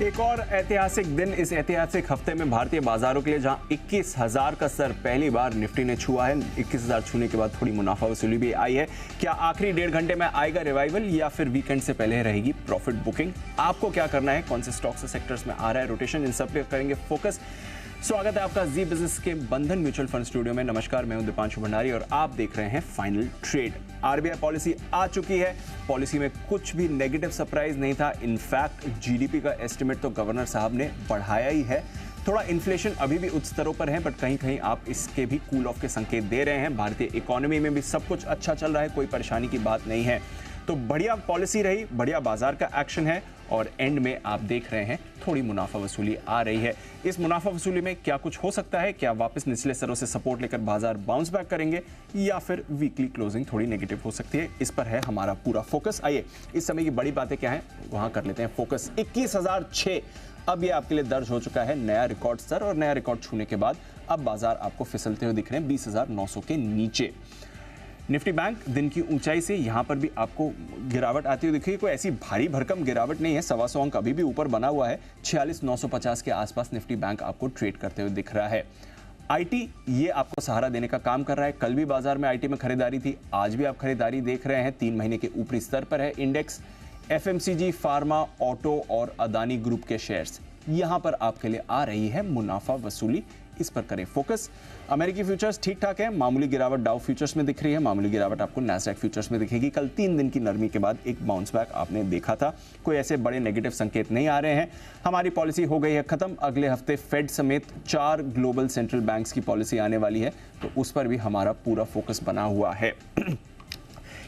एक और ऐतिहासिक दिन इस ऐतिहासिक हफ्ते में भारतीय बाजारों के लिए, जहां 21,000 का स्तर पहली बार निफ्टी ने छुआ है। 21,000 छूने के बाद थोड़ी मुनाफा वसूली भी आई है। क्या आखिरी 1.5 घंटे में आएगा रिवाइवल या फिर वीकेंड से पहले रहेगी प्रॉफिट बुकिंग? आपको क्या करना है, कौन से स्टॉक्स सेक्टर्स में आ रहा है रोटेशन, इन सब पे करेंगे फोकस। स्वागत है आपका जी बिजनेस के बंधन म्यूचुअल फंड स्टूडियो में। नमस्कार, मैं हूं दीपांशु भंडारी और आप देख रहे हैं फाइनल ट्रेड। आरबीआई पॉलिसी आ चुकी है। पॉलिसी में कुछ भी नेगेटिव सरप्राइज नहीं था। इनफैक्ट जीडीपी का एस्टिमेट तो गवर्नर साहब ने बढ़ाया ही है। थोड़ा इन्फ्लेशन अभी भी उच्च स्तरों पर है, बट कहीं कहीं आप इसके भी कूल ऑफ के संकेत दे रहे हैं। भारतीय इकोनॉमी में भी सब कुछ अच्छा चल रहा है, कोई परेशानी की बात नहीं है। तो बढ़िया पॉलिसी रही, बढ़िया बाजार का एक्शन है और एंड में आप देख रहे हैं थोड़ी मुनाफा वसूली आ रही है। इस मुनाफा वसूली में क्या कुछ हो सकता है? क्या वापस निचले स्तरों से सपोर्ट लेकर बाजार बाउंस बैक करेंगे या फिर वीकली क्लोजिंग थोड़ी नेगेटिव हो सकती है? इस पर है हमारा पूरा फोकस। आइए इस समय की बड़ी बातें क्या हैं वहां कर लेते हैं फोकस। 21,006 अब ये आपके लिए दर्ज हो चुका है नया रिकॉर्ड स्तर, और नया रिकॉर्ड छूने के बाद अब बाजार आपको फिसलते हुए दिख रहे हैं 20,900 के नीचे। निफ्टी बैंक दिन की ऊंचाई से यहां पर भी आपको गिरावट आती हुई दिखी। कोई ऐसी भारी भरकम गिरावट नहीं है, 125 अंक अभी भी ऊपर बना हुआ है। 46,950 के आसपास निफ्टी बैंक आपको ट्रेड करते हुए दिख रहा है। आईटी ये आपको सहारा देने का काम कर रहा है। कल भी बाजार में आईटी में खरीदारी थी, आज भी आप खरीदारी देख रहे हैं। 3 महीने के ऊपरी स्तर पर है इंडेक्स। एफएमसीजी, फार्मा, ऑटो और अदानी ग्रुप के शेयर्स, यहां पर आपके लिए आ रही है मुनाफा वसूली। इस पर करें फोकस। अमेरिकी फ्यूचर्स ठीक ठाक है, मामूली गिरावट डाउ फ्यूचर्स में दिख रही है, मामूली गिरावट आपको नैस्डैक फ्यूचर्स में दिखेगी। कल 3 दिन की नरमी के बाद एक बाउंस बैक आपने देखा था। कोई ऐसे बड़े नेगेटिव संकेत नहीं आ रहे हैं। हमारी पॉलिसी हो गई है खत्म। अगले हफ्ते फेड समेत 4 ग्लोबल सेंट्रल बैंक्स की पॉलिसी आने वाली है, तो उस पर भी हमारा पूरा फोकस बना हुआ है।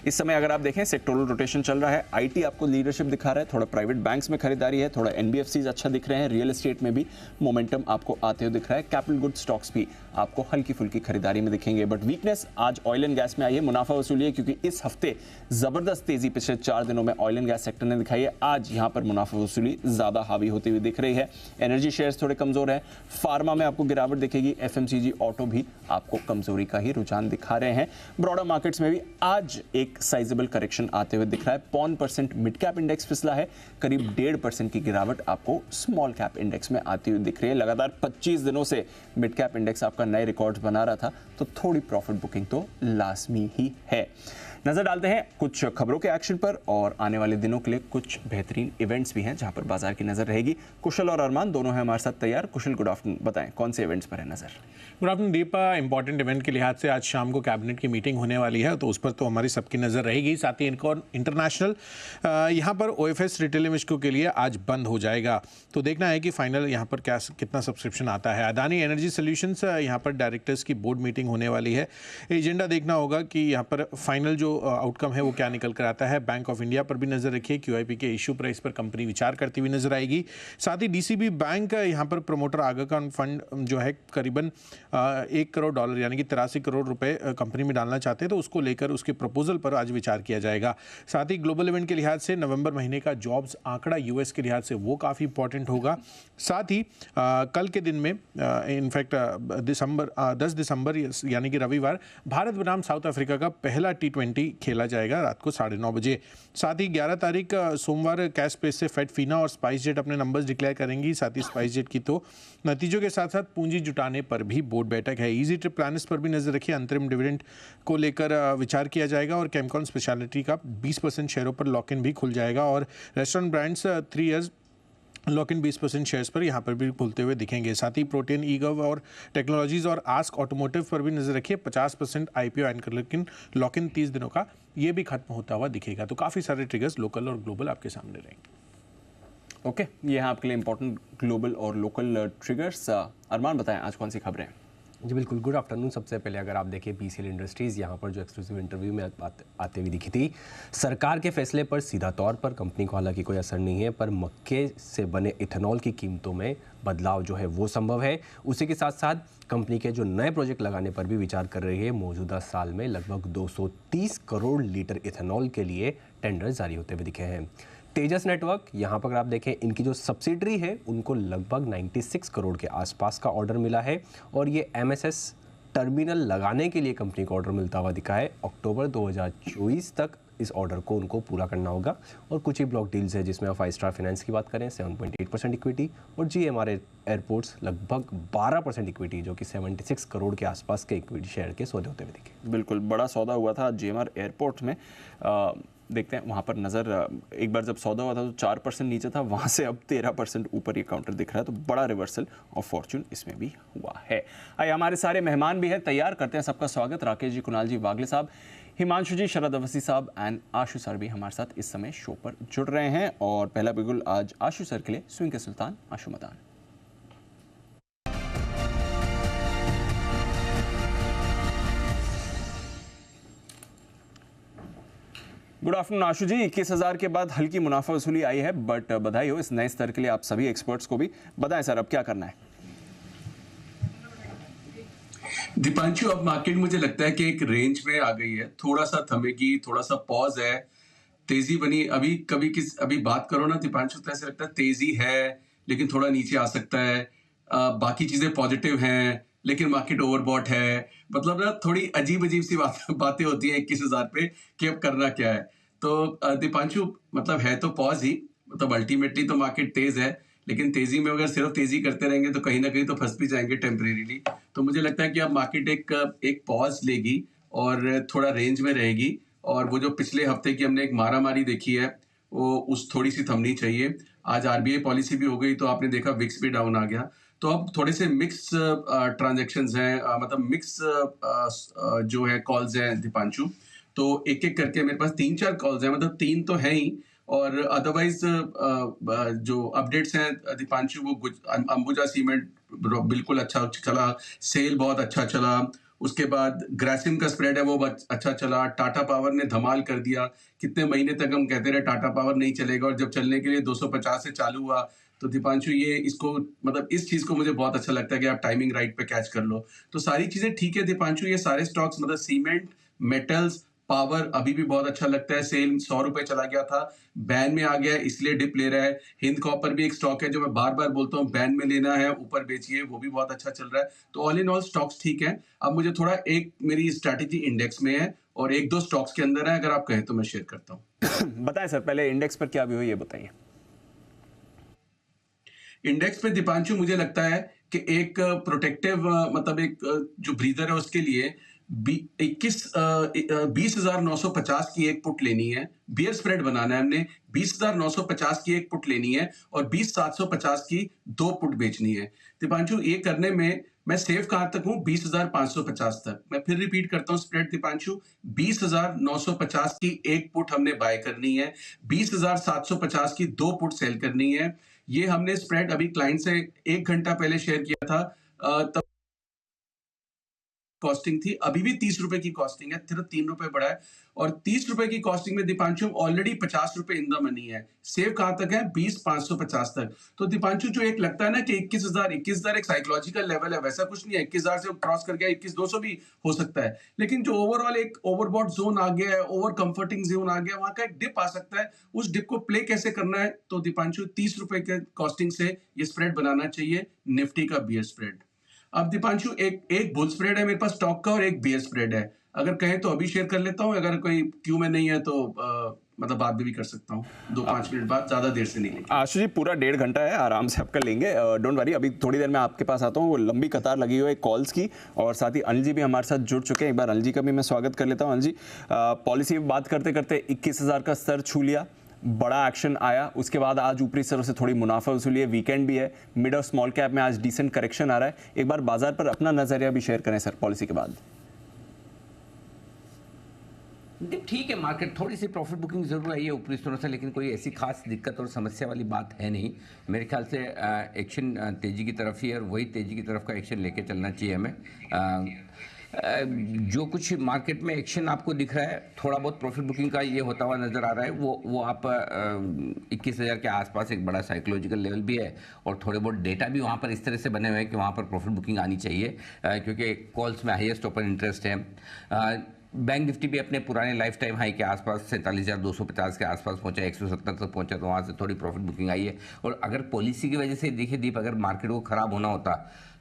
इस समय अगर आप देखें सेक्टोरल रोटेशन चल रहा है। आईटी आपको लीडरशिप दिखा रहा है, थोड़ा प्राइवेट बैंक्स में खरीदारी है, थोड़ा एनबीएफसीज अच्छा दिख रहे हैं, रियल एस्टेट में भी मोमेंटम आपको आते हुए दिख रहा है। कैपिटल गुड स्टॉक्स भी आपको हल्की फुल्की खरीदारी में दिखेंगे। बट वीकनेस आज ऑयल एंड गैस में आई है, मुनाफा वसूली है, क्योंकि इस हफ्ते जबरदस्त तेजी पिछले 4 दिनों में ऑयल एंड गैस सेक्टर ने दिखाई है। आज यहां पर मुनाफा वसूली ज्यादा हावी होती हुई दिख रही है। एनर्जी शेयर्स थोड़े कमजोर है। फार्मा में आपको गिरावट दिखेगी। एफएमसीजी, ऑटो भी आपको कमजोरी का ही रुझान दिखा रहे हैं। ब्रॉडर मार्केट्स में भी आज एक साइजेबल करेक्शन आते हुए दिख रहा है। 0.5% मिड कैप इंडेक्स फिसला है। करीब 1.5% की गिरावट आपको स्मॉल कैप इंडेक्स में आती हुई दिख रही है। लगातार 25 दिनों से मिड कैप इंडेक्स आपका नए रिकॉर्ड्स बना रहा था, तो थोड़ी प्रॉफिट बुकिंग तो लाजमी ही है। नजर डालते हैं कुछ खबरों के एक्शन पर, और आने वाले दिनों के लिए कुछ बेहतरीन इवेंट्स भी हैं जहां पर बाजार की नजर रहेगी। कुशल और अरमान दोनों हैं हमारे साथ तैयार। कुशल, गुड आफ्टरनून, बताएं कौन से इवेंट्स पर है नजर? Good afternoon Deepa. Important event के लिहाज से आज शाम को कैबिनेट की मीटिंग होने वाली है, तो उस पर तो हमारी सबकी नज़र रहेगी। साथ ही इंटरनेशनल यहाँ पर ओएफएस रिटेल इश्यू के लिए आज बंद हो जाएगा, तो देखना है कि फाइनल यहाँ पर कितना सब्सक्रिप्शन आता है। अदानी एनर्जी सॉल्यूशंस यहाँ पर डायरेक्टर्स की बोर्ड मीटिंग होने वाली है। एजेंडा देखना होगा कि यहाँ पर फाइनल जो आउटकम है वो क्या निकल कर आता है। बैंक ऑफ इंडिया पर भी नजर रखिए, क्यूआईपी के इशू प्राइस पर कंपनी विचार करती हुई नजर आएगी। साथ ही डीसीबी बैंक यहाँ पर प्रमोटर आगा खान फंड जो है करीबन $1 करोड़ यानी कि 83 करोड़ रुपए कंपनी में डालना चाहते हैं, तो उसको लेकर उसके प्रपोजल पर आज विचार किया जाएगा। साथ ही ग्लोबल इवेंट के लिहाज से नवंबर महीने का जॉब्स आंकड़ा यूएस के लिहाज से वो काफ़ी इंपॉर्टेंट होगा। साथ ही कल के दिन में इनफैक्ट 10 दिसंबर यानी कि रविवार भारत बनाम साउथ अफ्रीका का पहला T20 खेला जाएगा रात को 9:30 बजे। साथ ही 11 तारीख सोमवार कैश स्पेस से फेड, फीना और स्पाइस जेट अपने नंबर्स डिक्लेयर करेंगी। साथ ही स्पाइस जेट की तो नतीजों के साथ साथ पूंजी जुटाने पर भी बोर्ड बैठक है। इजी ट्रिप प्लानर्स पर भी नजर रखिए, अंतरिम डिविडेंड को लेकर विचार किया जाएगा। और केमकॉन स्पेशलिटी का 20% शेयरों पर लॉक इन भी खुल जाएगा। और restaurant brands 3 years lock in 20% shares पर यहाँ पर भी खुलते हुए दिखेंगे। साथ ही प्रोटीन, ईगव और टेक्नोलॉजीज और आस्क ऑटोमोटिव पर भी नजर रखिए। 50% आईपीओ एंकर लेकिन लॉक इन 30 दिनों का ये भी खत्म होता हुआ दिखेगा। तो काफ़ी सारे ट्रिगर्स लोकल और ग्लोबल आपके सामने रहेंगे। ओके, ये हैं आपके लिए इंपॉर्टेंट ग्लोबल और लोकल ट्रिगर्स। अरमान, बताएं आज कौन सी खबरें हैं? जी बिल्कुल, गुड आफ्टरनून। सबसे पहले अगर आप देखें पीसीएल इंडस्ट्रीज़ यहाँ पर जो एक्सक्लूसिव इंटरव्यू में आते हुए दिखी थी, सरकार के फैसले पर सीधा तौर पर कंपनी को हालांकि कोई असर नहीं है, पर मक्के से बने इथेनॉल की कीमतों में बदलाव जो है वो संभव है। उसी के साथ साथ कंपनी के जो नए प्रोजेक्ट लगाने पर भी विचार कर रही है। मौजूदा साल में लगभग 230 करोड़ लीटर इथेनॉल के लिए टेंडर जारी होते हुए दिखे हैं। तेजस नेटवर्क यहाँ पर अगर आप देखें, इनकी जो सब्सिडरी है उनको लगभग 96 करोड़ के आसपास का ऑर्डर मिला है, और ये एमएसएस टर्मिनल लगाने के लिए कंपनी को ऑर्डर मिलता हुआ दिखा है। अक्टूबर 2024 तक इस ऑर्डर को उनको पूरा करना होगा। और कुछ ही ब्लॉक डील्स है जिसमें आप 5 स्टार फाइनेंस की बात करें 7.8% इक्विटी और GMR एयरपोर्ट्स लगभग 12% इक्विटी, जो कि 76 करोड़ के आसपास के इक्विटी शेयर के सौदे होते हुए दिखे। बिल्कुल बड़ा सौदा हुआ था GMR एयरपोर्ट में। देखते हैं वहाँ पर नज़र, एक बार जब सौदा हुआ था तो 4% नीचे था, वहाँ से अब 13% ऊपर ये काउंटर दिख रहा है। तो बड़ा रिवर्सल ऑफ फॉर्चून इसमें भी हुआ है। आइए हमारे सारे मेहमान भी हैं, तैयार करते हैं सबका स्वागत। राकेश जी, कुणाल जी, वागले साहब, हिमांशु जी, शरद अवस्थी साहब एंड आशु सर भी हमारे साथ इस समय शो पर जुड़ रहे हैं। और पहला बिगुल आज आशु सर के लिए, स्विंग के सुल्तान आशु मदान। गुड आफ्टरनून आशु जी। 21,000 के बाद हल्की मुनाफा वसूली आई है, बट बधाई हो इस नए स्तर के लिए आप सभी एक्सपर्ट्स को भी। बताएं सर, अब क्या करना है? दीपांशु, अब मार्केट मुझे लगता है कि एक रेंज में आ गई है, थोड़ा सा थमेगी, थोड़ा सा पॉज है, तेजी बनी। अभी बात करो ना दीपांशु, तो ऐसा लगता है तेजी है लेकिन थोड़ा नीचे आ सकता है। बाकी चीजें पॉजिटिव हैं लेकिन मार्केट ओवरबॉट है। मतलब ना थोड़ी अजीब सी बातें होती हैं 21,000 पे कि अब करना क्या है। तो दीपांशु, मतलब है तो पॉज ही, मतलब अल्टीमेटली तो मार्केट तेज है, लेकिन तेजी में अगर सिर्फ तेजी करते रहेंगे तो कहीं ना कहीं तो फंस भी जाएंगे टेम्परेरीली। तो मुझे लगता है कि अब मार्केट एक पॉज लेगी और थोड़ा रेंज में रहेगी। और वो जो पिछले हफ्ते की हमने एक मारामारी देखी है, वो उस थोड़ी सी थमनी चाहिए। आज RBI पॉलिसी भी हो गई तो आपने देखा विक्स भी डाउन आ गया। तो अब थोड़े से मिक्स ट्रांजैक्शंस हैं, मतलब मिक्स जो है कॉल्स हैं दीपांशु। तो एक एक करके मेरे पास 3-4 कॉल्स हैं, मतलब 3 तो है ही। और अदरवाइज जो अपडेट्स हैं दीपांशु, वो अंबुजा सीमेंट बिल्कुल अच्छा चला, सेल बहुत अच्छा चला। उसके बाद ग्रासिम का स्प्रेड है वो अच्छा चला। टाटा पावर ने धमाल कर दिया। कितने महीने तक हम कहते रहे टाटा पावर नहीं चलेगा, और जब चलने के लिए 250 से चालू हुआ तो दीपांशु ये इसको, मतलब इस चीज को मुझे बहुत अच्छा लगता है कि आप टाइमिंग राइट पे कैच कर लो। तो सारी चीजें ठीक है दीपांशु। ये सारे स्टॉक्स, मतलब सीमेंट, मेटल्स, पावर अभी भी बहुत अच्छा लगता है। सेल 100 रुपए चला गया था, बैन में आ गया है इसलिए डिप ले रहा है। हिंद कॉपर भी एक स्टॉक है जो मैं बार बार बोलता हूँ बैन में लेना है, ऊपर बेचिए, वो भी बहुत अच्छा चल रहा है। तो ऑल इन ऑल स्टॉक्स ठीक है। अब मुझे थोड़ा, एक मेरी स्ट्रैटेजी इंडेक्स में है और 1-2 स्टॉक्स के अंदर है, अगर आप कहें तो मैं शेयर करता हूँ। बताएं सर, पहले इंडेक्स पर क्या भी हो ये बताइए। इंडेक्स पे दीपांशु मुझे लगता है कि एक प्रोटेक्टिव, मतलब एक जो ब्रीदर है उसके लिए 20,950 की एक पुट लेनी है। बियर स्प्रेड बनाना है हमने। 20,950 की एक पुट लेनी है और 20,750 की 2 पुट बेचनी है। दीपांशु, ये करने में मैं सेफ कहां तक हूं? 20,550 तक। मैं फिर रिपीट करता हूं स्प्रेड दीपांशु, 20,950 की एक पुट हमने बाय करनी है, 20,750 की 2 पुट सेल करनी है। ये हमने स्प्रेड अभी क्लाइंट से 1 घंटा पहले शेयर किया था, तब कॉस्टिंग थी, अभी भी 30 रुपए की कॉस्टिंग है, सिर्फ 3 रुपए बढ़ा है। और 30 रुपए की कॉस्टिंग में दीपांशु ऑलरेडी 50 रुपए इन द मनी है। सेव कहां तक है? 20,550 तक। तो दीपांशु, जो एक लगता है ना कि 21,000 एक साइकोलॉजिकल लेवल है, वैसा कुछ नहीं है। 21,000 से क्रॉस कर गया, 21,200 भी हो सकता है। लेकिन जो ओवरऑल एक ओवरबॉट जोन आ गया है, ओवर कंफर्टिंग जोन आ गया, वहां का एक डिप आ सकता है। उस डिप को प्ले कैसे करना है? तो दीपांशु 30 रुपए के कॉस्टिंग से ये स्प्रेड बनाना चाहिए, निफ्टी का बियर स्प्रेड। अब दीपांशु, एक बुल स्प्रेड है मेरे पास स्टॉक का और एक बियर स्प्रेड है। अगर कहें तो अभी शेयर कर लेता हूं, अगर कोई क्यू में नहीं है तो मतलब बाद में भी कर सकता हूं, 2-5 मिनट बाद, ज्यादा देर से नहीं लेंगे। आशु जी, पूरा 1.5 घंटा है, आराम से आप कर लेंगे, डोंट वरी। अभी थोड़ी देर में आपके पास आता हूँ। वो लंबी कतार लगी हुई है कॉल्स की, और साथ ही अनिल जी भी हमारे साथ जुड़ चुके हैं। एक बार अनिल जी का भी मैं स्वागत कर लेता हूँ। अनिल जी, पॉलिसी बात करते करते 21,000 का स्तर छू लिया, बड़ा एक्शन आया, उसके बाद आज ऊपरी स्तरों से थोड़ी मुनाफा वसूली है, वीकेंड भी है, मिड और स्मॉल कैप में आज डिसेंट करेक्शन आ रहा है। एक बार बाजार पर अपना नजरिया भी शेयर करें सर पॉलिसी के बाद। ठीक है, मार्केट थोड़ी सी प्रॉफिट बुकिंग जरूर आई है ऊपरी स्तरों से, लेकिन कोई ऐसी खास दिक्कत और समस्या वाली बात है नहीं। मेरे ख्याल से एक्शन तेजी की तरफ ही है, और वही तेजी की तरफ का एक्शन लेके चलना चाहिए हमें। जो कुछ मार्केट में एक्शन आपको दिख रहा है, थोड़ा बहुत प्रॉफिट बुकिंग का ये होता हुआ नजर आ रहा है, वो आप 21,000 के आसपास एक बड़ा साइकोलॉजिकल लेवल भी है, और थोड़े बहुत डेटा भी वहाँ पर इस तरह से बने हुए हैं कि वहाँ पर प्रॉफिट बुकिंग आनी चाहिए, क्योंकि कॉल्स में हाईएस्ट ओपन इंटरेस्ट है। बैंक निफ्टी भी अपने पुराने लाइफ टाइम हाई के आसपास 47,250 के आसपास पहुंचा, 170 तक पहुंचा, तो वहाँ से थोड़ी प्रॉफिट बुकिंग आई है। और अगर पॉलिसी की वजह से देखिए दीप, अगर मार्केट को खराब होना होता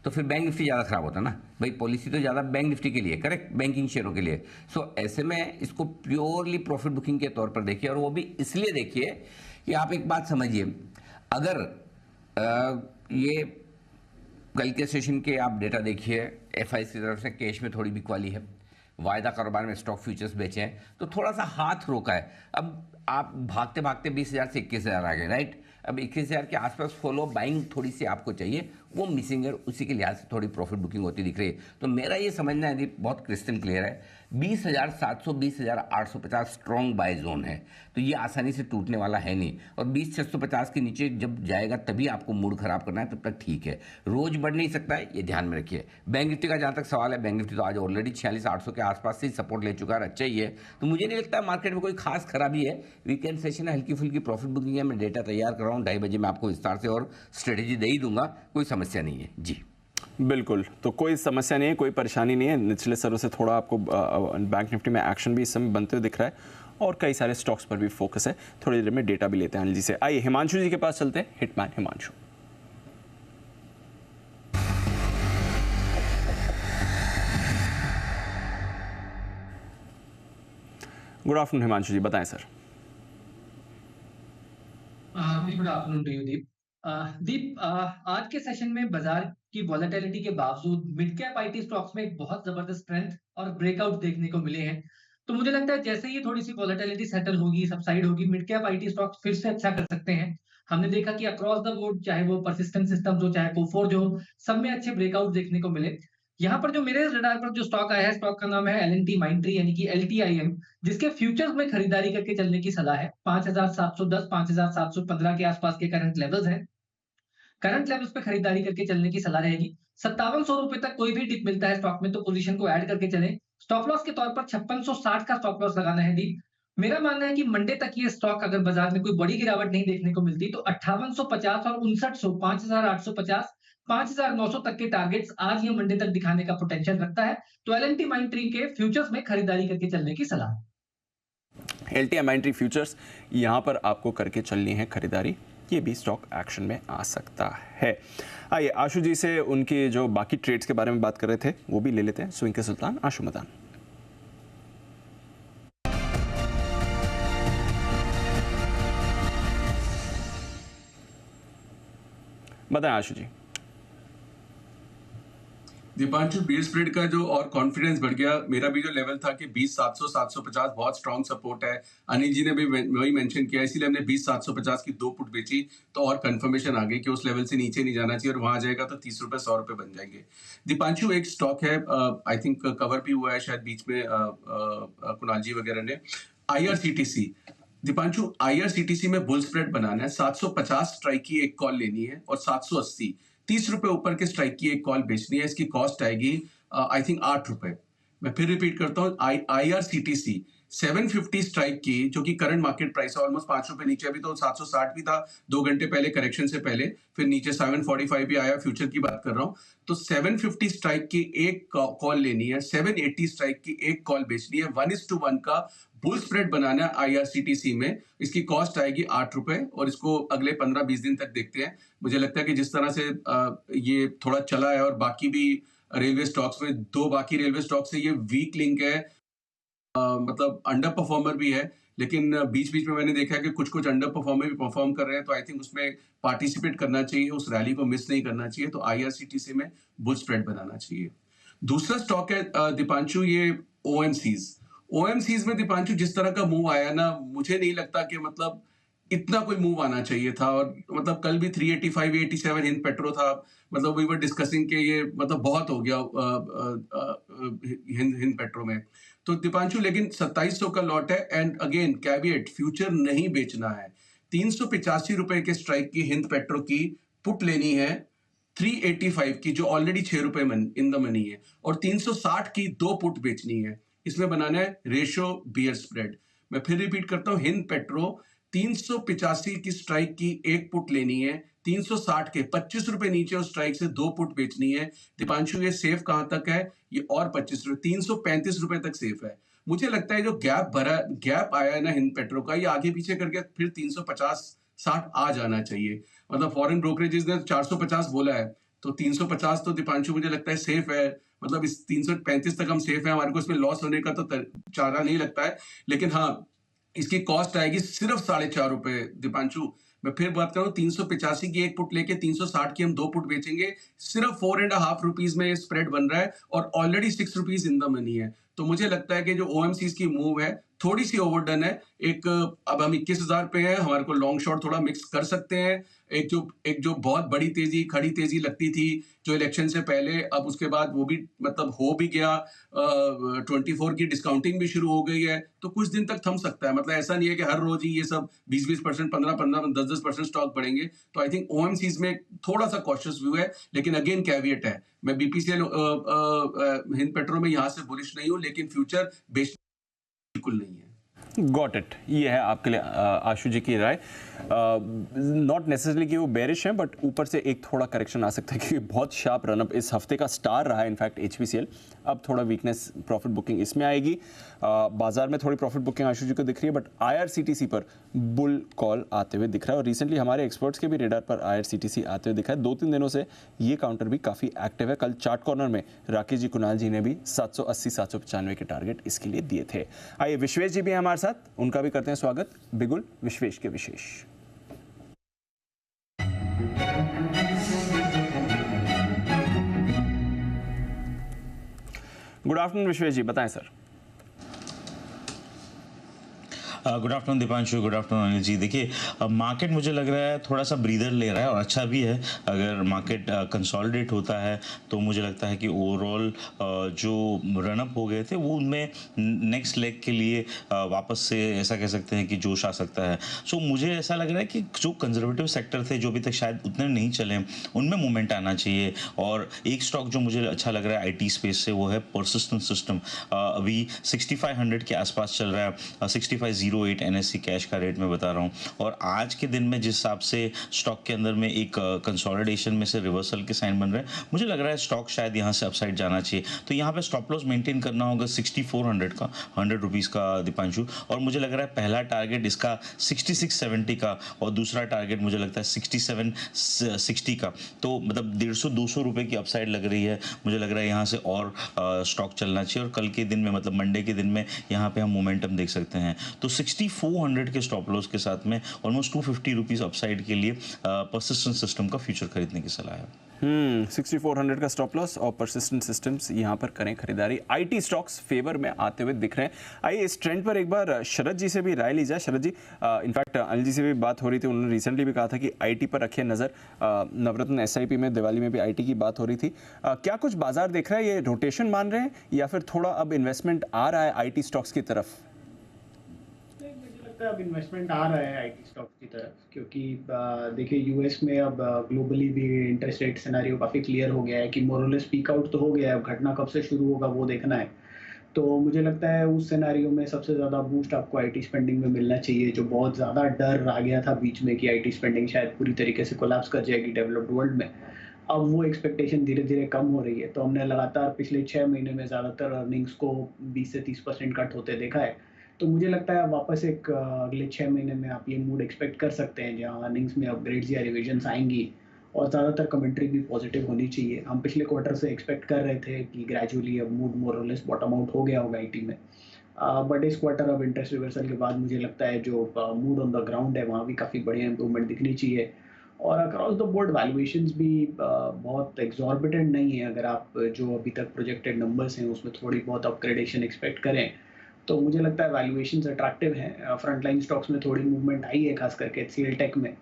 तो फिर बैंक निफ्टी ज़्यादा खराब होता ना भाई। पॉलिसी तो ज़्यादा बैंक निफ्टी के लिए, करेक्ट, बैंकिंग शेयरों के लिए। सो ऐसे में इसको प्योरली प्रॉफिट बुकिंग के तौर पर देखिए, और वो भी इसलिए देखिए कि आप एक बात समझिए, अगर ये कल के सेशन के आप डेटा देखिए, एफआई की तरफ से कैश में थोड़ी बिकवाली है, वायदा कारोबार में स्टॉक फ्यूचर्स बेचे हैं, तो थोड़ा सा हाथ रोका है। अब आप भागते भागते 20,000 से 21,000 आ गए, राइट। अब 21,000 के आसपास फॉलो बाइंग थोड़ी सी आपको चाहिए, वो मिसिंग है, उसी के लिहाज से थोड़ी प्रॉफिट बुकिंग होती दिख रही है। तो मेरा ये समझना है बहुत क्रिस्टल क्लियर है, 20,700 20,850 स्ट्रॉन्ग बाय जोन है, तो ये आसानी से टूटने वाला है नहीं। और 20,650 के नीचे जब जाएगा तभी आपको मूड खराब करना है, तब तक ठीक है, रोज बढ़ नहीं सकता है, ये ध्यान में रखिए। बैंक निफ्टी का जहाँ तक सवाल है, बैंक निफ्टी तो आज ऑलरेडी 46,800 के आसपास से सपोर्ट ले चुका है, अच्छा ही है। तो मुझे नहीं लगता मार्केट में कोई खास खराबी है। वीकेंड सेशन है, हल्की फुल्की प्रॉफिट बुकिंग है, मैं डेटा तैयार कर रहा हूँ, 2:30 बजे मैं आपको विस्तार से और स्ट्रेटेजी दे ही दूंगा, कोई समस्या नहीं है जी। बिल्कुल, तो कोई समस्या नहीं है, कोई परेशानी नहीं है। निचले स्तरों से थोड़ा आपको बैंक निफ्टी में एक्शन भी इस समय बनते हुए दिख रहा है, और कई सारे स्टॉक्स पर भी फोकस है। थोड़ी देर में डेटा भी लेते हैं अनिल जी से। आइए हिमांशु जी के पास चलते हैं, Hitman Himanshu. Good afternoon Himanshu ji, बताएं sir. Good afternoon to you Deep. Deep, आज के सेशन में बाजार की वॉलेटिलिटी के बावजूद मिड कैप आईटी स्टॉक्स में एक बहुत जबरदस्त स्ट्रेंथ और ब्रेकआउट देखने को मिले हैं। तो मुझे लगता है जैसे ही थोड़ी सी वॉलेटिलिटी सेटल होगी, सबसाइड होगी, मिड कैप आईटी स्टॉक्स फिर से अच्छा कर सकते हैं। हमने देखा कि अक्रॉस द बोर्ड, चाहे वो परसिस्टेंट सिस्टम हो, चाहे कोफोर जो हो, सब में अच्छे ब्रेकआउट देखने को मिले। यहाँ पर जो मेरे रडार पर जो स्टॉक आया है, स्टॉक का नाम है L&T Mindtree यानी कि LTIM, जिसके फ्यूचर्स में खरीदारी करके चलने की सलाह है। 5,710 5,715 के आसपास के करंट लेवल्स हैं। करंट लेवल्स पे खरीदारी करके चलने की सलाह रहेगी। 5700 रुपए तक कोई भी डिप मिलता है स्टॉक में तो पोजीशन को ऐड करके चलें। स्टॉप लॉस के तौर पर 5660 का स्टॉप लॉस लगाना है दी। मेरा मानना है कि मंडे तक ये स्टॉक अगर बाजार में कोई बड़ी गिरावट नहीं देखने को मिलती तो 5850 और 5900, 5850 5900 तक के टारगेट्स आज या मंडे तक दिखाने का पोटेंशियल रखता है। तो L&T Mindtree के फ्यूचर्स में खरीदारी करके चलने की सलाह। LTI Mindtree फ्यूचर्स यहाँ पर आपको करके चलनी है खरीदारी, ये भी स्टॉक एक्शन में आ सकता है। आइए आशु जी से उनके जो बाकी ट्रेड्स के बारे में बात कर रहे थे वो भी ले लेते हैं। स्विंग के सुल्तान आशु मदान। बताएं आशु जी। दीपांशु, बीयर स्प्रेड का जो और कॉन्फिडेंस बढ़ गया। मेरा भी जो लेवल था कि 20,700 750 बहुत स्ट्रॉन्ग सपोर्ट है, अनिल जी ने भी वही मेंशन किया, इसीलिए हमने 20,750 की 2 पुट बेची, तो और कंफर्मेशन आ गई कि उस लेवल से नीचे नहीं जाना चाहिए, और वहां जाएगा तो 30 रुपए 100 रुपए बन जाएंगे। दीपांशु, एक स्टॉक है, आई थिंक कवर भी हुआ है शायद बीच में कुणाल जी वगैरह ने, IRCTC। दीपांशु, IRCTC में बुल स्प्रेड बनाना है, 750 स्ट्राइक की एक कॉल लेनी है, और 780 30 रुपए ऊपर के स्ट्राइक की एक कॉल बेचनी है। इसकी कॉस्ट आएगी आई थिंक 8 रुपए। मैं फिर रिपीट करता हूँ, IRCTC 750 स्ट्राइक की, जो कि करंट मार्केट प्राइस है, ऑलमोस्ट 5 रुपए नीचे, अभी तो 760 भी था 2 घंटे पहले करेक्शन से पहले, फिर नीचे 745 भी आया, फ्यूचर की बात कर रहा हूँ। तो 750 स्ट्राइक की एक कॉल लेनी है, 780 स्ट्राइक की एक कॉल बेचनी है, 1:1 का बुल स्प्रेड बनाना है IRCTC में। इसकी कॉस्ट आएगी 8 रुपए, और इसको अगले 15-20 दिन तक देखते हैं। मुझे लगता है कि जिस तरह से ये थोड़ा चला है, और बाकी भी रेलवे स्टॉक्स में 2 बाकी रेलवे स्टॉक से ये वीक लिंक है, मतलब अंडर परफॉर्मर भी है, लेकिन बीच बीच में मैंने देखा है कि कुछ कुछ अंडर परफॉर्मर भी परफॉर्म कर रहे हैं, तो आई थिंक उसमें पार्टिसिपेट करना चाहिए, उस रैली को मिस नहीं करना चाहिए। तो IRCTC में बुल स्प्रेड बनाना चाहिए। दूसरा स्टॉक है दीपांशु, ये OMCs में दीपांशु जिस तरह का मूव आया ना, मुझे नहीं लगता कि मतलब इतना कोई मूव आना चाहिए था। और मतलब कल भी 385 87 हिंद पेट्रो था, मतलब वी वर डिस्कसिंग कि ये मतलब बहुत हो गया हिंद पेट्रो में। तो दीपांशु लेकिन 2700 का लॉट है, एंड अगेन कैविएट, फ्यूचर नहीं बेचना है। 385 रुपए के स्ट्राइक की हिंद पेट्रो की पुट लेनी है, 385 की जो ऑलरेडी 6 रुपए इन द मनी है, और 360 की 2 पुट बेचनी है। इसमें बनाना है रेशो बियर स्प्रेड। मैं फिर रिपीट करता हूं, हिंद पेट्रो 385 की स्ट्राइक की एक पुट लेनी है, 360 के 25 रुपए नीचे उस स्ट्राइक से 2 पुट बेचनी है। दीपांशु, ये सेफ कहां तक है? ये और 25 रुपए, 335 रुपए तक सेफ है। मुझे लगता है जो गैप आया है ना हिंद पेट्रो का, ये आगे पीछे करके फिर 350-60 आ जाना चाहिए। मतलब फॉरेन ब्रोकरेजेस ने 450 बोला है, तो 350 तो दीपांशु मुझे लगता है सेफ है, मतलब इस 335 तक हम सेफ है, हमारे को इसमें लॉस होने का तो चारा नहीं लगता है। लेकिन हाँ, इसकी कॉस्ट आएगी सिर्फ ₹4.5 दीपांशु। मैं फिर बात करूं, 385 की एक पुट लेके 360 की हम 2 पुट बेचेंगे, सिर्फ ₹4.5 में स्प्रेड बन रहा है और ऑलरेडी ₹6 इन द मनी है। तो मुझे लगता है कि जो ओएमसीज की मूव है थोड़ी सी ओवरडन है। अब हम 21,000 पे हैं, हमारे को लॉन्ग शॉर्ट थोड़ा मिक्स कर सकते हैं। एक जो बहुत बड़ी तेजी, खड़ी तेजी लगती थी जो इलेक्शन से पहले, अब उसके बाद वो भी मतलब हो भी गया। 24 की डिस्काउंटिंग भी शुरू हो गई है, तो कुछ दिन तक थम सकता है। मतलब ऐसा नहीं है कि हर रोज ही ये सब 20-20%, 15-15, 10-10% स्टॉक बढ़ेंगे। तो आई थिंक ओएमसीज में थोड़ा सा कॉशियस व्यू है, लेकिन अगेन कैविएट है, मैं बीपीसीएल हिंद पेट्रो में यहाँ से बुलिश नहीं हूँ, लेकिन फ्यूचर बेच बिल्कुल नहीं है। गॉट इट, ये है आपके लिए आशु जी की राय। नॉट नेसेसरली कि वो बेरिश हैं, बट ऊपर से एक थोड़ा करेक्शन आ सकता है क्योंकि बहुत शार्प रनअप इस हफ्ते का स्टार रहा है इनफैक्ट एचपीसीएल। अब थोड़ा वीकनेस, प्रॉफिट बुकिंग इसमें आएगी। बाजार में थोड़ी प्रॉफिट बुकिंग आशु जी को दिख रही है, बट आईआरसीटीसी पर बुल कॉल आते हुए दिख रहा है और रिसेंटली हमारे एक्सपर्ट्स के भी रेडार पर आईआरसीटीसी आते हुए दिखा है। 2-3 दिनों से ये काउंटर भी काफ़ी एक्टिव है। कल चार्ट कॉर्नर में राकेश जी, कुणाल जी ने भी 780-795 के टारगेट इसके लिए दिए थे। आइए विश्वेश जी भी हैं हमारे साथ, उनका भी करते हैं स्वागत। बिगुल विश्वेश के विशेष। गुड आफ्टरनून विश्वेश जी, बताएं sir. Good afternoon Deepanshu, good afternoon Anil ji. देखिए, मार्केट मुझे लग रहा है थोड़ा सा ब्रीदर ले रहा है और अच्छा भी है। अगर मार्केट कंसोलिडेट होता है तो मुझे लगता है कि ओवरऑल जो रनअप हो गए थे वो उनमें नेक्स्ट लेग के लिए वापस से ऐसा कह सकते हैं कि जोश आ सकता है। सो मुझे ऐसा लग रहा है कि जो कंजर्वेटिव सेक्टर थे जो अभी तक शायद उतने नहीं चले, उनमें मूवमेंट आना चाहिए। और एक स्टॉक जो मुझे अच्छा लग रहा है आईटी स्पेस से, वो है परसिस्टेंट सिस्टम। अभी 6500 के आसपास चल रहा है, 6508 एनएससी कैश का रेट मैं बता रहा हूँ। और आज के दिन में जिस हिसाब से स्टॉक के अंदर में एक कंसोलिडेशन में से रिवर्सल के साइन बन रहे हैं, मुझे लग रहा है स्टॉक शायद यहाँ से अपसाइड जाना चाहिए। तो यहाँ पे स्टॉप लॉस मेंटेन करना होगा 6400 का, ₹100 का दीपांशु। और मुझे लग रहा है पहला टारगेट इसका 6670 का और दूसरा टारगेट मुझे लगता है 6760 का। तो मतलब 150-200 रुपये की अपसाइड लग रही है। मुझे लग रहा है यहाँ से और स्टॉक चलना चाहिए और कल के दिन में, मतलब मंडे के दिन में, यहाँ पे हम मोमेंटम देख सकते हैं। तो 6400 के स्टॉप लॉस के साथ में ऑलमोस्ट 250 रुपीज़ अपसाइड के लिए परसिस्टेंट सिस्टम का फ्यूचर खरीदने की सलाह है। 6400 का स्टॉप लॉस और परसिस्टेंट सिस्टम्स यहाँ पर करें खरीदारी। आईटी स्टॉक्स फेवर में आते हुए दिख रहे हैं। आइए इस ट्रेंड पर एक बार शरद जी से भी राय ली जाए। शरद जी, इनफैक्ट अनिल जी से भी बात हो रही थी, उन्होंने रिसेंटली भी कहा था कि आईटी पर रखिए नज़र। नवरत्न एसआईपी में दिवाली में भी आईटी की बात हो रही थी। क्या कुछ बाजार देख रहा है, ये रोटेशन मान रहे हैं या फिर थोड़ा अब इन्वेस्टमेंट आ रहा है आईटी स्टॉक्स की तरफ? अब इन्वेस्टमेंट आ रहा है आईटी स्टॉक की तरफ, क्योंकि देखिए यूएस में अब ग्लोबली भी इंटरेस्ट रेट सिनेरियो काफ़ी क्लियर हो गया है कि मोरलेस पीक आउट तो हो गया है, अब घटना कब से शुरू होगा वो देखना है। तो मुझे लगता है उस सिनेरियो में सबसे ज़्यादा बूस्ट आपको आईटी स्पेंडिंग में मिलना चाहिए। जो बहुत ज़्यादा डर आ गया था बीच में कि आईटी स्पेंडिंग शायद पूरी तरीके से कोलैप्स कर जाएगी डेवलप्ड वर्ल्ड में, अब वो एक्सपेक्टेशन धीरे धीरे कम हो रही है। तो हमने लगातार पिछले 6 महीने में ज़्यादातर अर्निंग्स को 20 से 30% कट होते देखा है। तो मुझे लगता है वापस एक अगले 6 महीने में आप ये मूड एक्सपेक्ट कर सकते हैं जहाँ अर्निंग्स में अपग्रेड्स या रिविजन्स आएंगी और ज़्यादातर कमेंट्री भी पॉजिटिव होनी चाहिए। हम पिछले क्वार्टर से एक्सपेक्ट कर रहे थे कि ग्रेजुअली अब मूड मोर और लेस बॉटम आउट हो गया होगा आईटी में, बट इस क्वार्टर अब इंटरेस्ट रिवर्सल के बाद मुझे लगता है जो मूड ऑन द ग्राउंड है वहाँ भी काफ़ी बढ़िया इंप्रूवमेंट दिखनी चाहिए। और अक्रॉस द बोर्ड वैल्यूएशंस भी बहुत एग्जॉर्बिटेंट नहीं है। अगर आप जो अभी तक प्रोजेक्टेड नंबर्स हैं उसमें थोड़ी बहुत अपग्रेडेशन एक्सपेक्ट करें तो मुझे लगता है वैल्यूएशंस अट्रैक्टिव हैं। फ्रंटलाइन स्टॉक्स में थोड़ी मूवमेंट आई है, खास करके एचसीएल टेक में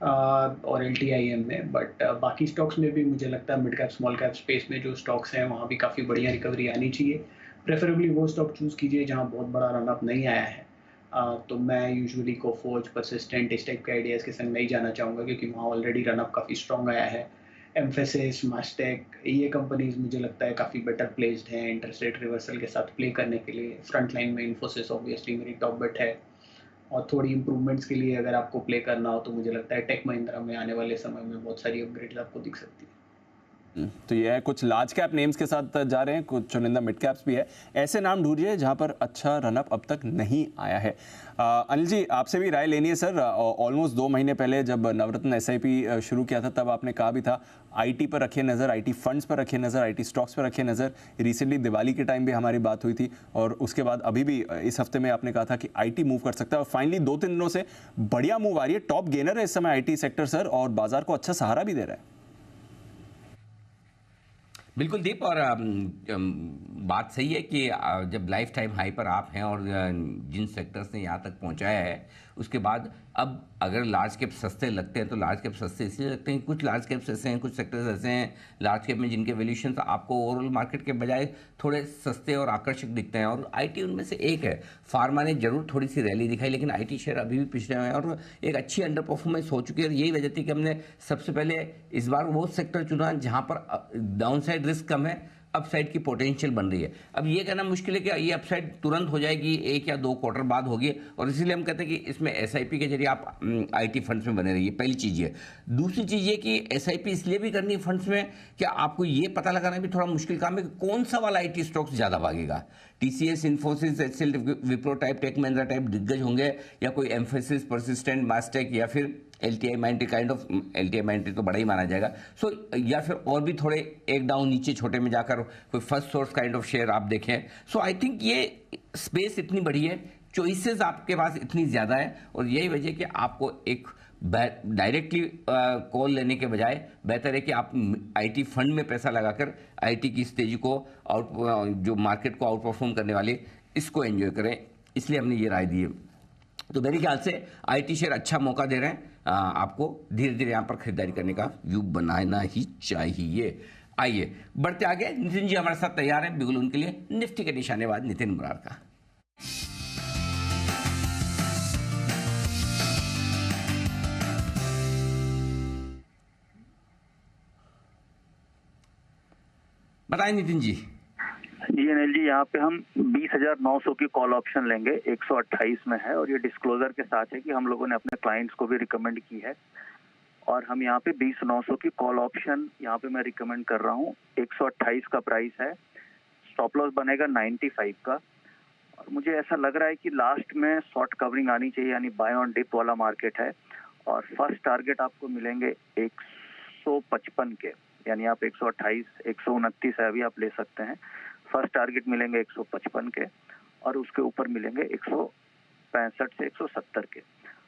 और एलटीआईएम में, बट बाकी स्टॉक्स में भी मुझे लगता है mid cap small cap space में जो स्टॉक्स हैं वहाँ भी काफ़ी बढ़िया रिकवरी आनी चाहिए। प्रेफरेबली वो स्टॉक चूज़ कीजिए जहाँ बहुत बड़ा रनअप नहीं आया है। तो मैं यूजुअली कोफोर्ज, परसिस्टेंट, इस टाइप के आइडियाज़ के संग नहीं जाना चाहूँगा क्योंकि वहाँ ऑलरेडी रनअप काफ़ी स्ट्रॉन्ग आया है। एम्फेसिस, मास्टेक, ये कंपनीज मुझे लगता है काफ़ी बेटर प्लेस्ड हैं इंटरेस्ट रेट रिवर्सल के साथ प्ले करने के लिए। फ्रंट लाइन में इन्फोसिस ऑब्वियसली मेरी टॉप बेट है और थोड़ी इंप्रूवमेंट्स के लिए अगर आपको प्ले करना हो तो मुझे लगता है टेक महिंद्रा में आने वाले समय में बहुत सारी अपग्रेड्स आपको दिख सकती है। तो ये है, कुछ लार्ज कैप नेम्स के साथ जा रहे हैं, कुछ चुनिंदा मिड कैप्स भी है। ऐसे नाम ढूंढिए जहां पर अच्छा रनअप अब तक नहीं आया है। अनिल जी, आपसे भी राय लेनी है सर। ऑलमोस्ट 2 महीने पहले जब नवरत्न एसआईपी शुरू किया था तब आपने कहा भी था आईटी पर रखिए नज़र, आईटी फंड्स पर रखिए नज़र, आईटी स्टॉक्स पर रखिए नज़र। रिसेंटली दिवाली के टाइम भी हमारी बात हुई थी और उसके बाद अभी भी इस हफ्ते में आपने कहा था कि आईटी मूव कर सकता है और फाइनली 2-3 दिनों से बढ़िया मूव आ रही है। टॉप गेनर है इस समय आईटी सेक्टर सर और बाजार को अच्छा सहारा भी दे रहा है। बिल्कुल दीप, और बात सही है कि जब लाइफ टाइम हाई पर आप हैं और जिन सेक्टर्स ने यहाँ तक पहुँचाया है, उसके बाद अब अगर लार्ज कैप सस्ते लगते हैं तो लार्ज कैप सस्ते इसलिए लगते हैं, कुछ लार्ज कैप्स ऐसे हैं, कुछ सेक्टर्स ऐसे हैं लार्ज कैप में जिनके वैल्यूएशंस आपको ओवरऑल मार्केट के बजाय थोड़े सस्ते और आकर्षक दिखते हैं, और आईटी उनमें से एक है। फार्मा ने जरूर थोड़ी सी रैली दिखाई, लेकिन आईटी शेयर अभी भी पिछड़े हुए हैं और एक अच्छी अंडर परफॉर्मेंस हो चुकी है। और यही वजह थी कि हमने सबसे पहले इस बार वो सेक्टर चुना जहाँ पर डाउनसाइड रिस्क कम है, अपसाइड की पोटेंशियल बन रही है। अब ये कहना मुश्किल है कि ये अपसाइड तुरंत हो जाएगी, 1 या 2 क्वार्टर बाद होगी, और इसीलिए हम कहते हैं कि इसमें एसआईपी के जरिए आप आईटी फंड्स में बने रहिए। पहली चीज़ ये। दूसरी चीज़ ये कि एसआईपी इसलिए भी करनी है फंड्स में कि आपको ये पता लगाना भी थोड़ा मुश्किल काम है कि कौन सा वाला आईटी स्टॉक्स ज़्यादा भागेगा। TCS, Infosys, HCL, Wipro type, Tech Mahindra type दिग्गज होंगे, या कोई एम्फेसिस, परसिस्टेंट, मास्टेक, या फिर LTI Mindtree kind of, LTI Mindtree तो बड़ा ही माना जाएगा। सो या फिर और भी थोड़े एक डाउन नीचे छोटे में जाकर कोई first source kind of share आप देखें। सो आई थिंक ये स्पेस इतनी बड़ी है, चॉइसेस आपके पास इतनी ज़्यादा है, और यही वजह कि आपको एक डायरेक्टली कॉल लेने के बजाय बेहतर है कि आप आईटी फंड में पैसा लगाकर आईटी की स्टेज को जो मार्केट को आउट परफॉर्म करने वाले इसको एंजॉय करें। इसलिए हमने ये राय दी है। तो मेरे ख्याल से आईटी शेयर अच्छा मौका दे रहे हैं, आपको धीरे धीरे यहाँ पर खरीदारी करने का व्यू बनाना ही चाहिए। आइए बढ़ते आगे। नितिन जी हमारे साथ तैयार हैं बिल्कुल उनके लिए निफ्टी के निशानेबाज नितिन मुरार का। बताएं नितिन जी। जी अनिल जी, यहाँ पे हम 20,900 की कॉल ऑप्शन लेंगे, 128 में है, और ये डिस्क्लोजर के साथ है कि हम लोगों ने अपने क्लाइंट्स को भी रिकमेंड की है, और हम यहाँ पे 20,900 की कॉल ऑप्शन यहाँ पे मैं रिकमेंड कर रहा हूँ। 128 का प्राइस है, स्टॉप लॉस बनेगा 95 का, और मुझे ऐसा लग रहा है कि लास्ट में शॉर्ट कवरिंग आनी चाहिए, यानी बाय ऑन डिप वाला मार्केट है, और फर्स्ट टारगेट आपको मिलेंगे 155 के, यानी आप 128, 129 है अभी आप ले सकते हैं। फर्स्ट टारगेट मिलेंगे 155 के, और उसके ऊपर मिलेंगे 165 से 170 के।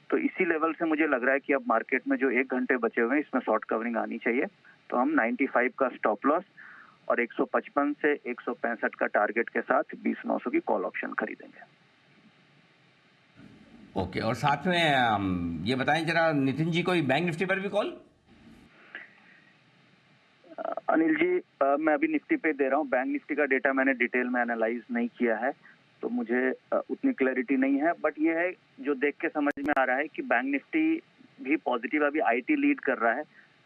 तो इसी लेवल से मुझे लग रहा है कि अब मार्केट में जो 1 घंटे बचे हुए हैं इसमें शॉर्ट कवरिंग आनी चाहिए, तो हम 95 का स्टॉप लॉस और 155 से 165 का टारगेट के साथ 20,900 की कॉल ऑप्शन खरीदेंगे। ओके, और साथ में ये बताएं जरा नितिन जी, कोई बैंक निफ्टी पर भी कॉल? अनिल जी, मैं अभी निफ्टी पे दे रहा हूँ। बैंक निफ्टी का डेटा मैंने डिटेल में एनालाइज नहीं किया है, तो मुझे उतनी क्लैरिटी नहीं है, बट ये है जो देख के समझ में आ रहा है कि बैंक निफ्टी भी पॉजिटिव, अभी आईटी लीड कर रहा है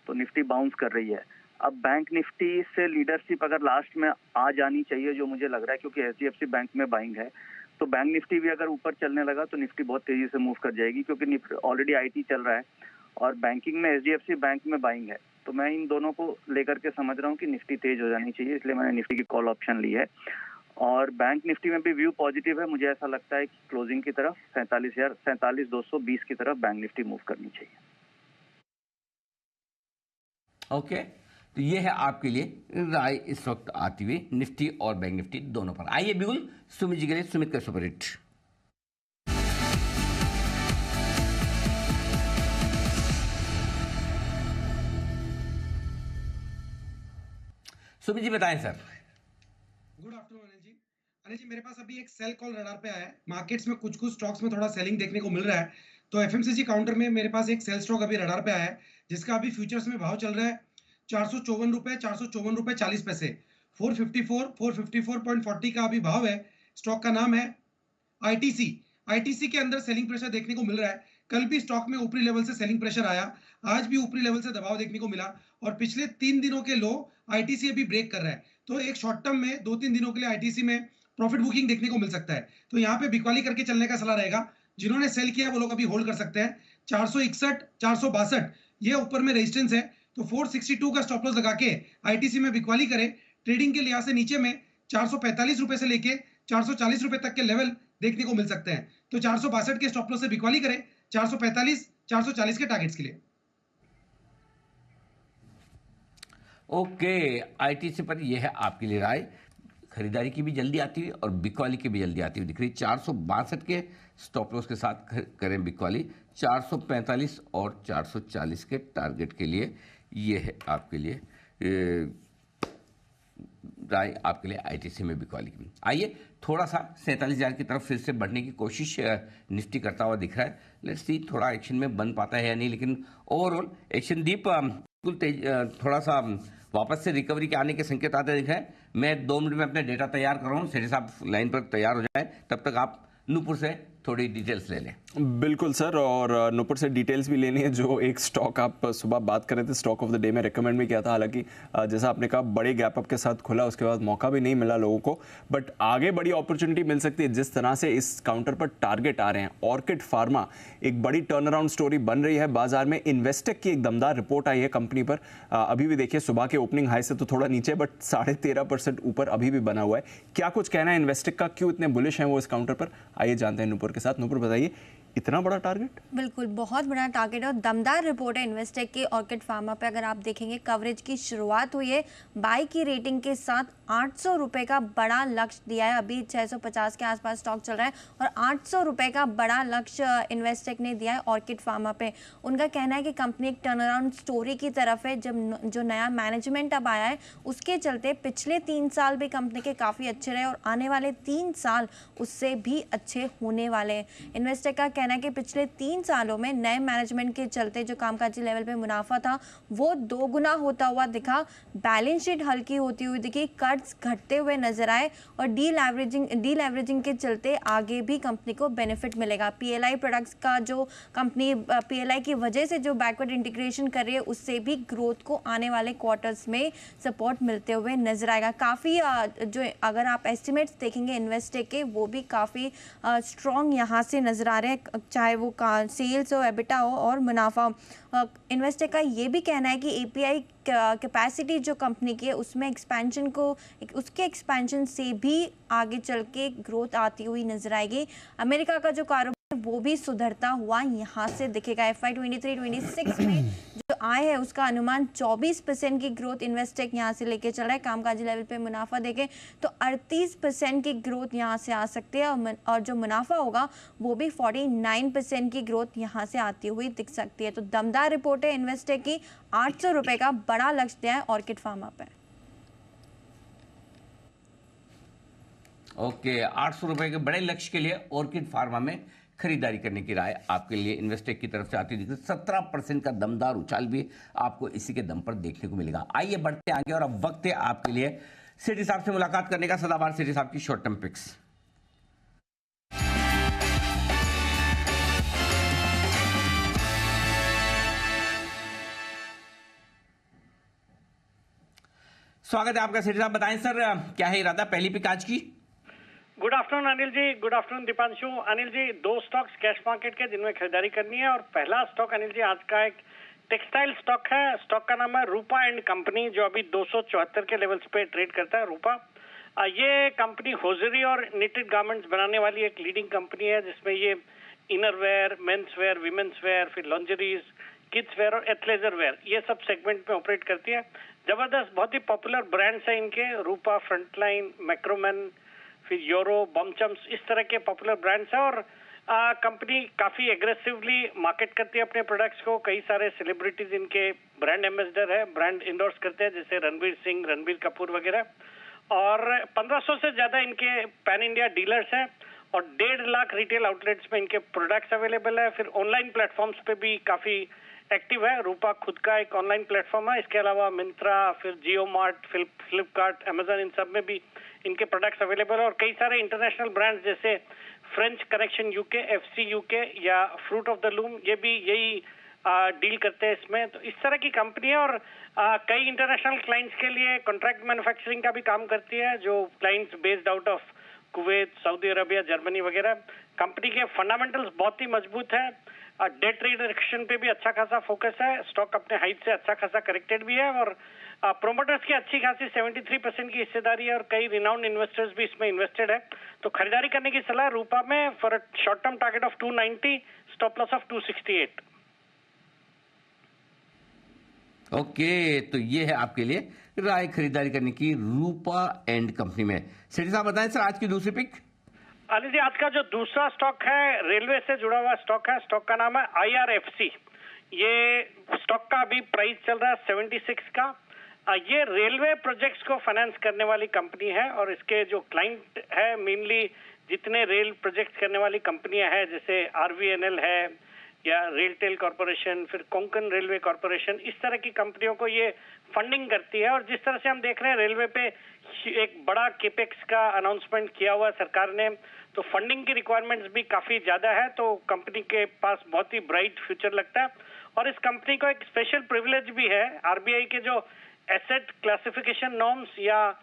तो निफ्टी बाउंस कर रही है। अब बैंक निफ्टी से लीडरशिप अगर लास्ट में आ जानी चाहिए, जो मुझे लग रहा है, क्योंकि एचडीएफसी बैंक में बाइंग है, तो बैंक निफ्टी भी अगर ऊपर चलने लगा तो निफ्टी बहुत तेजी से मूव कर जाएगी, क्योंकि ऑलरेडी आईटी चल रहा है और बैंकिंग में एचडीएफसी बैंक में बाइंग है। तो मैं इन दोनों को लेकर के समझ रहा हूँ कि निफ्टी तेज हो जानी चाहिए, इसलिए मैंने निफ्टी की कॉल ऑप्शन ली है। और बैंक निफ्टी में भी व्यू पॉजिटिव है, मुझे ऐसा लगता है कि क्लोजिंग की तरफ 47,220 की तरफ बैंक निफ्टी मूव करनी चाहिए। ओके, तो ये है आपके लिए राय इस वक्त आती हुई निफ्टी और बैंक निफ्टी दोनों पर। आइए बिल्कुल सुमित जी के लिए सुमित का सुपर हिट। सुमित जी बताएं सर। गुड आफ्टरनून अनिल जी। अनिल जी, मेरे पास अभी एक सेल कॉल रडार पे आया है। मार्केट्स में कुछ स्टॉक्स में थोड़ा सेलिंग देखने को मिल रहा है, तो एफएमसीजी काउंटर में मेरे पास एक सेल स्टॉक अभी रडार पे आया है, जिसका अभी फ्यूचर्स में भाव चल रहा है 454 रुपए, 454 रुपए 40 पैसे, 454.40 का अभी भाव है। स्टॉक का नाम है आईटीसी। आईटीसी के अंदर सेलिंग प्रेशर देखने को मिल रहा है। कल भी स्टॉक में ऊपरी लेवल से सेलिंग प्रेशर आया, आज भी ऊपरी लेवल से दबाव देखने को मिला, और पिछले 3 दिनों के लो आईटीसी अभी ब्रेक कर रहा है। तो एक शॉर्ट टर्म में 2-3 दिनों के लिए आईटीसी में प्रॉफिट बुकिंग देखने को मिल सकता है। तो यहाँ पे बिकवाली करके चलने का सलाह रहेगा। जिन्होंने सेल किया वो लोग अभी होल्ड कर सकते हैं। 461, 462 ये ऊपर में रेजिस्टेंस है, तो 462 का स्टॉप लॉस लगा के आईटीसी में बिकवाली करें। ट्रेडिंग के लिहाज से नीचे में 445 रुपए से लेके 440 रुपए तक के लेवल देखने को मिल सकते हैं। तो 462 के स्टॉप लॉस से बिकवाली करें 445 440 के टारगेट्स के लिए। ओके, आईटीसी पर यह है आपके लिए राय। खरीदारी की भी जल्दी आती हुई और बिकवाली की भी जल्दी आती हुई दिख रही। 462 के स्टॉप लॉस के साथ करें बिकवाली, 445 और 440 के टारगेट के लिए ये है आपके लिए राय, आपके लिए आईटीसी में बिकवाली की। आइए थोड़ा सा 47,000 की तरफ फिर से बढ़ने की कोशिश निफ्टी करता हुआ दिख रहा है। लेट्स सी थोड़ा एक्शन में बन पाता है या नहीं, लेकिन ओवरऑल एक्शन दीप बिल्कुल तेज, थोड़ा सा वापस से रिकवरी के आने के संकेत आते दिख रहे हैं। मैं 2 मिनट में अपने डेटा तैयार कर रहा हूँ, सेठी साहब लाइन पर तैयार हो जाए, तब तक आप नूपुर से थोड़ी डिटेल्स ले लें। बिल्कुल सर, और नूपुर से डिटेल्स भी लेनी है। जो एक स्टॉक आप सुबह बात कर रहे थे, स्टॉक ऑफ द डे में रिकमेंड भी किया था, हालांकि जैसा आपने कहा बड़े गैप अप के साथ खुला, उसके बाद मौका भी नहीं मिला लोगों को, बट आगे बड़ी अपॉर्चुनिटी मिल सकती है जिस तरह से इस काउंटर पर टारगेट आ रहे हैं। ऑर्किड फार्मा एक बड़ी टर्न अराउंड स्टोरी बन रही है बाजार में। इन्वेस्टेक की एक दमदार रिपोर्ट आई है कंपनी पर। अभी भी देखिए सुबह के ओपनिंग हाई से तो थोड़ा नीचे, बट 13.5% ऊपर अभी भी बना हुआ है। क्या कुछ कहना है इन्वेस्टेक का, क्यों इतने बुलिश हैं वो इस काउंटर पर? आइए जानते हैं नूपुर के साथ। नूपुर बताइए, इतना बड़ा टारगेट? बिल्कुल बहुत बड़ा टारगेट और दमदार रिपोर्ट है इन्वेस्टेक की ऑर्किड फार्मा पे। अगर आप देखेंगे कवरेज की शुरुआत हुई है बाई की रेटिंग के साथ। 800 रुपये का बड़ा लक्ष्य दिया है, अभी 650 के आसपास स्टॉक चल रहा है और 800 रुपये का बड़ा लक्ष्य इन्वेस्टेक ने दिया है ऑर्किड फार्मा पे। उनका कहना है कि कंपनी एक टर्न अराउंड स्टोरी की तरफ है। जब जो नया मैनेजमेंट अब आया है उसके चलते पिछले 3 साल भी कंपनी के काफ़ी अच्छे रहे और आने वाले 3 साल उससे भी अच्छे होने वाले हैं। इन्वेस्टेक का कहना है कि पिछले 3 सालों में नए मैनेजमेंट के चलते जो कामकाजी लेवल पे मुनाफा था वो 2 गुना होता हुआ दिखा, बैलेंस शीट हल्की होती हुई दिखी, कर्ज घटते हुए नजर आए और डी लेवरेजिंग के चलते आगे भी कंपनी को बेनिफिट मिलेगा। पीएलआई प्रोडक्ट्स का जो कंपनी पीएलआई की वजह से जो बैकवर्ड इंटीग्रेशन कर रही है उससे भी ग्रोथ को आने वाले क्वार्टर्स में सपोर्ट मिलते हुए नजर आएगा। काफ़ी जो अगर आप एस्टिमेट्स देखेंगे इन्वेस्टेक के वो भी काफ़ी स्ट्रॉन्ग यहाँ से नजर आ रहे हैं, चाहे वो सेल्स हो, एबिटा हो और मुनाफा हो। इन्वेस्टेक का ये भी कहना है कि एपीआई कैपेसिटी जो कंपनी की है उसमें एक्सपेंशन को उसके एक्सपेंशन से भी आगे चल के ग्रोथ आती हुई नजर आएगी। अमेरिका का जो कारोबार वो भी सुधरता हुआ यहाँ से दिखेगा। FY 23-26 में जो आय है उसका अनुमान 24% की ग्रोथ इन्वेस्टेक यहाँ से लेके चल रहा है। कामकाजी लेवल पे मुनाफा देखें तो 38% की ग्रोथ यहाँ से आ सकती है और जो मुनाफा होगा वो भी 49% की ग्रोथ यहाँ से आती हुई दिख सकती है। तो दमदार रिपोर्ट है इन्वेस्टेक की। 800 रुपये का बड़ा लक्ष्य दिया है ऑर्किड फार्मा पे। ओके, 800 रुपये के बड़े लक्ष्य के लिए ऑर्किड फार्मा में खरीदारी करने की राय आपके लिए इन्वेस्टेक की तरफ से आती दिखती है। 17% का दमदार उछाल भी आपको इसी के दम पर देखने को मिलेगा। आइए बढ़ते आगे और अब वक्त है आपके लिए सेठी साहब से मुलाकात करने का। सदाबहार सेठी साहब की शॉर्ट टर्म पिक्स। स्वागत है आपका सेठी साहब। बताएं सर, क्या है इरादा पहली पिक आज की? गुड आफ्टरनून अनिल जी, good afternoon Deepanshu. Anil ji, 2 stocks cash market के जिनमें खरीदारी करनी है और पहला स्टॉक अनिल जी आज का एक टेक्सटाइल स्टॉक है। स्टॉक का नाम है रूपा एंड कंपनी, जो अभी 274 के लेवल्स पे ट्रेड करता है। रूपा ये कंपनी होजरी और निटेड गारमेंट्स बनाने वाली एक लीडिंग कंपनी है, जिसमें ये inner wear, men's wear, women's wear, फिर लॉन्जरीज, किड्स वेयर और एथलेजर वेयर ये सब सेगमेंट में ऑपरेट करती है। जबरदस्त बहुत ही पॉपुलर ब्रांड्स हैं इनके, रूपा, फ्रंटलाइन, मैक्रोमैन, फिर यूरो, बमचम्स, इस तरह के पॉपुलर ब्रांड्स हैं। और कंपनी काफ़ी एग्रेसिवली मार्केट करती है अपने प्रोडक्ट्स को। कई सारे सेलिब्रिटीज इनके ब्रांड एम्बेसडर है, ब्रांड इंडोर्स करते हैं, जैसे रणवीर सिंह, रणबीर कपूर वगैरह। और 1500 से ज़्यादा इनके पैन इंडिया डीलर्स हैं और 1.5 लाख रिटेल आउटलेट्स में इनके प्रोडक्ट्स अवेलेबल है। फिर ऑनलाइन प्लेटफॉर्म्स पे भी काफ़ी एक्टिव है। रूपा खुद का एक ऑनलाइन प्लेटफॉर्म है। इसके अलावा मिंत्रा, फिर जियो मार्ट, फ्लिपकार्ट, अमेजन, इन सब में भी इनके प्रोडक्ट्स अवेलेबल है। और कई सारे इंटरनेशनल ब्रांड्स जैसे French connection UK, FC UK या फ्रूट ऑफ द लूम, ये भी यही डील करते हैं इसमें। तो इस तरह की कंपनी है और कई इंटरनेशनल क्लाइंट्स के लिए कॉन्ट्रैक्ट मैन्युफैक्चरिंग का भी काम करती है, जो clients based out of Kuwait, Saudi Arabia, Germany वगैरह। कंपनी के फंडामेंटल्स बहुत ही मजबूत है। डेट रिडक्शन पे भी अच्छा खासा फोकस है, स्टॉक अपने हाइट से अच्छा खासा करेक्टेड भी है और प्रोमोटर्स की अच्छी खासी 73% की हिस्सेदारी है और कई रिनाउंड इन्वेस्टर्स भी इसमें इन्वेस्टेड है, तो खरीदारी करने की सलाह रूपा में for short term target of 290, stop loss of 268। Okay, तो ये है आपके लिए राय खरीदारी करने की रूपा एंड कंपनी में। सेठी साहब बताएं सर आज की दूसरी पिक। अनिल जी, आज का जो दूसरा स्टॉक है रेलवे से जुड़ा हुआ स्टॉक है, स्टॉक का नाम है IRFC। ये स्टॉक का अभी प्राइस चल रहा है 76 का। ये रेलवे प्रोजेक्ट्स को फाइनेंस करने वाली कंपनी है और इसके जो क्लाइंट है मेनली जितने रेल प्रोजेक्ट्स करने वाली कंपनियां हैं जैसे RVNL है या रेलटेल कॉर्पोरेशन, फिर कोंकण रेलवे कॉर्पोरेशन, इस तरह की कंपनियों को ये फंडिंग करती है। और जिस तरह से हम देख रहे हैं रेलवे पे एक बड़ा केपेक्स का अनाउंसमेंट किया हुआ है सरकार ने, तो फंडिंग की रिक्वायरमेंट्स भी काफी ज्यादा है, तो कंपनी के पास बहुत ही ब्राइट फ्यूचर लगता है। और इस कंपनी को एक स्पेशल प्रिविलेज भी है, RBI के जो एसेट क्लासिफिकेशन नॉर्म्स या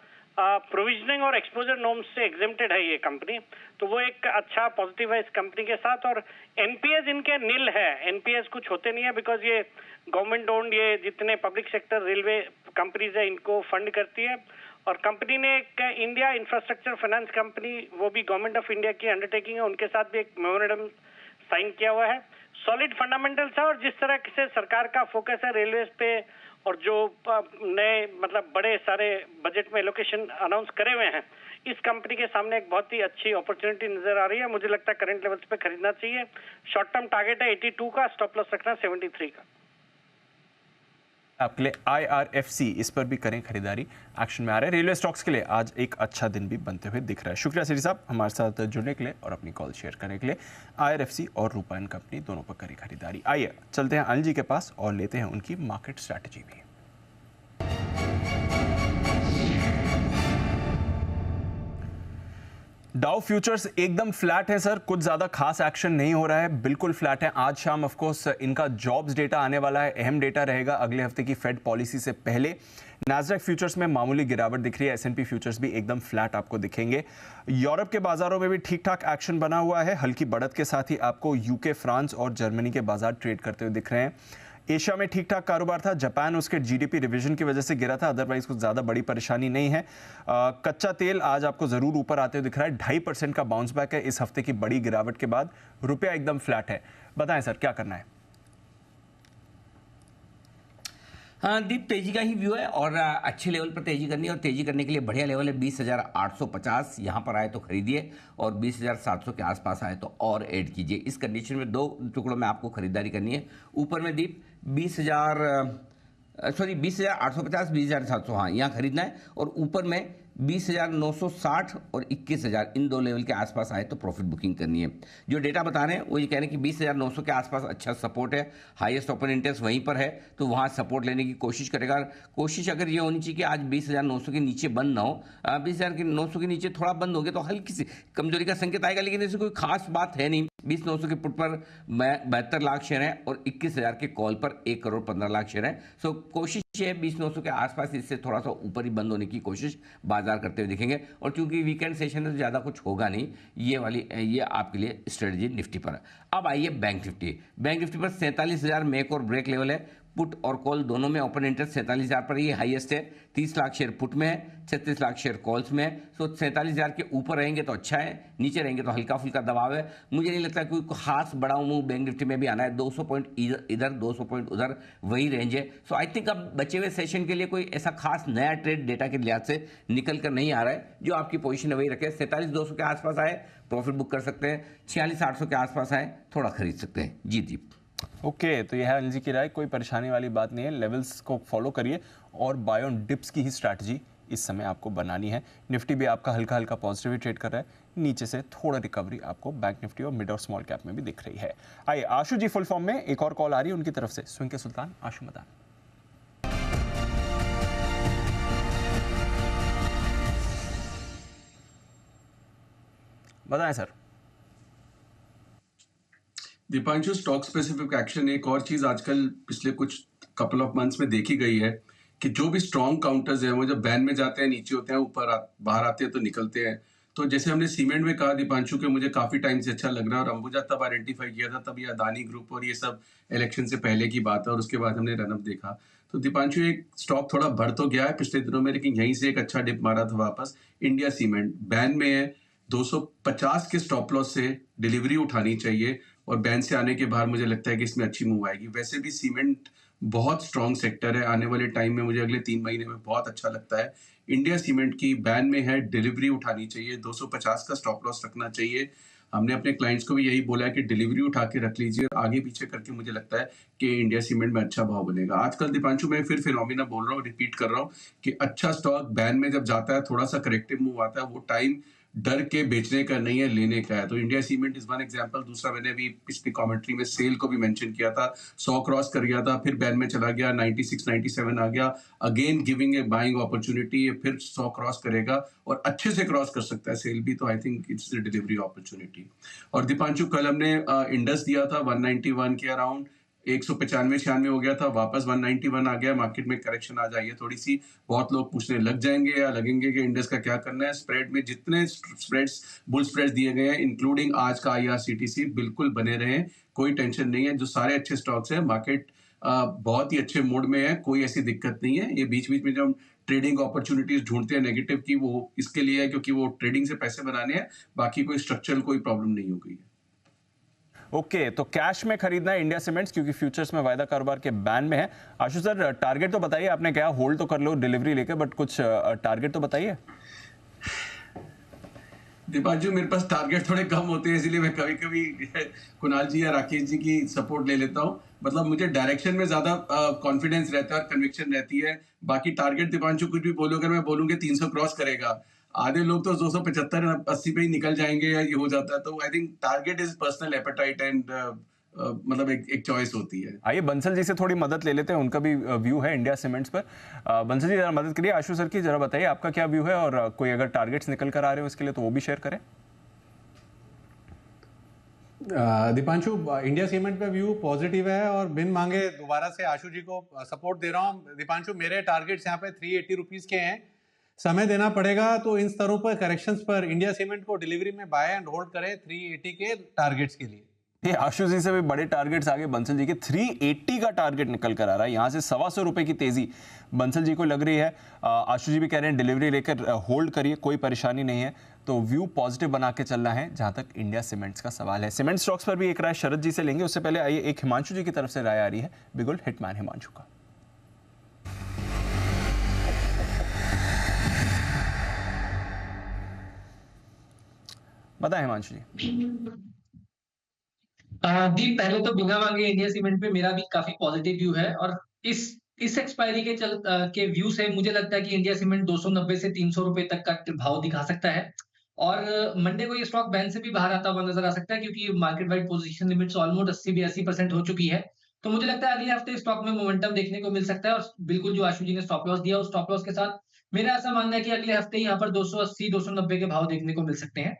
प्रोविजनिंग और एक्सपोजर नॉर्म्स से एग्जेम्प्टेड है ये कंपनी, तो वो एक अच्छा पॉजिटिव है इस कंपनी के साथ। और एनपीएस इनके नील है, एनपीएस कुछ होते नहीं है बिकॉज ये गवर्नमेंट ओन्ड, ये जितने पब्लिक सेक्टर रेलवे कंपनीज है इनको फंड करती है। और कंपनी ने एक इंडिया इंफ्रास्ट्रक्चर फाइनेंस कंपनी, वो भी गवर्नमेंट ऑफ इंडिया की अंडरटेकिंग है, उनके साथ भी एक मेमोरेंडम साइन किया हुआ है। सॉलिड फंडामेंटल्स है और जिस तरह से सरकार का फोकस है रेलवे पे और जो नए मतलब बड़े सारे बजट में एलोकेशन अनाउंस करे हुए हैं, इस कंपनी के सामने एक बहुत ही अच्छी अपॉर्चुनिटी नजर आ रही है। मुझे लगता है करंट लेवल्स पे खरीदना चाहिए। शॉर्ट टर्म टारगेट है 82 का, स्टॉप लॉस रखना 73 का। आपके लिए IRFC, इस पर भी करें खरीदारी, एक्शन में आ रहे हैं। रेलवे स्टॉक्स के लिए आज एक अच्छा दिन भी बनते हुए दिख रहा है। शुक्रिया सेठी साहब हमारे साथ जुड़ने के लिए और अपनी कॉल शेयर करने के लिए। IRFC और रूपा एंड कंपनी दोनों पर करें खरीदारी। आइए चलते हैं अनिल जी के पास और लेते हैं उनकी मार्केट स्ट्रैटेजी भी। डाउ फ्यूचर्स एकदम फ्लैट है सर, कुछ ज्यादा खास एक्शन नहीं हो रहा है, बिल्कुल फ्लैट है। आज शाम ऑफ कोर्स इनका जॉब्स डेटा आने वाला है, अहम डेटा रहेगा अगले हफ्ते की फेड पॉलिसी से पहले। नैस्डैक फ्यूचर्स में मामूली गिरावट दिख रही है, S&P फ्यूचर्स भी एकदम फ्लैट आपको दिखेंगे। यूरोप के बाजारों में भी ठीक ठाक एक्शन बना हुआ है, हल्की बढ़त के साथ ही आपको यूके, फ्रांस और जर्मनी के बाजार ट्रेड करते हुए दिख रहे हैं। एशिया में ठीक ठाक कारोबार था, जापान उसके GDP रिवीजन की वजह से गिरा था, अदरवाइज कुछ ज़्यादा बड़ी परेशानी नहीं है। कच्चा तेल आज आपको ज़रूर ऊपर आते हुए दिख रहा है, 2.5% का बाउंस बैक है इस हफ्ते की बड़ी गिरावट के बाद। रुपया एकदम फ्लैट है। बताएं सर क्या करना है? हाँ दीप, तेजी का ही व्यू है और अच्छे लेवल पर तेजी करनी है और तेजी करने के लिए बढ़िया लेवल है 20,850। यहाँ पर आए तो खरीदिए और 20,700 के आसपास आए तो और ऐड कीजिए। इस कंडीशन में दो टुकड़ों में आपको खरीदारी करनी है। ऊपर में दीप 20,850, 20,700, हाँ यहाँ खरीदना है। और ऊपर में 20,960 और 21,000, इन दो लेवल के आसपास आए तो प्रॉफिट बुकिंग करनी है। जो डेटा बता रहे हैं वो ये कह रहे हैं कि 20,900 के आसपास अच्छा सपोर्ट है, हाईएस्ट ओपन इंटरेस्ट वहीं पर है, तो वहाँ सपोर्ट लेने की कोशिश करेगा। कोशिश अगर ये होनी चाहिए कि आज 20,900 के नीचे बंद ना हो, 20,900 के नीचे थोड़ा बंद हो गया तो हल्की सी कमजोरी का संकेत आएगा, लेकिन ऐसी कोई खास बात है नहीं। 20,900 के पुट पर 72 लाख शेयर हैं और 21,000 के कॉल पर 1,15,00,000 शेयर हैं। सो कोशिश है 20,900 के आसपास, इससे थोड़ा सा ऊपर ही बंद होने की कोशिश बाजार करते हुए दिखेंगे। और क्योंकि वीकेंड सेशन है तो ज़्यादा कुछ होगा नहीं, ये आपके लिए स्ट्रेटजी निफ्टी पर। अब आइए बैंक निफ्टी। बैंक निफ्टी पर 47,000 मेक और ब्रेक लेवल है। पुट और कॉल दोनों में ओपन इंटरेस्ट 47,000 पर ये हाईएस्ट है। 30 लाख शेयर पुट में है, 36 लाख शेयर कॉल्स में है। सो 47,000 के ऊपर रहेंगे तो अच्छा है, नीचे रहेंगे तो हल्का फुल्का दबाव है। मुझे नहीं लगता कोई खास बड़ा मूव बैंक निफ्टी में भी आना है। 200 पॉइंट इधर 200 पॉइंट उधर, वही रेंज है। सो आई थिंक अब बचे हुए सेशन के लिए कोई ऐसा खास नया ट्रेड डेटा के लिहाज से निकल कर नहीं आ रहा है। जो आपकी पोजीशन है वही रखे। 47,200 के आसपास आए प्रॉफिट बुक कर सकते हैं, 46,800 के आसपास आए थोड़ा खरीद सकते हैं। जी दीप। ओके, तो यह है अनिल जी की राय, कोई परेशानी वाली बात नहीं है। लेवल्स को फॉलो करिए और बाय ऑन डिप्स की ही स्ट्रैटेजी इस समय आपको बनानी है। निफ्टी भी आपका हल्का हल्का पॉजिटिव ट्रेड कर रहा है, नीचे से थोड़ा रिकवरी आपको बैंक निफ्टी और मिड और स्मॉल कैप में भी दिख रही है। आइए आशु जी फुल फॉर्म में एक और कॉल आ रही है उनकी तरफ से। स्विंग के सुल्तान आशु मदान। बताएं sir. Deepanshu, stock specific action, एक और चीज आजकल पिछले कुछ कपल ऑफ मंथ्स में देखी गई है कि जो भी स्ट्रॉन्ग काउंटर्स हैं वो जब बैन में जाते हैं नीचे होते हैं, ऊपर बाहर आते हैं तो निकलते हैं। तो जैसे हमने सीमेंट में कहा दीपांशु के मुझे काफी टाइम से अच्छा लग रहा है, और अंबुजा तब आइडेंटिफाई किया था, तब ये अदानी ग्रुप और ये सब इलेक्शन से पहले की बात है, और उसके बाद हमने रनअप देखा। तो दीपांशु एक स्टॉक थोड़ा बढ़ तो गया है पिछले दिनों में, लेकिन यहीं से एक अच्छा डिप मारा था वापस। इंडिया सीमेंट बैन में है, 250 के स्टॉप लॉस से डिलीवरी उठानी चाहिए, और बैन से आने के बाद मुझे लगता है कि इसमें अच्छी मूव आएगी। वैसे भी सीमेंट बहुत स्ट्रॉन्ग सेक्टर है, आने वाले टाइम में मुझे अगले 3 महीने में बहुत अच्छा लगता है। इंडिया सीमेंट की बैन में है, डिलीवरी उठानी चाहिए, 250 का स्टॉप लॉस रखना चाहिए। हमने अपने क्लाइंट्स को भी यही बोला है कि डिलीवरी उठा के रख लीजिए, आगे पीछे करके मुझे लगता है कि इंडिया सीमेंट में अच्छा भाव बनेगा। आजकल दीपांशु मैं फिर फिनोमिना बोल रहा हूँ, रिपीट कर रहा हूँ कि अच्छा स्टॉक बैन में जब जाता है, थोड़ा सा करेक्टिव मूव आता है, वो टाइम डर के बेचने का नहीं है, लेने का है। तो India cement is one example. दूसरा मैंने अभी पिछली कमेंट्री में सेल को भी मेंशन किया था, 100 क्रॉस कर गया था, फिर बैन में चला गया, 96 97 आ गया, again giving a buying opportunity, फिर 100 क्रॉस करेगा और अच्छे से क्रॉस कर सकता है सेल भी। तो I think it's a delivery opportunity. और दीपांशु कल हमने इंडस दिया था 191 के अराउंड, 195-96 हो गया था, वापस 191 आ गया। मार्केट में करेक्शन आ जाइए थोड़ी सी, बहुत लोग पूछने लग जाएंगे या लगेंगे कि इंडस का क्या करना है। स्प्रेड में जितने स्प्रेड्स बुल स्प्रेड्स दिए गए हैं, इंक्लूडिंग आज का IRCTC, बिल्कुल बने रहे, कोई टेंशन नहीं है। जो सारे अच्छे स्टॉक्स हैं, मार्केट बहुत ही अच्छे मोड में है, कोई ऐसी दिक्कत नहीं है। ये बीच बीच में जब ट्रेडिंग अपॉर्चुनिटीज ढूंढते हैं नेगेटिव की, वो इसके लिए है क्योंकि वो ट्रेडिंग से पैसे बनाने हैं, बाकी कोई स्ट्रक्चरल कोई प्रॉब्लम नहीं हो गई है। ओके, तो कैश में खरीदना है इंडिया सीमेंट्स, क्योंकि फ्यूचर्स में वायदा कारोबार के बैन में है। आशु सर, टारगेट तो बताइए, आपने क्या होल्ड तो कर लो डिलीवरी लेकर, बट कुछ टारगेट तो बताइए। दीपांशु, मेरे पास टारगेट थोड़े कम होते हैं, इसलिए मैं कभी कभी कुणाल जी या राकेश जी की सपोर्ट ले लेता हूँ। मतलब मुझे डायरेक्शन में ज्यादा कॉन्फिडेंस रहता है और कन्विक्शन रहती है। बाकी टारगेट दीपांशु कुछ भी बोलो, अगर मैं बोलूंगा 300 क्रॉस करेगा, आधे लोग तो 275-80 पे ही निकल जाएंगे या ये हो जाता है। तो I think target is personal appetite and मतलब एक चॉइस होती है। आइए बंसल जी से थोड़ी मदद ले लेते हैं, उनका भी व्यू है इंडिया सीमेंट्स पर। बंसल जी जरा मदद करिए आशु सर की, जरा बताइए आपका क्या व्यू है, और कोई अगर टारगेट्स निकल कर आ रहे हो इसके लिए तो वो भी शेयर करें। दीपांशु, इंडिया सीमेंट पे व्यू पॉजिटिव है और बिन मांगे दोबारा से आशु जी को सपोर्ट दे रहा हूँ। दीपांशु, मेरे टारगेट्स यहाँ पे 380 रुपीज के हैं, समय देना पड़ेगा। तो इन स्तरों पर करेक्शंस पर इंडिया सीमेंट को डिलीवरी में बाय एंड होल्ड करें 380 के टारगेट्स के लिए। ये आशु जी से भी बड़े टारगेट्स आगे बंसल जी के 380 का टारगेट निकल कर आ रहा है, यहाँ से 125 रुपए की तेजी बंसल जी को लग रही है। आशु जी भी कह रहे हैं डिलीवरी लेकर होल्ड करिए, कोई परेशानी नहीं है। तो व्यू पॉजिटिव बना के चलना है जहां तक इंडिया सीमेंट्स का सवाल है। सीमेंट स्टॉक्स पर भी एक राय शरद जी से लेंगे, उससे पहले आइए एक हिमांशु जी की तरफ से राय आ रही है, बिगुल हिटमैन हिमांशु का। बताएं हिमांशु जी। दीप, पहले तो बिना मांगे इंडिया सीमेंट पे मेरा भी काफी पॉजिटिव व्यू है, और इस एक्सपायरी के व्यू से मुझे लगता है कि इंडिया सीमेंट 290 से 300 रुपए तक का भाव दिखा सकता है। और मंडे को ये स्टॉक बैन से भी बाहर आता हुआ नजर आ सकता है, क्योंकि market wide position limits almost 80-82% हो चुकी है। तो मुझे लगता है अगले हफ्ते स्टॉक में मोमेंटम देखने को मिल सकता है। और बिल्कुल जो आशु जी ने स्टॉप लॉस दिया, उस स्टॉप लॉस के साथ मेरा ऐसा मानना है कि अगले हफ्ते यहाँ पर 280-290 के भाव देखने को मिल सकते हैं।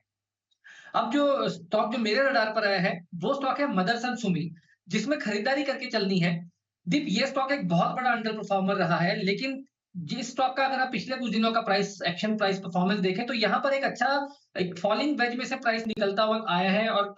अब जो स्टॉक जो मेरे रडार पर आया है, वो स्टॉक है मदरसन सुमी, जिसमें खरीदारी करके चलनी है। दीप, ये स्टॉक एक बहुत बड़ा अंडर परफॉर्मर रहा है, लेकिन जिस स्टॉक का अगर आप पिछले कुछ दिनों का प्राइस परफॉर्मेंस देखें, तो यहाँ पर एक फॉलिंग वेज में से प्राइस निकलता हुआ आया है, और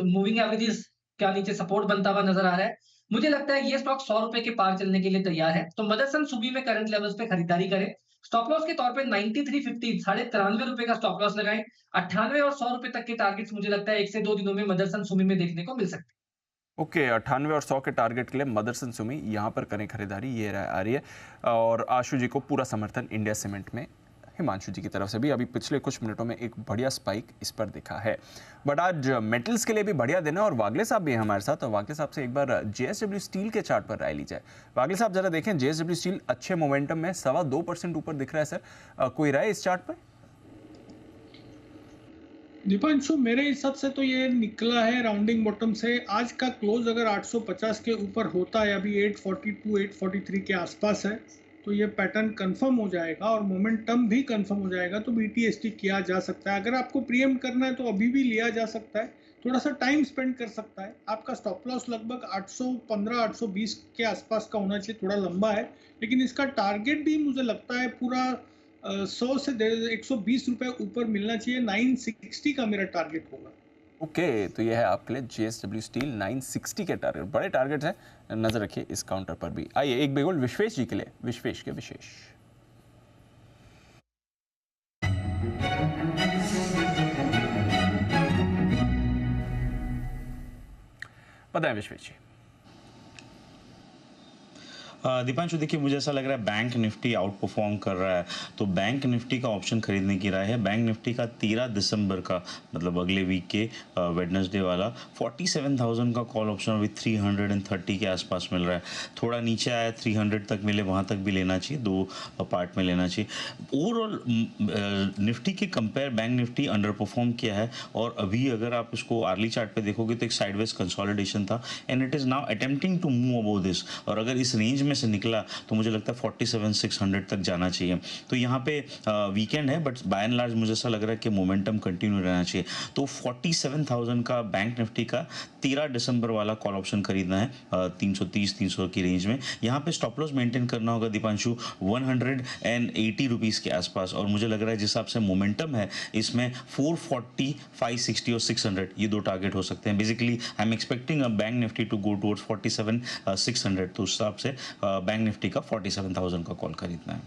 मूविंग एवरेजेस का नीचे सपोर्ट बनता हुआ नजर आ रहा है। मुझे लगता है ये स्टॉक 100 रुपए के पार चलने के लिए तैयार है। तो मदरसन सुमी में करंट लेवल्स पे खरीदारी करें। स्टॉप लॉस के तौर पे 93.50 93 रुपए का स्टॉप लॉस लगाएं। 98 और 100 रुपए तक के टारगेट्स मुझे लगता है 1 से 2 दिनों में मदरसन सुमी में देखने को मिल सकते हैं। ओके, 98 और 100 के टारगेट के लिए मदरसन सुमी यहाँ पर करें खरीदारी, ये आ रही है। और आशु जी को पूरा समर्थन इंडिया सीमेंट में हिमांशु जी की तरफ से भी। अभी पिछले कुछ मिनटों में एक बढ़िया स्पाइक इस पर दिखा है। बट आज मेटल्स के लिए भी बढ़िया दिन है, और वागले साहब भी हैं हमारे साथ। और वागले साहब से एक बार JSW स्टील के चार्ट पर राय ली जाए। वागले साहब जरा देखें, JSW स्टील अच्छे मोमेंटम में 2.25% ऊपर दिख रहा है सर, कोई राय इस चार्ट पर? दीपांशु, मेरे हिसाब से तो ये निकला है राउंडिंग बॉटम से। आज का क्लोज अगर 850 के ऊपर होता है, अभी 842 843 के आसपास है, तो ये पैटर्न कंफर्म हो जाएगा और मोमेंटम भी कंफर्म हो जाएगा, तो BTST किया जा सकता है। अगर आपको प्रीएम करना है तो अभी भी लिया जा सकता है, थोड़ा सा टाइम स्पेंड कर सकता है। आपका स्टॉप लॉस लगभग 815 820 के आसपास का होना चाहिए, थोड़ा लंबा है, लेकिन इसका टारगेट भी मुझे लगता है पूरा 100 से 120 रुपए ऊपर मिलना चाहिए। 960 का मेरा टारगेट होगा। ओके, तो ये है आपके लिए JSW स्टील 960 के टारगेट, बड़े टारगेट्स हैं, नजर रखिए इस काउंटर पर भी। आइए एक बिगुल विश्वेश जी के लिए, विश्वेश के विशेष। बताएं विश्वेश जी। दीपांशु देखिए, मुझे ऐसा लग रहा है बैंक निफ्टी आउट परफॉर्म कर रहा है, तो बैंक निफ्टी का ऑप्शन खरीदने की राय है। बैंक निफ्टी का 13 दिसंबर का, मतलब अगले वीक के वेडनेसडे वाला 47,000 का कॉल ऑप्शन अभी 330 के आसपास मिल रहा है। थोड़ा नीचे आया 300 तक मिले, वहाँ तक भी लेना चाहिए, 2 पार्ट में लेना चाहिए। ओवरऑल निफ्टी के compare bank Nifty under perform किया है, और अभी अगर आप इसको आर्ली चार्ट पे देखोगे तो एक साइडवेज कंसोलिडेशन था, and it is now attempting to move above this. और अगर इस रेंज में से निकला तो मुझे लगता है 47,600 तक जाना चाहिए। तो यहाँ पे वीकेंड है, बट बाय एंड लार्ज मुझे ऐसा लग रहा है कि मोमेंटम कंटिन्यू रहना चाहिए। तो 47,000 का बैंक निफ्टी का 13 दिसंबर वाला कॉल ऑप्शन खरीदना है 330-300 की रेंज में। यहाँ पे स्टॉप लॉस मेंटेन करना होगा दीपांशु 180 रुपीज़ के आसपास, और मुझे लग रहा है जिस हिसाब से मोमेंटम है इसमें 440, 560 और 600 ये 2 टारगेट हो सकते हैं। Basically I am expecting a bank Nifty to go towards 47,600, तो उस हिसाब से बैंक निफ्टी का 47,000 का कॉल खरीदना है।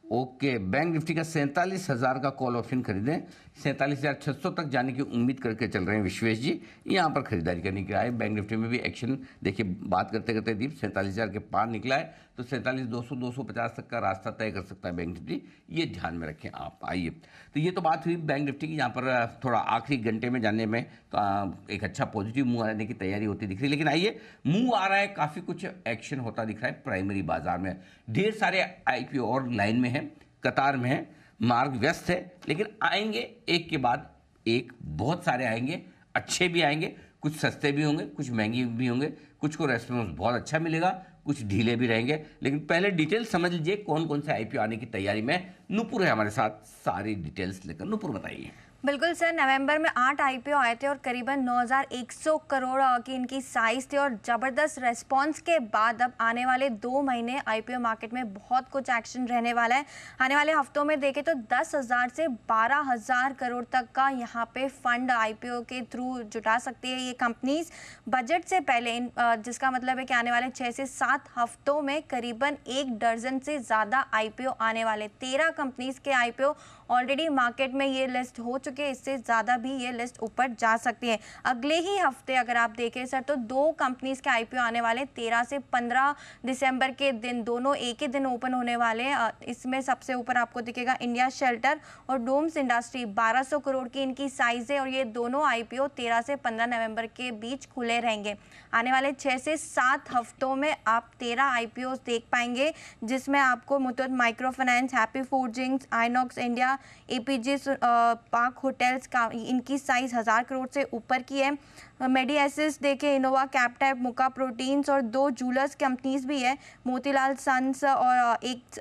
ओके, बैंक निफ्टी का 47,000 का कॉल ऑप्शन खरीदें। 47,600 तक जाने की उम्मीद करके चल रहे हैं विश्वेश जी, यहाँ पर खरीदारी करने की राय। बैंक निफ्टी में भी एक्शन देखिए, बात करते करते दीप 47,000 के पार निकला है, तो 47,200, 250 तक का रास्ता तय कर सकता है बैंक निफ्टी, ये ध्यान में रखें आप। आइए, तो ये तो बात हुई बैंक निफ्टी की, यहाँ पर थोड़ा आखिरी घंटे में जाने में एक अच्छा पॉजिटिव मूव आने की तैयारी होती दिख रही है। लेकिन आइए, मूव आ रहा है, काफ़ी कुछ एक्शन होता दिख रहा है प्राइमरी बाजार में। ढेर सारे IPO और लाइन में है, कतार में है, मार्ग व्यस्त है, लेकिन आएंगे एक के बाद एक, बहुत सारे आएंगे, अच्छे भी आएंगे, कुछ सस्ते भी होंगे, कुछ महंगे भी होंगे, कुछ को रेस्पॉन्स बहुत अच्छा मिलेगा, कुछ ढीले भी रहेंगे। लेकिन पहले डिटेल समझ लीजिए कौन कौन से IPO आने की तैयारी में। नूपुर है हमारे साथ, सारी डिटेल्स लेकर। नूपुर बताइए। बिल्कुल सर, नवंबर में 8 IPO आए थे और करीबन 9,100 करोड़ की इनकी साइज थी, और ज़बरदस्त रेस्पॉन्स के बाद अब आने वाले 2 महीने IPO मार्केट में बहुत कुछ एक्शन रहने वाला है। आने वाले हफ्तों में देखें तो 10,000 से 12,000 करोड़ तक का यहाँ पे फंड IPO के थ्रू जुटा सकती है ये कंपनीज बजट से पहले, जिसका मतलब है कि आने वाले 6 से 7 हफ्तों में करीबन 1 दर्जन से ज़्यादा IPO आने वाले। 13 कंपनीज के IPO ऑलरेडी मार्केट में ये लिस्ट हो चुके हैं, इससे ज़्यादा भी ये लिस्ट ऊपर जा सकती है। अगले ही हफ्ते अगर आप देखें सर, तो 2 कंपनीज के IPO आने वाले 13 से 15 दिसंबर के दिन, दोनों एक ही दिन ओपन होने वाले। इसमें सबसे ऊपर आपको दिखेगा इंडिया शेल्टर और डोम्स इंडस्ट्री, 1200 करोड़ की इनकी साइज है, और ये दोनों IPO 13 से 15 नवंबर के बीच खुले रहेंगे। आने वाले 6 से 7 हफ्तों में आप 13 IPOs देख पाएंगे, जिसमें आपको Muthoot micro finance, happy Forgings, INOX India, APG park hotels का, इनकी साइज 1000 करोड़ से ऊपर की है। मेडिएसिस देखें, इनोवा कैपटाइप, मुका प्रोटीन्स और 2 जूलर्स कंपनीज भी है, मोतीलाल सन्स, और एक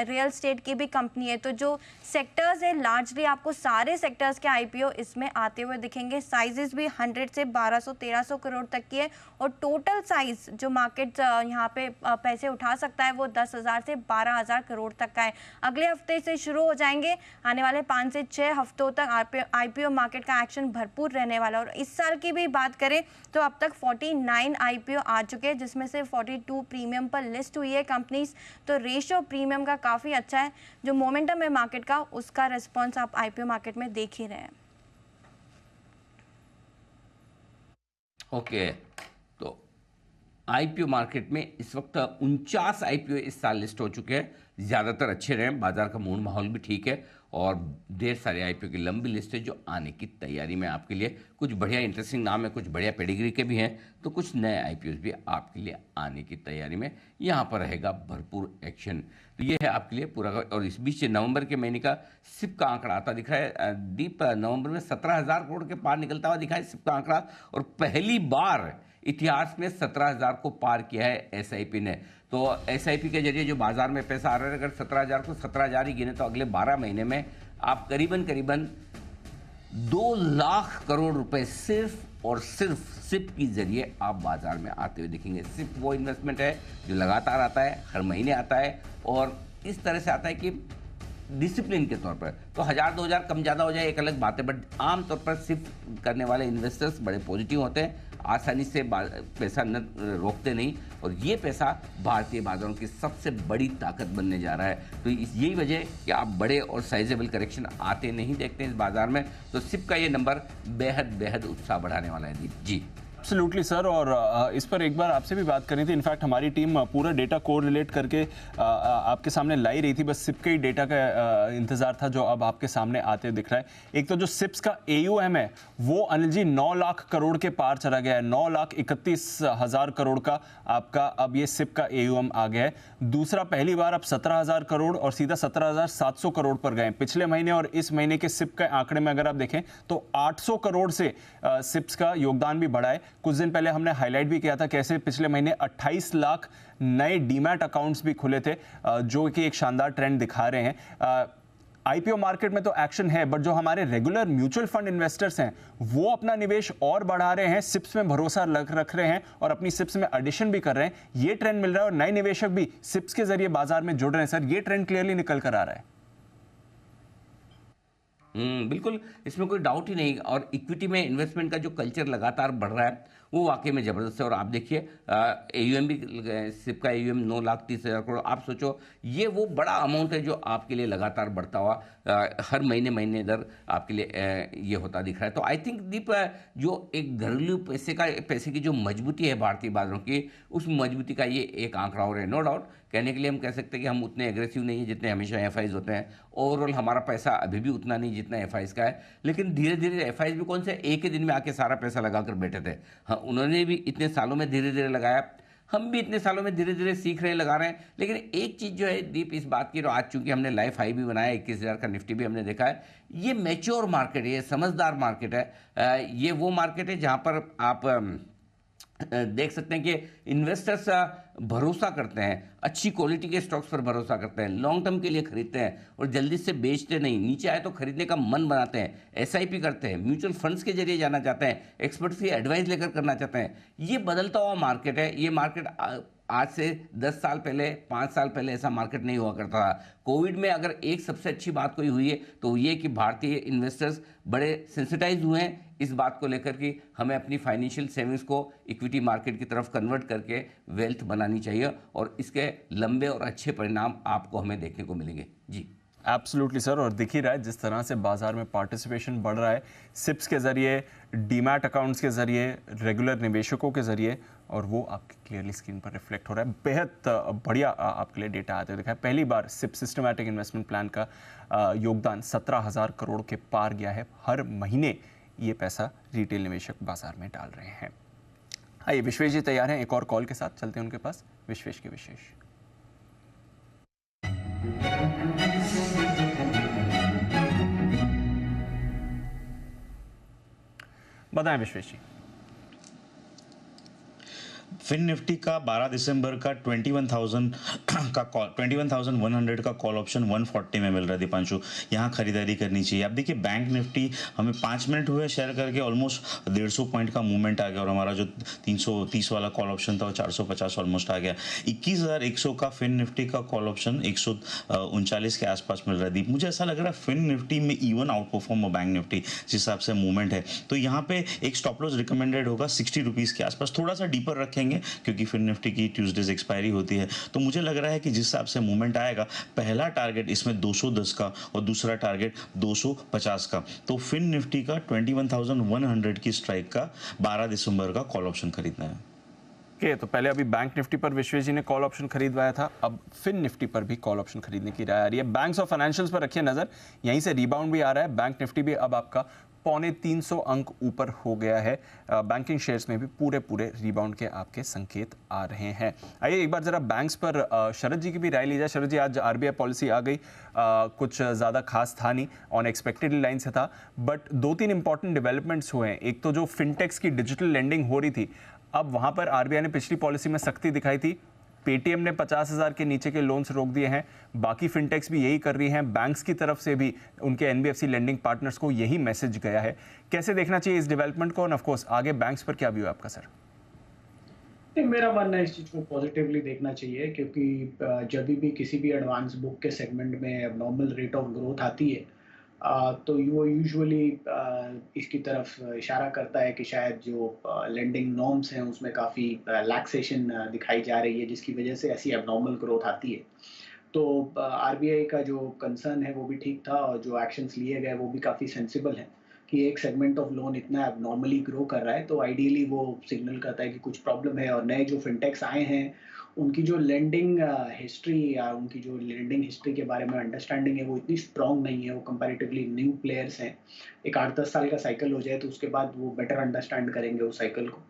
रियल स्टेट की भी कंपनी है। तो जो सेक्टर्स है लार्जली आपको सारे सेक्टर्स के IPO इसमें आते हुए दिखेंगे। साइजेस भी 100 से 1200-1300 करोड़ तक की है, और टोटल साइज जो मार्केट यहाँ पे पैसे उठा सकता है वो 10,000 से 12,000 करोड़ तक का है। अगले हफ्ते से शुरू हो जाएंगे, आने वाले 5 से 6 हफ्तों तक IPO मार्केट का एक्शन भरपूर रहने वाला। और इस साल की भी बात करें तो अब तक 49 IPO आ चुके हैं, जिसमें से 42 प्रीमियम पर लिस्ट हुई है कंपनीज। तो रेशियो प्रीमियम का काफ़ी अच्छा है। जो मोमेंटम है मार्केट का, उसका रिस्पॉन्स आप IPO मार्केट में देख ही रहे हैं। ओके, तो IPO मार्केट में इस वक्त 49 IPO इस साल लिस्ट हो चुके हैं। ज़्यादातर अच्छे रहे, बाजार का मूड माहौल भी ठीक है, और ढेर सारे IPO की लंबी लिस्ट है जो आने की तैयारी में आपके लिए। कुछ बढ़िया इंटरेस्टिंग नाम है, कुछ बढ़िया पेडिग्री के भी हैं, तो कुछ नए IPOs भी आपके लिए आने की तैयारी में। यहाँ पर रहेगा भरपूर एक्शन। तो ये है आपके लिए पूरा। और इस बीच नवंबर के महीने का सिप का आंकड़ा आता दिख रहा है दीप। नवंबर में 17,000 करोड़ के पार निकलता हुआ दिखा है सिप का आंकड़ा, और पहली बार इतिहास में 17,000 को पार किया है SIP ने। तो SIP के जरिए जो बाजार में पैसा आ रहा है, अगर 17,000 को 17,000 ही गिने तो अगले 12 महीने में आप करीबन 2 लाख करोड़ रुपए सिर्फ और सिर्फ सिप के जरिए आप बाजार में आते हुए दिखेंगे। सिप वो इन्वेस्टमेंट है जो लगातार आता है, हर महीने आता है, और इस तरह से आता है कि डिसिप्लिन के तौर पर तो 1000-2000 कम ज़्यादा हो जाए एक अलग बात है, बट आमतौर पर शिफ्ट करने वाले इन्वेस्टर्स बड़े पॉजिटिव होते हैं, आसानी से पैसा न रोकते नहीं, और ये पैसा भारतीय बाजारों की सबसे बड़ी ताकत बनने जा रहा है। तो यही वजह कि आप बड़े और साइजेबल करेक्शन आते नहीं देखते इस बाजार में, तो सिप का ये नंबर बेहद उत्साह बढ़ाने वाला है जी। एब्सोल्युटली सर, और इस पर एक बार आपसे भी बात करी थी। इनफैक्ट हमारी टीम पूरा डेटा कोरिलेट करके आपके सामने लाई रही थी, बस सिप के ही डेटा का इंतजार था जो अब आपके सामने आते दिख रहा है। एक तो जो सिप्स का AUM है वो अनिल जी 9 लाख करोड़ के पार चला गया है, 9,31,000 करोड़ का आपका अब ये सिप का AUM आ गया है। दूसरा, पहली बार अब 17,000 करोड़ और सीधा 17,700 करोड़ पर गए। पिछले महीने और इस महीने के सिप के आंकड़े में अगर आप देखें तो 800 करोड़ से सिप्स का योगदान भी बढ़ा है। कुछ दिन पहले हमने हाईलाइट भी किया था कैसे पिछले महीने 28 लाख नए डीमैट अकाउंट्स भी खुले थे, जो कि एक शानदार ट्रेंड दिखा रहे हैं। IPO मार्केट में तो एक्शन है, बट जो हमारे रेगुलर म्यूचुअल फंड इन्वेस्टर्स हैं वो अपना निवेश और बढ़ा रहे हैं, सिप्स में भरोसा रख रहे हैं और अपनी सिप्स में एडिशन भी कर रहे हैं। ये ट्रेंड मिल रहा है और नए निवेशक भी सिप्स के जरिए बाजार में जुड़ रहे हैं। सर, ये ट्रेंड क्लियरली निकल कर आ रहा है। बिल्कुल, इसमें कोई डाउट ही नहीं, और इक्विटी में इन्वेस्टमेंट का जो कल्चर लगातार बढ़ रहा है वो वाकई में ज़बरदस्त है। और आप देखिए AUM भी, सिप का AUM 9,30,000 करोड़। आप सोचो ये वो बड़ा अमाउंट है जो आपके लिए लगातार बढ़ता हुआ हर महीने दर आपके लिए ये होता दिख रहा है। तो आई थिंक दीप, जो एक घरेलू पैसे की जो मजबूती है भारतीय बाजारों की, उस मजबूती का ये एक आंकड़ा और है। नो डाउट कहने के लिए हम कह सकते हैं कि हम उतने एग्रेसिव नहीं है जितने हमेशा FIs होते हैं। ओवरऑल हमारा पैसा अभी भी उतना नहीं जितना FIs का है, लेकिन धीरे धीरे FIs भी कौन से एक ही दिन में आके सारा पैसा लगा कर बैठे थे। हाँ, उन्होंने भी इतने सालों में धीरे धीरे लगाया, हम भी इतने सालों में धीरे धीरे सीख रहे लगा रहे हैं। लेकिन एक चीज़ जो है दीप इस बात की, तो आज चूंकि हमने लाइफ हाई भी बनाया, 21,000 का निफ्टी भी हमने देखा है, ये मैच्योर मार्केट है, ये समझदार मार्केट है। ये वो मार्केट है जहाँ पर आप देख सकते हैं कि इन्वेस्टर्स भरोसा करते हैं, अच्छी क्वालिटी के स्टॉक्स पर भरोसा करते हैं, लॉन्ग टर्म के लिए खरीदते हैं और जल्दी से बेचते नहीं, नीचे आए तो खरीदने का मन बनाते हैं, SIP करते हैं, म्यूचुअल फंड्स के जरिए जाना चाहते हैं, एक्सपर्ट से एडवाइस लेकर करना चाहते हैं। ये बदलता हुआ मार्केट है। ये मार्केट आज से 10 साल पहले, 5 साल पहले ऐसा मार्केट नहीं हुआ करता था। कोविड में अगर एक सबसे अच्छी बात कोई हुई है तो ये कि भारतीय इन्वेस्टर्स बड़े सेंसिटाइज हुए हैं इस बात को लेकर कि हमें अपनी फाइनेंशियल सेविंग्स को इक्विटी मार्केट की तरफ कन्वर्ट करके वेल्थ बनानी चाहिए, और इसके लंबे और अच्छे परिणाम आपको हमें देखने को मिलेंगे जी। एब्सोल्युटली सर, और दिख ही रहा है जिस तरह से बाजार में पार्टिसिपेशन बढ़ रहा है सिप्स के जरिए, डीमैट अकाउंट्स के जरिए, रेगुलर निवेशकों के जरिए, और वो आपकी क्लियरली स्क्रीन पर रिफ्लेक्ट हो रहा है। बेहद बढ़िया आपके लिए डेटा आते हुए दिखा है। पहली बार सिप सिस्टमैटिक इन्वेस्टमेंट प्लान का योगदान 17,000 करोड़ के पार गया है। हर महीने ये पैसा रिटेल निवेशक बाजार में डाल रहे हैं। आइए, विश्वेश जी तैयार हैं एक और कॉल के साथ, चलते हैं उनके पास। विश्वेश के विशेष बताएं विश्वेश जी। फिन निफ्टी का 12 दिसंबर का 21,100 का कॉल ऑप्शन 140 में मिल रहा है दीपांशु, यहाँ खरीदारी करनी चाहिए। आप देखिए बैंक निफ्टी हमें 5 मिनट हुए शेयर करके ऑलमोस्ट 150 पॉइंट का मूवमेंट आ गया, और हमारा जो 330 वाला कॉल ऑप्शन था वो 450 ऑलमोस्ट आ गया। 21,100 का फिन निफ्टी का कॉल ऑप्शन 139 के आसपास मिल रहा है। दीप, मुझे ऐसा लग रहा है फिन निफ्टी में even out perform bank Nifty जिस हिसाब से मूवमेंट है, तो यहाँ पे एक स्टॉप लॉस रिकमेंडेड होगा 60 रुपीज़ के आसपास। थोड़ा सा डीपर रखेंगे क्योंकि फिर निफ्टी की ट्यूसडेज एक्सपायरी होती है, तो मुझे लग रहा है कि जिस हिसाब से मूवमेंट आएगा, पहला टारगेट इसमें 210 का और दूसरा टारगेट 250 का। तो फिन निफ्टी का 21,100 की स्ट्राइक का 12 दिसंबर का कॉल ऑप्शन खरीदना है। ओके, तो पहले अभी बैंक निफ्टी पर विश्वेश जी ने कॉल ऑप्शन खरीदवाया था, अब फिन निफ्टी पर भी कॉल ऑप्शन खरीदने की राय आ रही है। बैंक्स और फाइनेंशियल्स पर रखिए नजर, यहीं से रिबाउंड भी आ रहा है। बैंक निफ्टी भी अब आपका 250 अंक ऊपर हो गया है। बैंकिंग शेयर्स में भी पूरे रिबाउंड के आपके संकेत आ रहे हैं। आइए एक बार जरा बैंक्स पर शरद जी की भी राय ली जाए। शरद जी, आज RBI पॉलिसी आ गई, कुछ ज़्यादा खास था नहीं, ऑन एक्सपेक्टेड लाइन से था, बट 2-3 इंपॉर्टेंट डेवलपमेंट्स हुए हैं। एक तो जो फिनटेक्स की डिजिटल लेंडिंग हो रही थी, अब वहाँ पर RBI ने पिछली पॉलिसी में सख्ती दिखाई थी। पेटीएम ने 50,000 के नीचे के लोन्स रोक दिए हैं, बाकी फिनटेक्स भी यही कर रही हैं। बैंक्स की तरफ से भी उनके NBFC लेंडिंग पार्टनर्स को यही मैसेज गया है। कैसे देखना चाहिए इस डेवलपमेंट को, और ऑफ कोर्स आगे बैंक्स पर क्या व्यू है आपका सर? नहीं, मेरा मानना है इस चीज़ को पॉजिटिवली देखना चाहिए, क्योंकि जब भी किसी भी एडवांस बुक के सेगमेंट में नॉर्मल रेट ऑफ ग्रोथ आती है, तो वो यूजुअली इसकी तरफ इशारा करता है कि शायद जो लेंडिंग नॉर्म्स हैं उसमें काफ़ी लैक्सेशन दिखाई जा रही है, जिसकी वजह से ऐसी एबनॉर्मल ग्रोथ आती है। तो आरबीआई का जो कंसर्न है वो भी ठीक था, और जो एक्शंस लिए गए वो भी काफ़ी सेंसिबल हैं कि एक सेगमेंट ऑफ लोन इतना एबनॉर्मली ग्रो कर रहा है, तो आइडियली वो सिग्नल करता है कि कुछ प्रॉब्लम है। और नए जो फिनटेक्स आए हैं उनकी जो लेंडिंग हिस्ट्री या उनकी जो लेंडिंग हिस्ट्री के बारे में अंडरस्टैंडिंग है वो इतनी स्ट्रॉन्ग नहीं है, वो कंपैरेटिवली न्यू प्लेयर्स हैं। एक 8-10 साल का साइकिल हो जाए तो उसके बाद वो बेटर अंडरस्टैंड करेंगे उस साइकिल को।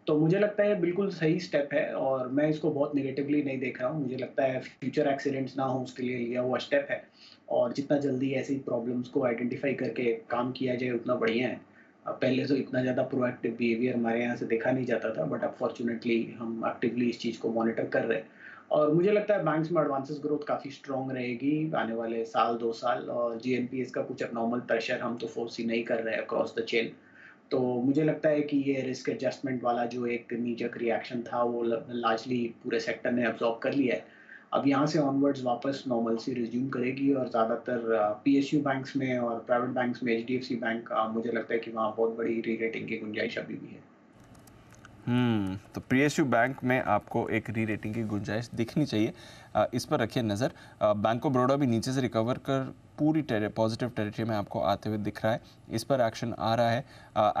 तो मुझे लगता है बिल्कुल सही स्टेप है, और मैं इसको बहुत नेगेटिवली नहीं देख रहा हूँ। मुझे लगता है फ्यूचर एक्सीडेंट्स ना हो उसके लिए लिया हुआ स्टेप है, और जितना जल्दी ऐसी प्रॉब्लम्स को आइडेंटिफाई करके काम किया जाए उतना बढ़िया है। पहले तो इतना ज़्यादा प्रोएक्टिव बिहेवियर हमारे यहाँ से देखा नहीं जाता था, बट अनफॉर्चुनेटली हम एक्टिवली इस चीज़ को मॉनिटर कर रहे हैं। और मुझे लगता है बैंक्स में एडवांसेस ग्रोथ काफ़ी स्ट्रॉन्ग रहेगी आने वाले साल 2 साल, और जीएनपीएस का कुछ एबनॉर्मल प्रेशर हम तो फोर्स ही नहीं कर रहे हैं अक्रॉस द चेन। तो मुझे लगता है कि ये रिस्क एडजस्टमेंट वाला जो एक नीजक रिएक्शन था वो लार्जली पूरे सेक्टर ने अब्जॉर्ब कर लिया है। अब यहाँ से ऑनवर्ड्स वापस नॉर्मलसी रिज्यूम करेगी, और ज़्यादातर पीएसयू बैंक्स में और प्राइवेट बैंक्स में एचडीएफसी बैंक, मुझे लगता है कि वहाँ बहुत बड़ी री रेटिंग की गुंजाइश अभी भी है। तो पीएसयू बैंक में आपको एक री रेटिंग की गुंजाइश दिखनी चाहिए, इस पर रखिए नज़र। बैंक ऑफ बड़ौदा भी नीचे से रिकवर कर पूरी पॉजिटिव टेरिटरी में आपको आते हुए दिख रहा है, इस पर एक्शन आ रहा है।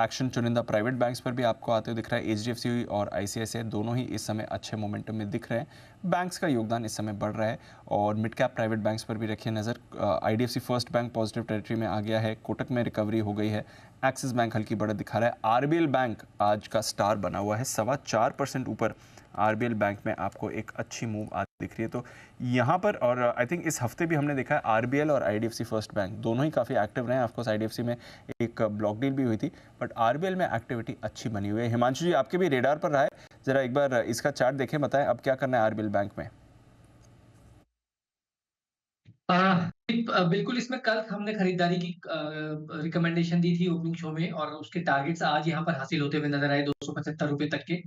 एक्शन चुनिंदा प्राइवेट बैंक्स पर भी आपको आते हुए दिख रहा है। एचडीएफसी और आईसीआईसीआई दोनों ही इस समय अच्छे मोमेंटम में दिख रहे हैं। बैंक्स का योगदान इस समय बढ़ रहा है, और मिड कैप प्राइवेट बैंक्स पर भी रखिए नज़र। IDFC first bank positive territory में आ गया है, कोटक में रिकवरी हो गई है, एक्सिस बैंक हल्की बढ़त दिखा रहा है। आरबीएल बैंक आज का स्टार बना हुआ है, 4.25% ऊपर आरबीएल बैंक में आपको एक अच्छी मूव आती दिख रही है। तो यहाँ पर, और आई थिंक इस हफ्ते भी हमने देखा है आरबीएल और आईडीएफसी फर्स्ट बैंक दोनों ही काफ़ी एक्टिव रहे हैं। ऑफकोर्स आईडीएफसी में एक ब्लॉक डील भी हुई थी, बट आरबीएल में एक्टिविटी अच्छी बनी हुई है। हिमांशु जी, आपके भी रेडार पर रहा है, जरा एक बार इसका चार्ट देखें, बताएं अब क्या करना है आरबीएल बैंक में। बिल्कुल, इसमें कल हमने खरीदारी की रिकमेंडेशन दी थी ओपनिंग शो में, और उसके टारगेट्स आज यहाँ पर हासिल होते हुए नजर आए 275 रुपए तक के।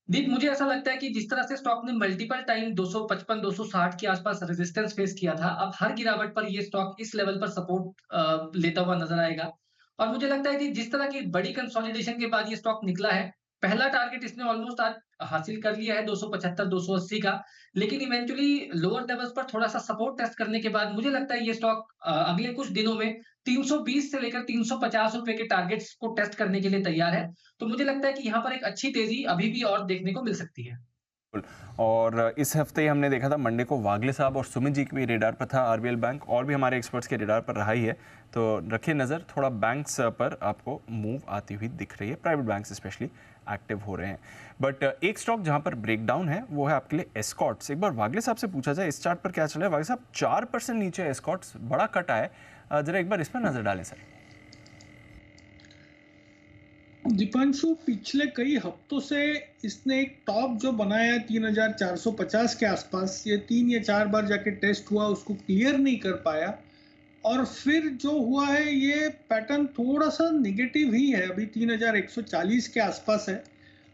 दीप, मुझे ऐसा लगता है कि जिस तरह से स्टॉक ने मल्टीपल टाइम 255-260 के आसपास रेजिस्टेंस फेस किया था, अब हर गिरावट पर ये स्टॉक इस लेवल पर सपोर्ट लेता हुआ नजर आएगा। और मुझे लगता है कि जिस तरह की बड़ी कंसोलिडेशन के बाद ये स्टॉक निकला है, पहला टारगेट इसने ऑलमोस्ट आज हासिल कर लिया है 275-280 का, लेकिन इवेंचुअली लोअर लेवल्स पर थोड़ा सा सपोर्ट टेस्ट करने के बाद मुझे लगता है ये स्टॉक अगले कुछ दिनों में 320 से लेकर 350 रुपए के टारगेट्स को टेस्ट करने के लिए तैयार है। तो मुझे लगता है कि यहाँ पर एक अच्छी तेजी अभी भी और देखने को मिल सकती है। और इस हफ्ते हमने देखा था मंडे को वागले साहब और सुमित जी के भी रेडार पर था आरबीएल बैंक, और भी हमारे एक्सपर्ट्स के रेडार पर रहा ही है। तो रखिए नज़र, थोड़ा बैंक्स पर आपको मूव आती हुई दिख रही है, प्राइवेट बैंक्स स्पेशली एक्टिव हो रहे हैं। बट एक स्टॉक जहां पर ब्रेकडाउन है वो है आपके लिए एस्कॉर्ट्स। एक बार वागले साहब से पूछा जाए इस चार्ट पर क्या चल रहा है। वागले साहब, 4% नीचे एस्कॉर्ट्स, बड़ा कट आया है, जरा एक बार इस पर नजर डालें सर। दीपांशु, पिछले कई हफ्तों से इसने एक टॉप जो बनाया 3450 के आसपास, ये 3 या 4 बार जाके टेस्ट हुआ, उसको क्लियर नहीं कर पाया, और फिर जो हुआ है ये पैटर्न थोड़ा सा नेगेटिव ही है, अभी 3140 के आसपास है।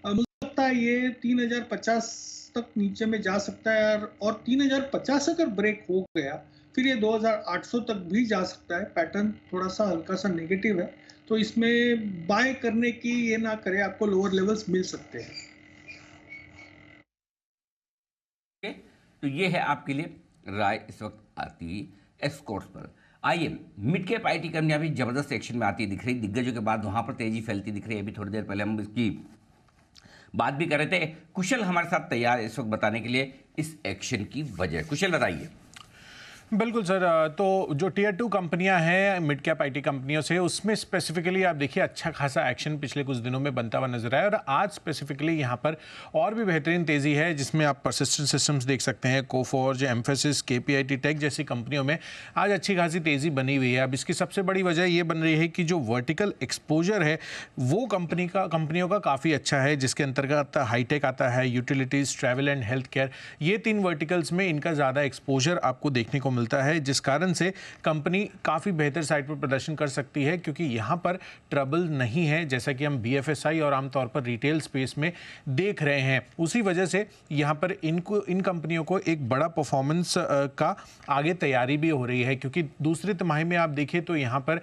मुझे लगता है ये 3050 तक नीचे में जा सकता है, और 3050 अगर ब्रेक हो गया फिर ये 2800 तक भी जा सकता है। पैटर्न थोड़ा सा हल्का सा नेगेटिव है, तो इसमें बाय करने की ये ना करे, आपको लोअर लेवल्स मिल सकते हैं। तो ये है आपके लिए राय इस वक्त आती हुई एस्कॉर्ट्स पर। आइए, मिड कैप आईटी कंपनियां भी जबरदस्त एक्शन में आती दिख रही, दिग्गजों के बाद वहां पर तेजी फैलती दिख रही है। अभी थोड़ी देर पहले हम इसकी बात भी कर रहे थे। कुशल हमारे साथ तैयार है इस वक्त बताने के लिए इस एक्शन की वजह। कुशल, बताइए। बिल्कुल सर, तो जो टियर 2 कंपनियां हैं मिड कैप आईटी कंपनियों से, उसमें स्पेसिफिकली आप देखिए अच्छा खासा एक्शन पिछले कुछ दिनों में बनता हुआ नजर आया, और आज स्पेसिफिकली यहां पर और भी बेहतरीन तेजी है, जिसमें आप परसिस्टेंट सिस्टम्स देख सकते हैं, कोफोर्ज, एम्फेसिस, केपीआईटी टेक जैसी कंपनियों में आज अच्छी खासी तेजी बनी हुई है। अब इसकी सबसे बड़ी वजह ये बन रही है कि जो वर्टिकल एक्सपोजर है वो कंपनियों का काफ़ी अच्छा है, जिसके अंतर्गत हाईटेक आता है, utilities, travel and health care, ये 3 वर्टिकल्स में इनका ज़्यादा एक्सपोजर आपको देखने को मिलता है, जिस कारण से कंपनी काफ़ी बेहतर साइड पर प्रदर्शन कर सकती है, क्योंकि यहाँ पर ट्रबल नहीं है जैसा कि हम BFSI और आमतौर पर रिटेल स्पेस में देख रहे हैं। उसी वजह से यहाँ पर इन कंपनियों को एक बड़ा परफॉर्मेंस का आगे तैयारी भी हो रही है, क्योंकि दूसरे तिमाही में आप देखिए तो यहाँ पर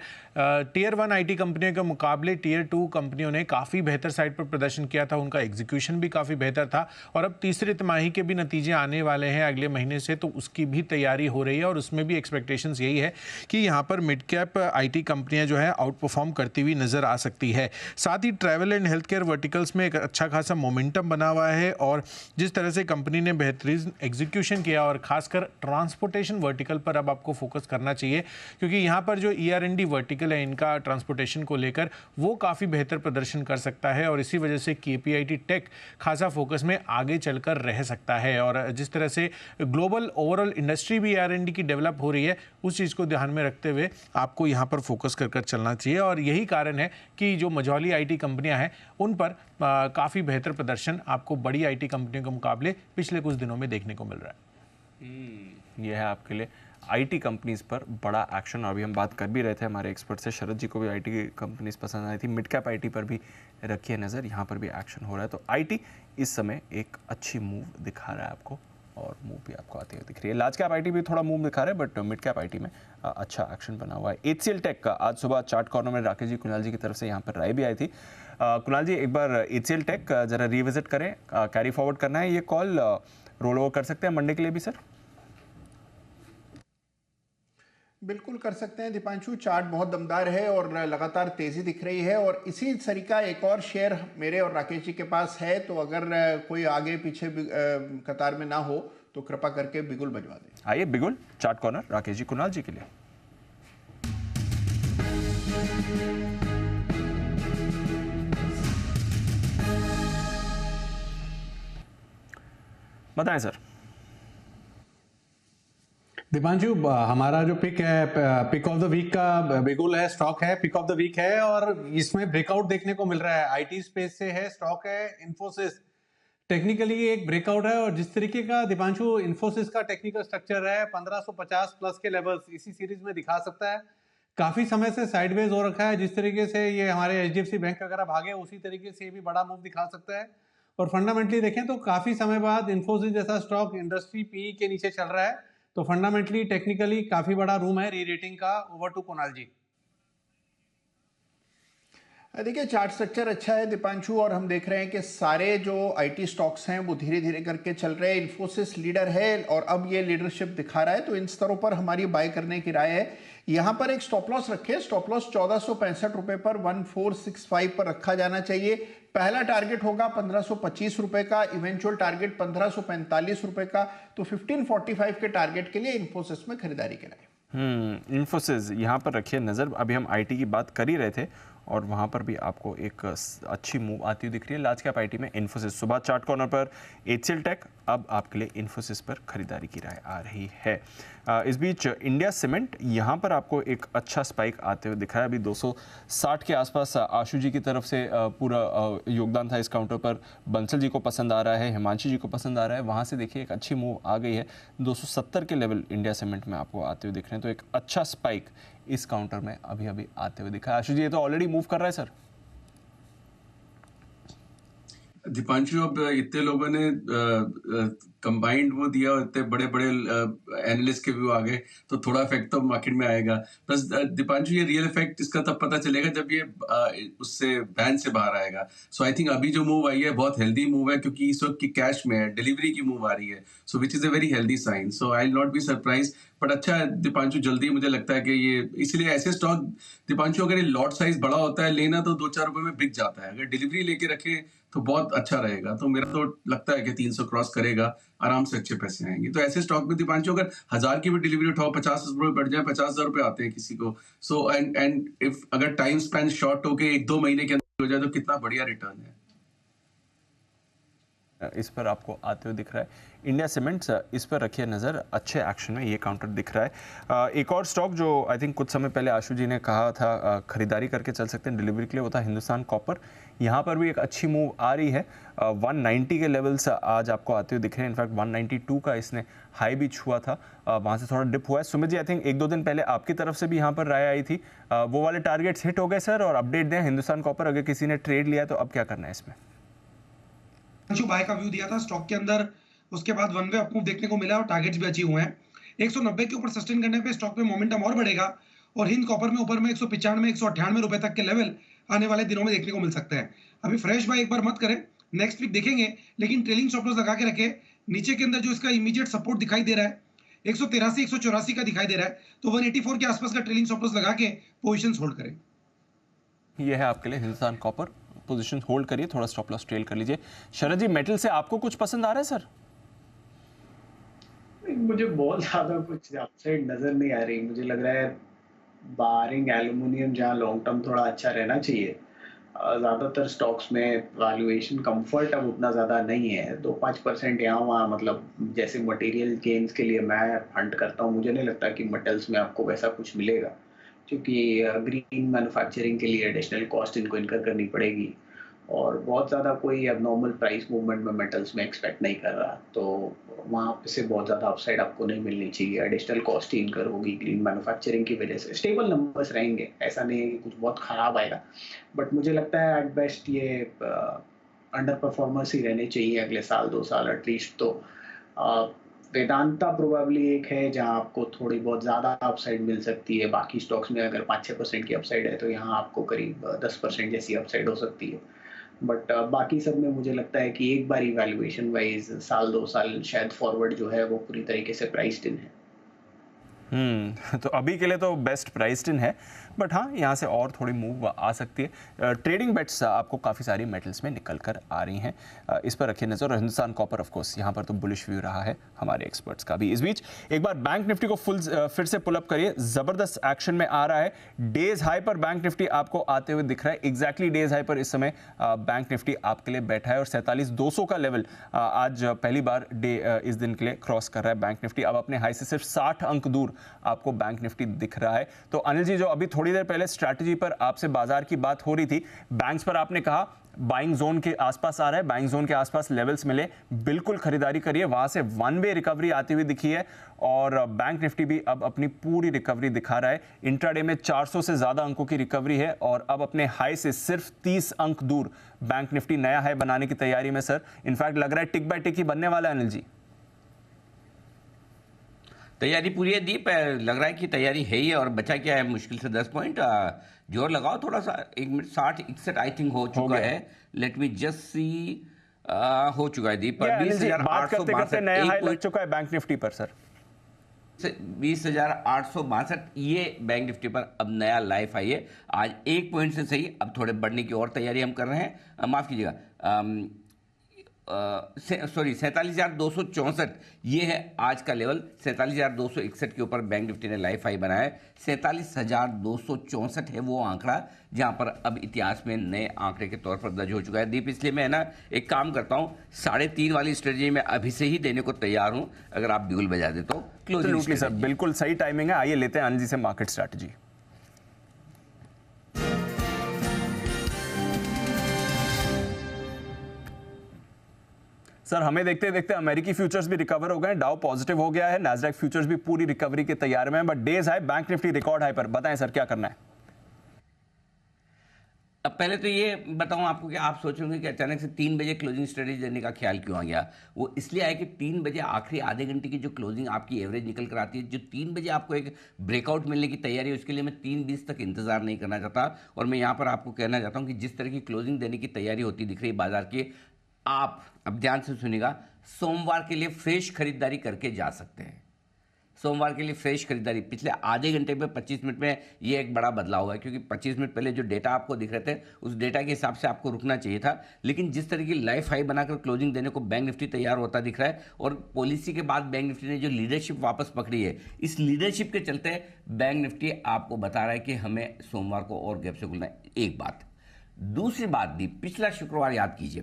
टियर 1 IT कंपनियों के मुकाबले टियर 2 कंपनियों ने काफ़ी बेहतर साइड पर प्रदर्शन किया था, उनका एग्जीक्यूशन भी काफ़ी बेहतर था। और अब तीसरे तिमाही के भी नतीजे आने वाले हैं अगले महीने से, तो उसकी भी तैयारी हो रही है और उसमें भी एक्सपेक्टेशंस यही है कि यहाँ पर मिड कैप IT कंपनियाँ जो है आउट परफॉर्म करती हुई नजर आ सकती है। साथ ही travel and health care verticals में एक अच्छा खासा मोमेंटम बना हुआ है, और जिस तरह से कंपनी ने बेहतरीन एग्जीक्यूशन किया, और खासकर ट्रांसपोर्टेशन वर्टिकल पर अब आपको फोकस करना चाहिए, क्योंकि यहाँ पर जो ER&D वर्टिकल है इनका ट्रांसपोर्टेशन को लेकर वो काफ़ी बेहतर प्रदर्शन कर सकता है, और इसी वजह से KPIT टेक खासा फोकस में आगे चलकर रह सकता है। और जिस तरह से ग्लोबल ओवरऑल इंडस्ट्री भी ER&D की डेवलप हो रही है, उस चीज़ को ध्यान में रखते हुए आपको यहाँ पर फोकस कर चलना चाहिए, और यही कारण है कि जो मझौली IT कंपनियाँ हैं उन पर काफ़ी बेहतर प्रदर्शन आपको बड़ी IT कंपनियों के मुकाबले पिछले कुछ दिनों में देखने को मिल रहा है। ये है आपके लिए IT कंपनीज पर बड़ा एक्शन। और अभी हम बात कर भी रहे थे हमारे एक्सपर्ट से, शरद जी को भी IT कंपनीज पसंद आई थी, मिड कैप IT पर भी रखिए नज़र, यहाँ पर भी एक्शन हो रहा है। तो IT इस समय एक अच्छी मूव दिखा रहा है आपको, और मूव भी आपको आती हुई दिख रही है। लार्ज कैप IT भी थोड़ा मूव दिखा रहा है, बट मिड कैप IT में अच्छा एक्शन बना हुआ है। HCL टेक का आज सुबह चार्ट कॉर्नर में राकेश जी, कुणाल जी की तरफ से यहाँ पर राय भी आई थी। कुणाल जी, एक बार HCL टेक जरा रिविजिट करें, कैरी फॉरवर्ड करना है ये कॉल, रोल ओवर कर सकते हैं मंडे के लिए भी सर? बिल्कुल कर सकते हैं दीपांशु, चार्ट बहुत दमदार है और लगातार तेजी दिख रही है, और इसी तरीका एक और शेयर मेरे और राकेश जी के पास है, तो अगर कोई आगे पीछे कतार में ना हो तो कृपा करके बिगुल बजवा दें। आइए बिगुल चार्ट कॉर्नर, राकेश जी, कुणाल जी के लिए। बताएं सर। दीपांशु, हमारा जो पिक है, पिक ऑफ द वीक का बिगुल है, स्टॉक है, पिक ऑफ द वीक है, और इसमें ब्रेकआउट देखने को मिल रहा है। IT स्पेस से है, स्टॉक है इन्फोसिस। टेक्निकली एक ब्रेकआउट है, और जिस तरीके का दीपांशु इन्फोसिस का टेक्निकल स्ट्रक्चर है, 1550 प्लस के लेवल्स इसी सीरीज में दिखा सकता है। काफी समय से साइडवेज हो रखा है, जिस तरीके से ये हमारे HDFC बैंक अगर भागे उसी तरीके से भी बड़ा मूव दिखा सकता है। और फंडामेंटली देखें तो काफी समय बाद इन्फोसिस जैसा स्टॉक इंडस्ट्री PE के नीचे चल रहा है, तो फंडामेंटली टेक्निकली काफी बड़ा रूम है री रेटिंग का। ओवर टू कुणाल जी। देखिए, चार्ट स्ट्रक्चर अच्छा है दीपांशु, और हम देख रहे हैं कि सारे जो IT स्टॉक्स हैं वो धीरे धीरे करके चल रहे हैं। इन्फोसिस लीडर है और अब ये लीडरशिप दिखा रहा है, तो इन स्तरों पर हमारी बाय करने की राय है। यहाँ पर एक स्टॉप लॉस रखे, स्टॉप लॉस 1465 रुपए पर 1465 पर रखा जाना चाहिए। पहला टारगेट होगा 1525 रुपए का, इवेंचुअल टारगेट 1545 रुपए का, तो 1545 के टारगेट के लिए इन्फोसिस में खरीदारी कराएं। इन्फोसिस यहाँ पर रखिए नज़र। अभी हम IT की बात कर ही रहे थे, और वहाँ पर भी आपको एक अच्छी मूव आती हुई दिख रही है। लार्ज कैप IT में इन्फोसिस, सुबह चार्ट कॉर्नर पर HCL टेक, अब आपके लिए इन्फोसिस पर खरीदारी की राय आ रही है। इस बीच इंडिया सीमेंट, यहाँ पर आपको एक अच्छा स्पाइक आते हुए दिख रहा है। अभी 260 के आसपास आशु जी की तरफ से पूरा योगदान था इस काउंटर पर। बंसल जी को पसंद आ रहा है, हिमांशु जी को पसंद आ रहा है, वहाँ से देखिए एक अच्छी मूव आ गई है। 270 के लेवल इंडिया सीमेंट में आपको आते हुए दिख रहे हैं, तो एक अच्छा स्पाइक इस काउंटर में अभी अभी आते हुए दिखा है। आशु जी, ये तो ऑलरेडी मूव कर रहा है सर। दीपांशु, अब इतने लोगों ने कंबाइंड वो दिया, इतने बड़े बड़े एनालिस्ट के व्यू आ गए, तो थोड़ा इफेक्ट तो मार्केट में आएगा। प्लस दीपांशु, ये रियल इफेक्ट इसका तब पता चलेगा जब ये उससे बैंड से बाहर आएगा। सो आई थिंक अभी जो मूव आई है बहुत हेल्दी मूव है, क्योंकि इस वक्त की कैश में है, डिलीवरी की मूव आ रही है, so which is a very healthy sign. So I will not be surprise, but अच्छा है दीपांशु, जल्दी मुझे लगता है कि ये, इसलिए ऐसे स्टॉक दीपांशु अगर ये लॉट साइज बड़ा होता है लेना तो 2-4 रुपए में बिक जाता है, अगर डिलीवरी लेके रखे तो बहुत अच्छा रहेगा। तो मेरा तो लगता है कि 300 क्रॉस करेगा, आराम से अच्छे पैसे आएंगे। तो ऐसे स्टॉक में दीपांशु अगर 1000 की भी डिलीवरी उठाओ, 50 रुपए बढ़ जाए, 50,000 रुपए आते हैं किसी को। सो एंड इफ अगर टाइम स्पैन शॉर्ट होके 1-2 महीने के अंदर हो जाए तो कितना बढ़िया रिटर्न है। इस पर आपको आते हुए दिख रहा है। इंडिया सीमेंट्स, इस पर रखिए नज़र, अच्छे एक्शन में ये काउंटर दिख रहा है। एक और स्टॉक जो आई थिंक कुछ समय पहले आशु जी ने कहा था खरीदारी करके चल सकते हैं डिलीवरी के लिए, वो था हिंदुस्तान कॉपर। यहाँ पर भी एक अच्छी मूव आ रही है। 190 के लेवल्स आज आपको आते हुए दिख रहे हैं। इनफैक्ट 192 का इसने हाई भी छुआ था, वहाँ से थोड़ा डिप हुआ है। सुमित जी, आई थिंक 1-2 दिन पहले आपकी तरफ से भी यहाँ पर राय आई थी, वो वाले टारगेट्स हिट हो गए सर? और अपडेट दें हिंदुस्तान कॉपर, अगर किसी ने ट्रेड लिया है तो अब क्या करना है इसमें? बाय का व्यू दिया था स्टॉक के अंदर, उसके बाद वन वे अपमूव देखने को मिला और टारगेट्स भी अचीव हुए हैं। 190 के ऊपर सस्टेन करने पे स्टॉक में मोमेंटम और बढ़ेगा और हिंद कॉपर में ऊपर में 195 198 रुपए तक के लेवल आने वाले दिनों में देखने को मिल सकते हैं। अभी फ्रेश बाय एक बार मत करें, नेक्स्ट वीक देखेंगे, लेकिन ट्रेलिंग स्टॉप लॉस लगा के रखे। नीचे के अंदर जो इसका इमीडिएट सपोर्ट दिखाई दे रहा है 183 184 का दिखाई दे रहा है, तो 184 के आसपास का ट्रेलिंग स्टॉप लॉस लगा के पोजीशंस होल्ड करें। ये है आपके लिए हिंदुस्तान कॉपर, पोजीशन होल्ड करिए, थोड़ा स्टॉप लॉस ट्रेल कर लीजिए। शरद जी, मेटल से आपको कुछ पसंद आ रहा है सर? मुझे बहुत ज्यादा कुछ अपसाइड नजर नहीं आ रही। मुझे लग रहा है बारिंग एल्युमिनियम जहाँ लॉन्ग टर्म थोड़ा अच्छा रहना चाहिए, ज्यादातर स्टॉक्स में वैल्यूएशन कंफर्ट अब उतना ज्यादा नहीं है। 2-5% यहाँ वहाँ, मतलब जैसे मटेरियल गेन्स के लिए मैं हंट करता हूँ, मुझे नहीं लगता कि मेटल्स में आपको वैसा कुछ मिलेगा, क्योंकि ग्रीन मैन्युफैक्चरिंग के लिए एडिशनल कॉस्ट इनको इनकर करनी पड़ेगी और बहुत ज़्यादा कोई एबनॉर्मल प्राइस मूवमेंट में मेटल्स में एक्सपेक्ट नहीं कर रहा, तो वहाँ से बहुत ज़्यादा अपसाइड आपको नहीं मिलनी चाहिए। एडिशनल कॉस्ट ही इनकर होगी ग्रीन मैन्युफैक्चरिंग की वजह से। स्टेबल नंबर्स रहेंगे, ऐसा नहीं है कि कुछ बहुत ख़राब आएगा, बट मुझे लगता है एट बेस्ट ये अंडर परफॉर्मेंस ही रहने चाहिए अगले साल 2 साल एटलीस्ट। तो वेदांता प्रोबेबली एक है जहां आपको थोड़ी बहुत ज़्यादा अपसाइड मिल सकती है। बाकी स्टॉक्स में अगर 5-6% की अपसाइड है तो यहाँ आपको करीब 10% जैसी अपसाइड हो सकती है, बट बाकी सब में मुझे लगता है कि एक बार इवैल्यूएशन वाइज साल 2 साल शायद फॉरवर्ड जो है वो पूरी तरीके से प्राइस्ड इन है। तो अभी के लिए तो बेस्ट प्राइस्ड इन है, बट हाँ यहाँ से और थोड़ी मूव आ सकती है। ट्रेडिंग बेट्स आपको काफ़ी सारी मेटल्स में निकल कर आ रही हैं, इस पर रखिए नज़र। और हिंदुस्तान कॉपर ऑफ कोर्स यहाँ पर तो बुलिश व्यू रहा है हमारे एक्सपर्ट्स का भी। इस बीच एक बार बैंक निफ्टी को फिर से पुल अप करिए, ज़बरदस्त एक्शन में आ रहा है। डेज हाई पर बैंक निफ्टी आपको आते हुए दिख रहा है, एग्जैक्टली डेज हाई पर इस समय बैंक निफ्टी आपके लिए बैठा है और 47,200 का लेवल आज पहली बार इस दिन के लिए क्रॉस कर रहा है बैंक निफ्टी। अब अपने हाई से सिर्फ 60 अंक दूर आपको बैंक निफ्टी दिख रहा है। तो अनिल जी, जो अभी थोड़ी देर पहले स्ट्रैटेजी पर आपसे बाजार की बात हो रही थी, बैंक्स पर आपने कहा बाइंग जोन के आसपास आ रहा है, बाइंग जोन के आसपास लेवल्स मिले, बिल्कुल खरीदारी करिए। वहां से वन वे रिकवरी आती हुई दिखी है और बैंक निफ्टी भी अब अपनी पूरी रिकवरी दिखा रहा है। इंट्राडे में 400 से ज्यादा अंकों की रिकवरी है और अब अपने हाई से सिर्फ 30 अंक दूर बैंक निफ्टी नया हाई बनाने की तैयारी में सर। इनफैक्ट लग रहा है टिक बाय टिक ही बनने वाला है अनिल जी। तैयारी पूरी है दीप, लग रहा है कि तैयारी है ही है और बचा क्या है मुश्किल से 10 पॉइंट। जोर लगाओ थोड़ा सा, 1 मिनट 60-61 आई थिंक हो चुका है। लेट मी जस्ट सी, हो चुका है दीप। 20,862 नया हाई लग चुका है बैंक निफ्टी पर सर। 20,862 ये बैंक निफ्टी पर अब नया लाइफ आई है। आज 1 पॉइंट से सही, अब थोड़े बढ़ने की और तैयारी हम कर रहे हैं। माफ कीजिएगा, सॉरी 47,264 ये है आज का लेवल। 47,261 के ऊपर बैंक निफ्टी ने लाइफ हाई बनाया है। 47,264 है वो आंकड़ा जहां पर अब इतिहास में नए आंकड़े के तौर पर दर्ज हो चुका है दीप। इसलिए मैं ना एक काम करता हूं, 3.5 वाली स्ट्रेटजी में अभी से ही देने को तैयार हूं, अगर आप ड्यूल बजा दे तो। क्लोजिंग सर, बिल्कुल सही टाइमिंग है। आइए लेते हैं अनिल जी से मार्केट स्ट्रैटेजी। सर, हमें देखते देखते अमेरिकी फ्यूचर्स भी रिकवर हो गए, डाउ पॉजिटिव हो गया है, नैस्डैक फ्यूचर्स भी पूरी रिकवरी के तैयार में है, but days high bank Nifty record high पर। बताएं सर क्या करना है? अब पहले तो ये बताऊं आपको कि आप सोचेंगे कि अचानक से 3 बजे क्लोजिंग स्ट्रेटजी देने का ख्याल क्यों आ गया। वो इसलिए आया कि 3 बजे आखिरी आधे घंटे की जो क्लोजिंग आपकी एवरेज निकल कर आती है, जो 3 बजे आपको एक ब्रेकआउट मिलने की तैयारी है, उसके लिए मैं 3:20 तक इंतजार नहीं करना चाहता। और मैं यहाँ पर आपको कहना चाहता हूँ कि जिस तरह की क्लोजिंग देने की तैयारी होती दिख रही है बाजार की, आप अब ध्यान से सुनिएगा, सोमवार के लिए फ्रेश खरीदारी करके जा सकते हैं। सोमवार के लिए फ्रेश खरीदारी पिछले आधे घंटे में 25 मिनट में ये एक बड़ा बदलाव हुआ है, क्योंकि 25 मिनट पहले जो डेटा आपको दिख रहे थे उस डेटा के हिसाब से आपको रुकना चाहिए था, लेकिन जिस तरह की लाइफ हाई बनाकर क्लोजिंग देने को बैंक निफ्टी तैयार होता दिख रहा है और पॉलिसी के बाद बैंक निफ्टी ने जो लीडरशिप वापस पकड़ी है, इस लीडरशिप के चलते बैंक निफ्टी आपको बता रहा है कि हमें सोमवार को और गैप से खुलना है। एक बात। दूसरी बात भी, पिछला शुक्रवार याद कीजिए,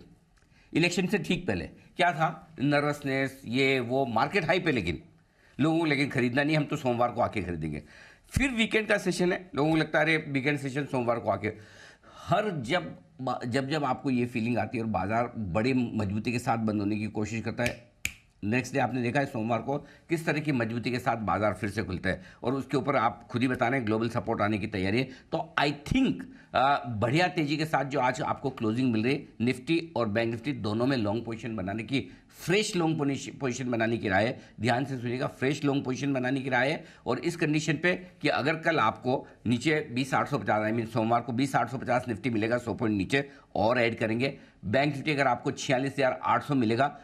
इलेक्शन से ठीक पहले क्या था, नर्वसनेस ये वो, मार्केट हाई पे, लेकिन लोगों को लेकिन खरीदना नहीं, हम तो सोमवार को आके खरीदेंगे। फिर वीकेंड का सेशन है, लोगों को लगता है अरे वीकेंड सेशन सोमवार को आके, हर जब आपको ये फीलिंग आती है और बाजार बड़ी मजबूती के साथ बंद होने की कोशिश करता है, नेक्स्ट डे आपने देखा है सोमवार को किस तरह की मजबूती के साथ बाजार फिर से खुलता है, और उसके ऊपर आप खुद ही बता रहे हैं ग्लोबल सपोर्ट आने की तैयारी है। तो आई थिंक बढ़िया तेजी के साथ जो आज आपको क्लोजिंग मिल रही है, निफ्टी और बैंक निफ्टी दोनों में लॉन्ग पोजीशन बनाने की, फ्रेश लॉन्ग पोजीशन बनाने की राय है। ध्यान से सुनिएगा, फ्रेश लॉन्ग पोजीशन बनाने की राय है, और इस कंडीशन पे कि अगर कल आपको नीचे 20,850 आई मीन सोमवार को 20,850 निफ्टी मिलेगा, 100 पॉइंट नीचे और ऐड करेंगे। बैंक निफ्टी अगर आपको 46,800 मिलेगा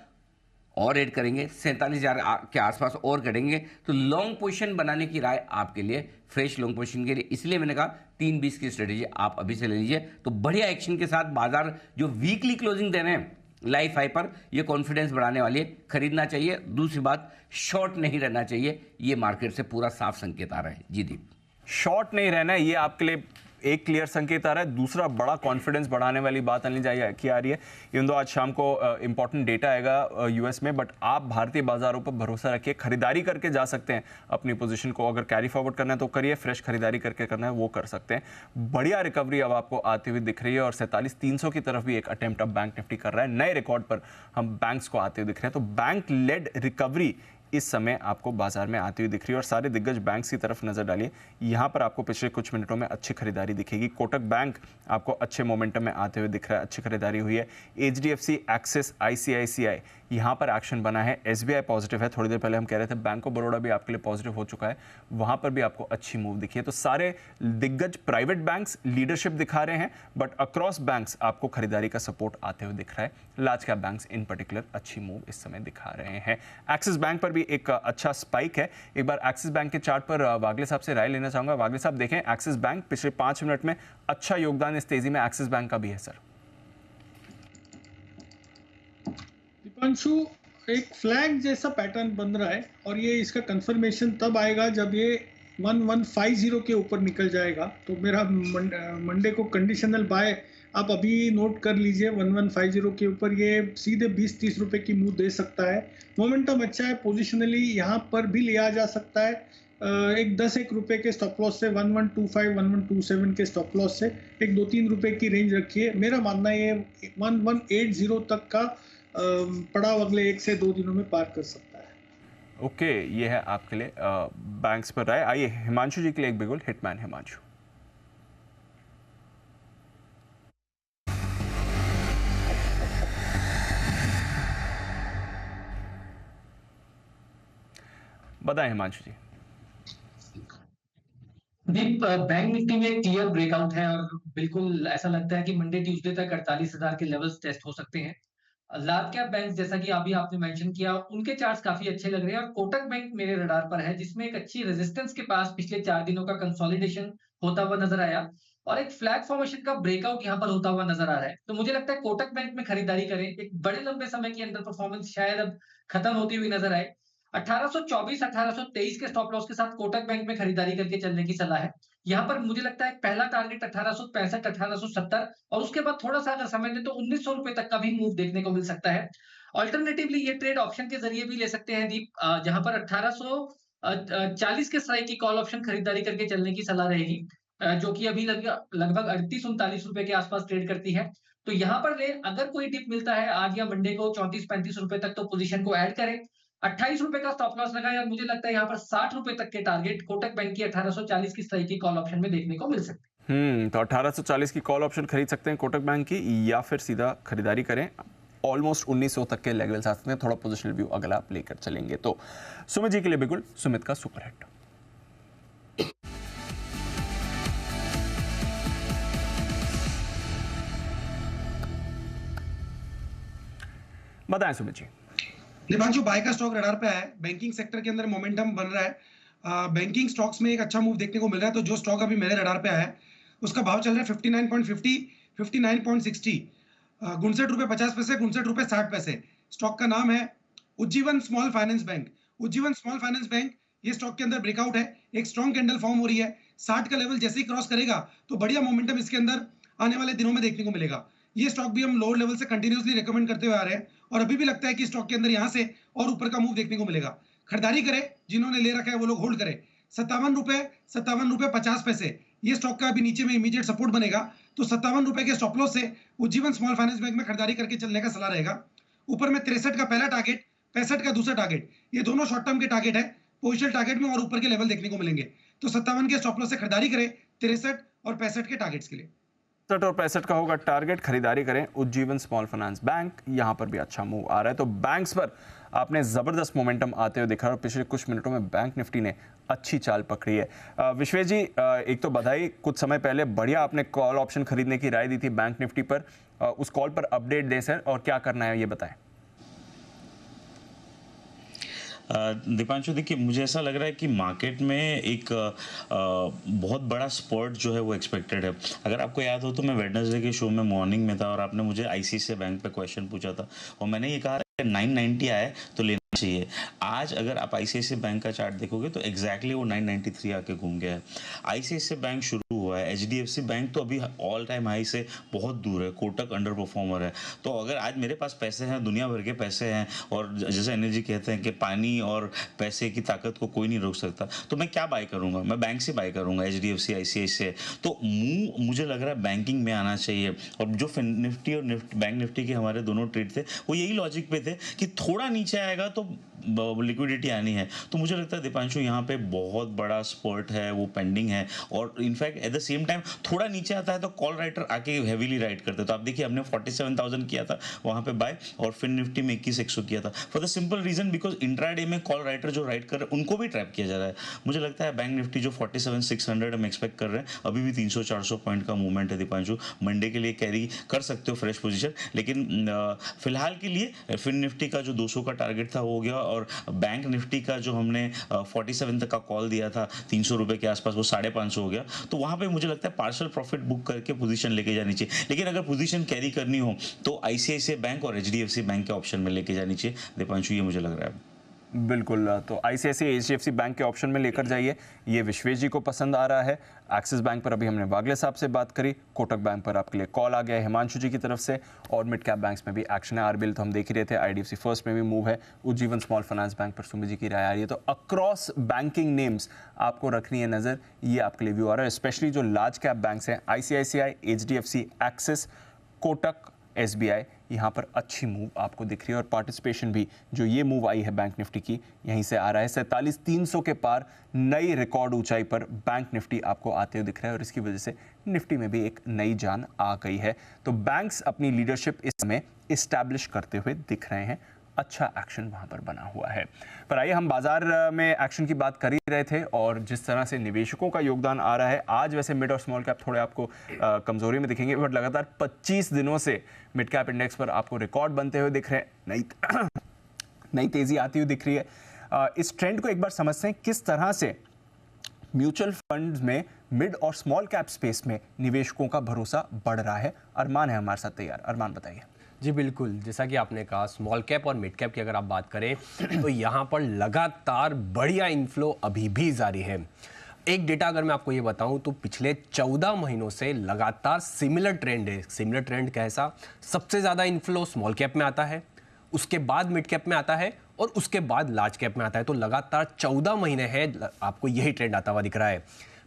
और ऐड करेंगे, 47,000 के आसपास और करेंगे, तो लॉन्ग पोजीशन बनाने की राय आपके लिए, फ्रेश लॉन्ग पोजीशन के लिए। इसलिए मैंने कहा 3-20 की स्ट्रेटेजी आप अभी से ले लीजिए। तो बढ़िया एक्शन के साथ बाजार जो वीकली क्लोजिंग दे रहे हैं लाइफ हाई पर, ये कॉन्फिडेंस बढ़ाने वाली है, खरीदना चाहिए। दूसरी बात, शॉर्ट नहीं रहना चाहिए, ये मार्केट से पूरा साफ संकेत आ रहा है। जी दीप, शॉर्ट नहीं रहना है, ये आपके लिए एक क्लियर संकेत आ रहा है। दूसरा बड़ा कॉन्फिडेंस बढ़ाने वाली बात अनिल जी की आ रही है, इवन दो आज शाम को इंपॉर्टेंट डेटा आएगा यूएस में, बट आप भारतीय बाजारों पर भरोसा रखिए, खरीदारी करके जा सकते हैं अपनी पोजीशन को। अगर कैरी फॉरवर्ड करना है तो करिए, फ्रेश खरीदारी करके करना है वो कर सकते हैं। बढ़िया रिकवरी अब आपको आती हुई दिख रही है, और 47,300 की तरफ भी एक अटेम्प्ट अब बैंक निफ्टी कर रहा है। नए रिकॉर्ड पर हम बैंक्स को आते हुए दिख रहे हैं, तो बैंक लेड रिकवरी इस समय आपको बाजार में आती हुई दिख रही है। और सारे दिग्गज बैंक्स की तरफ नजर डालिए, यहां पर आपको पिछले कुछ मिनटों में अच्छी खरीदारी दिखेगी। कोटक बैंक आपको अच्छे मोमेंटम में आते हुए दिख रहा है, अच्छी खरीदारी हुई है। HDFC, एक्सिस, ICICI यहां पर एक्शन बना है। SBI पॉजिटिव है, थोड़ी देर पहले हम कह रहे थे बैंक ऑफ बड़ौदा भी आपके लिए पॉजिटिव हो चुका है, वहां पर भी आपको अच्छी मूव दिखी है। तो सारे दिग्गज प्राइवेट बैंक्स लीडरशिप दिखा रहे हैं, बट अक्रॉस बैंक्स आपको खरीदारी का सपोर्ट आते हुए दिख रहा है। Large cap banks in particular अच्छी मूव इस समय दिखा रहे हैं। एक्सिस बैंक पर भी एक अच्छा स्पाइक है। एक बार एक्सिस बैंक के चार्ट पर वागले साहब से राय लेना चाहूंगा। वागले साहब देखें, एक्सिस बैंक पिछले 5 मिनट में अच्छा योगदान इस तेजी में एक्सिस बैंक का भी है सर। दीपांशु, एक फ्लैग जैसा पैटर्न बन रहा है, और ये इसका कंफर्मेशन तब आएगा जब ये 1150 के ऊपर निकल जाएगा। तो मेरा मंडे को कंडीशनल बाय आप अभी नोट कर लीजिए, 1150 के ऊपर ये सीधे 20-30 रुपए की मूव दे सकता है। मोमेंटम अच्छा है, पोजिशनली यहाँ पर भी लिया जा सकता है। एक 10-1 रुपए के स्टॉप लॉस से, 1125, 1127 के स्टॉप लॉस से एक 2-3 रुपए की रेंज रखिए। मेरा मानना है ये 1180 तक का पड़ाव अगले 1 से 2 दिनों में पार कर सकता है। ओके, ये है आपके लिए बैंक्स पर राय। आइए हिमांशु जी के लिए एक बिगुल, हिटमैन हिमांशु। बताएं हिमांशु जी। दीप, बैंक निफ्टी में क्लियर ब्रेकआउट है, और बिल्कुल ऐसा लगता है कि मंडे ट्यूसडे तक 48,000 के लेवल्स टेस्ट हो सकते हैं। लार्ज कैप बैंक जैसा कि अभी आपने मेंशन किया, उनके चार्ट्स काफी अच्छे लग रहे हैं, और कोटक बैंक मेरे रडार पर है, जिसमें एक अच्छी रेजिस्टेंस के पास पिछले 4 दिनों का कंसोलिडेशन होता हुआ नजर आया, और एक फ्लैग फॉर्मेशन का ब्रेकआउट यहाँ पर होता हुआ नजर आ रहा है। तो मुझे लगता है कोटक बैंक में खरीदारी करें। एक बड़े लंबे समय की अंडर परफॉर्मेंस शायद अब खत्म होती हुई नजर आए। 1824, 1823 के स्टॉप लॉस के साथ कोटक बैंक में खरीदारी करके चलने की सलाह है। यहाँ पर मुझे लगता है पहला टारगेट 1865, 1870, और उसके बाद थोड़ा सा अगर समय दें तो 1900 रुपए तक का भी मूव देखने को मिल सकता है। ऑल्टरनेटिवली ये ट्रेड ऑप्शन के जरिए भी ले सकते हैं दीप, जहां पर 1840 के स्ट्राइक की कॉल ऑप्शन खरीदारी करके चलने की सलाह रहेगी, जो कि अभी लगभग 38-39 रुपए के आसपास ट्रेड करती है। तो यहाँ पर ले, अगर कोई डिप मिलता है आज या मंडे को 34-35 रुपए तक, तो पोजीशन को ऐड करें। 28 रुपए का स्टॉप लॉस लगाए, और मुझे लगता है यहाँ पर 60 रुपए तक के टारगेट कोटक बैंक की 1840 की स्ट्राइक की कॉल ऑप्शन में देखने को मिल सकते हैं। तो 1840 की कॉल ऑप्शन खरीद सकते हैं कोटक बैंक की, या फिर सीधा खरीदारी करें। ऑलमोस्ट 1900 तक के लेवल्स आ सकते हैं। थोड़ा पोजिशनल व्यू अगला आप लेकर चलेंगे। तो सुमित जी के लिए बिगुल, सुमित का सुपर हिट। बताएं सुमित जी। दीपांशु, बाय का स्टॉक रडार पे है। बैंकिंग सेक्टर के अंदर मोमेंटम बन रहा है। बैंकिंग स्टॉक्स में एक अच्छा मूव देखने को मिल रहा है। तो जो स्टॉक अभी मेरे रडार पे आया है उसका भाव चल रहा है 59.50, 59.60, 59 रुपए 50 पैसे, 59 रुपए 60 पैसे। स्टॉक का नाम है Ujjivan small finance bank. Ujjivan small finance bank, ये स्टॉक के अंदर ब्रेकआउट है, एक स्ट्रॉन्ग कैंडल फॉर्म हो रही है। 60 का लेवल जैसे ही क्रॉस करेगा तो बढ़िया मोमेंटम इसके अंदर आने वाले दिनों में देखने को मिलेगा। ये स्टॉक भी हम लोअर लेवल से कंटिन्यूसली रिकमेंड करते हुए आ रहे हैं और अभी भी लगता है कि स्टॉक के अंदर यहाँ से और ऊपर का मूव देखने को मिलेगा। खरीदारी करें, जिन्होंने ले रखा है वो लोग होल्ड करें। 57 रुपए 50 पैसे ये स्टॉक का अभी नीचे में इमीडिएट सपोर्ट बनेगा, तो 57 रुपए के स्टॉप लॉस से उज्जीवन स्मॉल फाइनेंस बैंक में खरीदारी करके चलने का सलाह रहेगा। ऊपर में 63 का पहला टारगेट, 65 का दूसरा टारगेट, ये दोनों शॉर्ट टर्म के टारगेट है। पोजिशनल टारगेट में और ऊपर के लेवल देखने को मिलेंगे, तो 57 के स्टॉप लॉस से खरीदारी करें 63 और 65 के टारगेट्स के लिए। 67 और 65 का होगा टारगेट, खरीदारी करें उज्जीवन स्मॉल फाइनेंस बैंक। यहां पर भी अच्छा मूव आ रहा है। तो बैंक्स पर आपने जबरदस्त मोमेंटम आते हुए देखा और पिछले कुछ मिनटों में बैंक निफ्टी ने अच्छी चाल पकड़ी है। विश्वेश जी, एक तो बधाई, कुछ समय पहले बढ़िया आपने कॉल ऑप्शन खरीदने की राय दी थी बैंक निफ्टी पर, उस कॉल पर अपडेट दें सर, और क्या करना है ये बताएं। दीपांशु, देखिए मुझे ऐसा लग रहा है कि मार्केट में एक बहुत बड़ा स्पॉट जो है वो एक्सपेक्टेड है। अगर आपको याद हो तो मैं वेडनेसडे के शो में मॉर्निंग में था और आपने मुझे आईसीआईसीआई बैंक पे क्वेश्चन पूछा था और मैंने ये कहा 990 आए तो लेना चाहिए। आज अगर आप आईसीआईसीआई बैंक का चार्ट देखोगे तो एग्जैक्टली वो 993 आके घूम गया है। आईसीआईसीआई बैंक शुरू हुआ है, एचडीएफसी बैंक तो अभी ऑल टाइम हाई से बहुत दूर है, कोटक अंडर परफॉर्मर है। तो अगर आज मेरे पास पैसे हैं, दुनिया भर के पैसे हैं, और जैसे एनर्जी कहते हैं कि पानी और पैसे की ताकत को कोई नहीं रोक सकता, तो मैं क्या बाय करूंगा? मैं बैंक से बाय करूंगा, एचडीएफसी, आईसीआईसीआई। तो मुझे लग रहा है बैंकिंग में आना चाहिए। और जो निफ्टी और बैंक निफ्टी के हमारे दोनों ट्रेड थे वो यही लॉजिक पे थे कि थोड़ा नीचे आएगा तो लिक्विडिटी आनी है। तो मुझे लगता है दीपांशु यहाँ पे बहुत बड़ा स्पॉट है, वो पेंडिंग है। और in fact at the same time थोड़ा नीचे आता है तो कॉल राइटर आके हेवीली राइट करते हैं। तो आप देखिए हमने 47,000 किया था वहाँ पे बाय, और फिर निफ्टी में 21,100 किया था, for the simple reason because intraday में कॉल राइटर जो राइट कर रहे हैं उनको भी ट्रैप किया जा रहा है। मुझे लगता है बैंक निफ्टी जो 47,600 हम एक्सपेक्ट कर रहे हैं, अभी भी 300-400 पॉइंट का मूवमेंट है दीपांशु। मंडे के लिए कैरी कर सकते हो फ्रेश पोजीशन, लेकिन फिलहाल के लिए फिर निफ्टी का जो 200 का टारगेट था वो हो गया, और बैंक निफ्टी का जो हमने 47 तक का कॉल दिया था 300 रुपए के आसपास, वो 550 हो गया। तो वहां पे मुझे लगता है पार्शियल प्रॉफिट बुक करके पोजीशन लेके जानी चाहिए। लेकिन अगर पोजीशन कैरी करनी हो तो आईसीआईसीआई बैंक और एचडीएफसी बैंक के ऑप्शन में लेके जानी चाहिए दीपांशु, ये मुझे लग रहा है। बिल्कुल, तो आईसीआईसीआई एचडीएफसी बैंक के ऑप्शन में लेकर जाइए, ये विश्वेश जी को पसंद आ रहा है। एक्सिस बैंक पर अभी हमने वागले साहब से बात करी, कोटक बैंक पर आपके लिए कॉल आ गया है हिमांशु जी की तरफ से, और मिड कैप बैंक्स में भी एक्शन है। आरबीएल तो हम देख ही रहे थे, आईडीएफसी फर्स्ट में भी मूव है, उज्जीवन स्मॉल फाइनेंस बैंक पर सुमित जी की राय आ रही है। तो अक्रॉस बैंकिंग नेम्स आपको रखनी है नज़र, ये आपके लिए व्यू आ रहा है। स्पेशली जो लार्ज कैप बैंक्स हैं, ICICI, HDFC, axis, Kotak, SBI, यहाँ पर अच्छी मूव आपको दिख रही है। और पार्टिसिपेशन भी जो ये मूव आई है बैंक निफ्टी की, यहीं से आ रहा है। 47,300 के पार नई रिकॉर्ड ऊंचाई पर बैंक निफ्टी आपको आते हुए दिख रहा है, और इसकी वजह से निफ्टी में भी एक नई जान आ गई है। तो बैंक्स अपनी लीडरशिप इस समय इस्टेब्लिश करते हुए दिख रहे हैं, अच्छा एक्शन वहां पर बना हुआ है। पर आइए, हम बाजार में एक्शन की बात कर ही रहे थे और जिस तरह से निवेशकों का योगदान आ रहा है, आज वैसे मिड और स्मॉल कैप थोड़े आपको कमजोरी में दिखेंगे, बट लगातार 25 दिनों से मिड कैप इंडेक्स पर आपको रिकॉर्ड बनते हुए दिख रहे हैं, नई तेजी आती हुई दिख रही है। इस ट्रेंड को एक बार समझते हैं, किस तरह से म्यूचुअल फंड्स में मिड और स्मॉल कैप स्पेस में निवेशकों का भरोसा बढ़ रहा है। अरमान है हमारे साथ तैयार। अरमान, बताइए। जी बिल्कुल, जैसा कि आपने कहा, स्मॉल कैप और मिड कैप की अगर आप बात करें तो यहाँ पर लगातार बढ़िया इनफ्लो अभी भी जारी है। एक डेटा अगर मैं आपको ये बताऊं तो पिछले 14 महीनों से लगातार सिमिलर ट्रेंड है। सिमिलर ट्रेंड कैसा? सबसे ज़्यादा इनफ्लो स्मॉल कैप में आता है, उसके बाद मिड कैप में आता है, और उसके बाद लार्ज कैप में आता है। तो लगातार 14 महीने हैं आपको यही ट्रेंड आता हुआ दिख रहा है।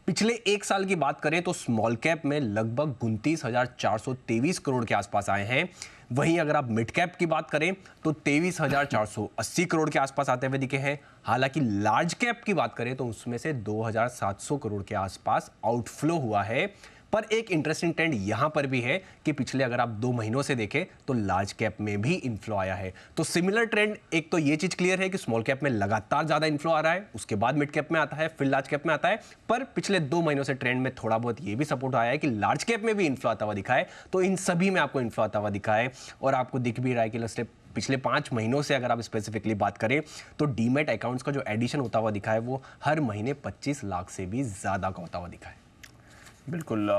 पिछले एक साल की बात करें तो स्मॉल कैप में लगभग 29,423 करोड़ के आसपास आए हैं। वहीं अगर आप मिड कैप की बात करें तो 23,480 करोड़ के आसपास आते हुए दिखे हैं। हालांकि लार्ज कैप की बात करें तो उसमें से 2,700 करोड़ के आसपास आउटफ्लो हुआ है। पर एक इंटरेस्टिंग ट्रेंड यहां पर भी है कि पिछले अगर आप 2 महीनों से देखें तो लार्ज कैप में भी इनफ्लो आया है। तो सिमिलर ट्रेंड, एक तो ये चीज क्लियर है कि स्मॉल कैप में लगातार ज्यादा इनफ्लो आ रहा है, उसके बाद मिड कैप में आता है, फिर लार्ज कैप में आता है। पर पिछले 2 महीनों से ट्रेंड में थोड़ा बहुत ये भी सपोर्ट आया है कि लार्ज कैप में भी इनफ्लो आता हुआ दिखा है। तो इन सभी में आपको इनफ्लो आता हुआ दिखा है, और आपको दिख भी रहा है कि पिछले 5 महीनों से अगर आप स्पेसिफिकली बात करें तो डीमैट अकाउंट्स का जो एडिशन होता हुआ दिखा है वो हर महीने 25 लाख से भी ज्यादा का होता हुआ दिखा है। बिल्कुल,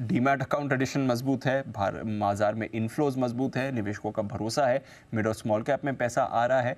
डीमैट अकाउंट एडिशन मजबूत है, बाजार में इनफ्लोज मजबूत है, निवेशकों का भरोसा है, मिड और स्मॉल कैप में पैसा आ रहा है।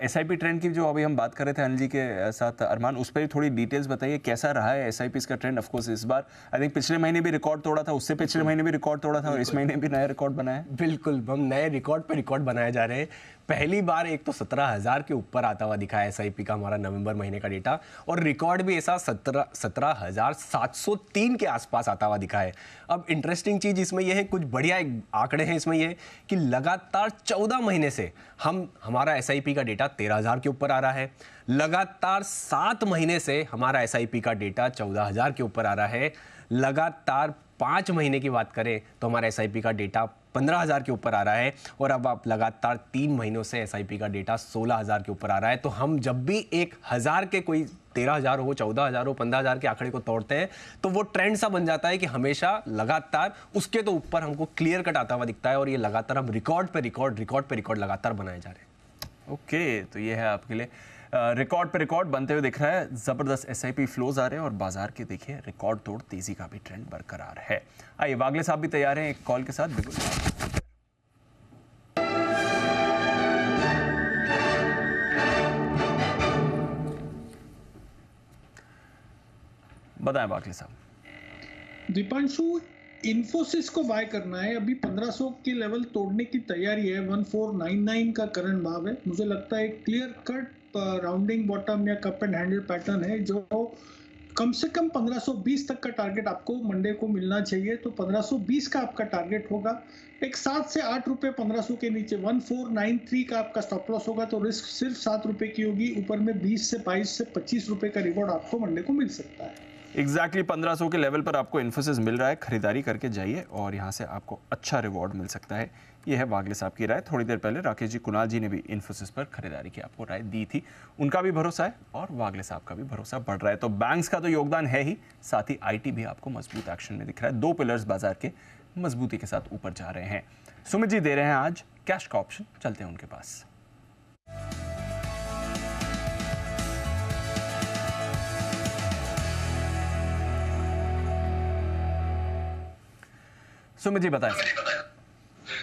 एसआईपी ट्रेंड की जो अभी हम बात कर रहे थे अनिल जी के साथ अरमान, उस पर ही थोड़ी डिटेल्स बताइए, कैसा रहा है एसआईपी का ट्रेंड? ऑफ कोर्स इस बार आई थिंक पिछले महीने भी रिकॉर्ड तोड़ा था, उससे पिछले महीने भी रिकॉर्ड तोड़ा था और इस महीने भी नया रिकॉर्ड बनाया है। बिल्कुल, हम नए रिकॉर्ड पे रिकॉर्ड बनाए जा रहे हैं। पहली बार एक तो 17,000 के ऊपर आता हुआ दिखा है एसआईपी का हमारा नवंबर महीने का डेटा, और रिकॉर्ड भी ऐसा 17,703 के आसपास आता हुआ दिखा है। अब इंटरेस्टिंग चीज इसमें यह है, कुछ बढ़िया आंकड़े हैं इसमें यह कि लगातार 14 महीने से हमारा एसआईपी का डेटा 13,000 के ऊपर आ रहा है। लगातार 7 महीने से हमारा एसआईपी का डेटा 14,000 के ऊपर आ रहा है। लगातार 5 महीने की बात करें तो हमारा एसआईपी का डेटा 15,000 के ऊपर आ रहा है, और अब आप लगातार 3 महीनों से एसआईपी का डेटा 16,000 के ऊपर आ रहा है। तो हम जब भी 1,000 के कोई 13,000 हो, 14,000 हो, 15,000 के आंकड़े को तोड़ते हैं तो वो ट्रेंड सा बन जाता है कि हमेशा लगातार उसके तो ऊपर हमको क्लियर कट आता हुआ दिखता है, और ये लगातार हम रिकॉर्ड पे रिकॉर्ड लगातार बनाए जा रहे हैं। ओके, तो ये है आपके लिए रिकॉर्ड पे रिकॉर्ड बनते हुए दिख रहा है। जबरदस्त एसआईपी फ्लोज आ रहे हैं और बाजार के देखिए रिकॉर्ड तोड़ तेजी का भी ट्रेंड बरकरार है। आइए वागले साहब भी तैयार हैं एक कॉल के साथ। बिल्कुल बताएं वागले साहब। दीपांशु, इन्फोसिस को बाय करना है, अभी 1500 के लेवल तोड़ने की तैयारी है, 1499 का करंट भाव है। मुझे लगता है क्लियर कट राउंडिंग बॉटम या कप एंड हैंडल पैटर्न है, जो कम से कम 1520 तक का टारगेट आपको मंडे को मिलना चाहिए। तो 1520 का आपका टारगेट होगा। एक 7 से 8 रुपए 1500 के नीचे 1493 का आपका स्टॉप लॉस होगा, तो रिस्क सिर्फ 7 रुपए की होगी। ऊपर में 20 से 22 से 25 रुपए का रिवॉर्ड आपको मंडे को मिल सकता है। एग्जैक्टली 1500 के लेवल पर आपको इन्फोसिस मिल रहा है, खरीदारी करके जाइए और यहाँ से आपको अच्छा रिवॉर्ड मिल सकता है। ये है वागले साहब की राय। थोड़ी देर पहले राकेश जी, कुणाल जी ने भी इन्फोसिस पर खरीदारी की आपको राय दी थी, उनका भी भरोसा है और वागले साहब का भी भरोसा बढ़ रहा है। तो बैंक्स का तो योगदान है ही, साथ ही आईटी भी आपको मजबूत एक्शन में दिख रहा है। 2 पिलर्स बाजार के मजबूती के साथ ऊपर जा रहे हैं। सुमित जी दे रहे हैं आज कैश का ऑप्शन, चलते हैं उनके पास। सुमित जी बताएं।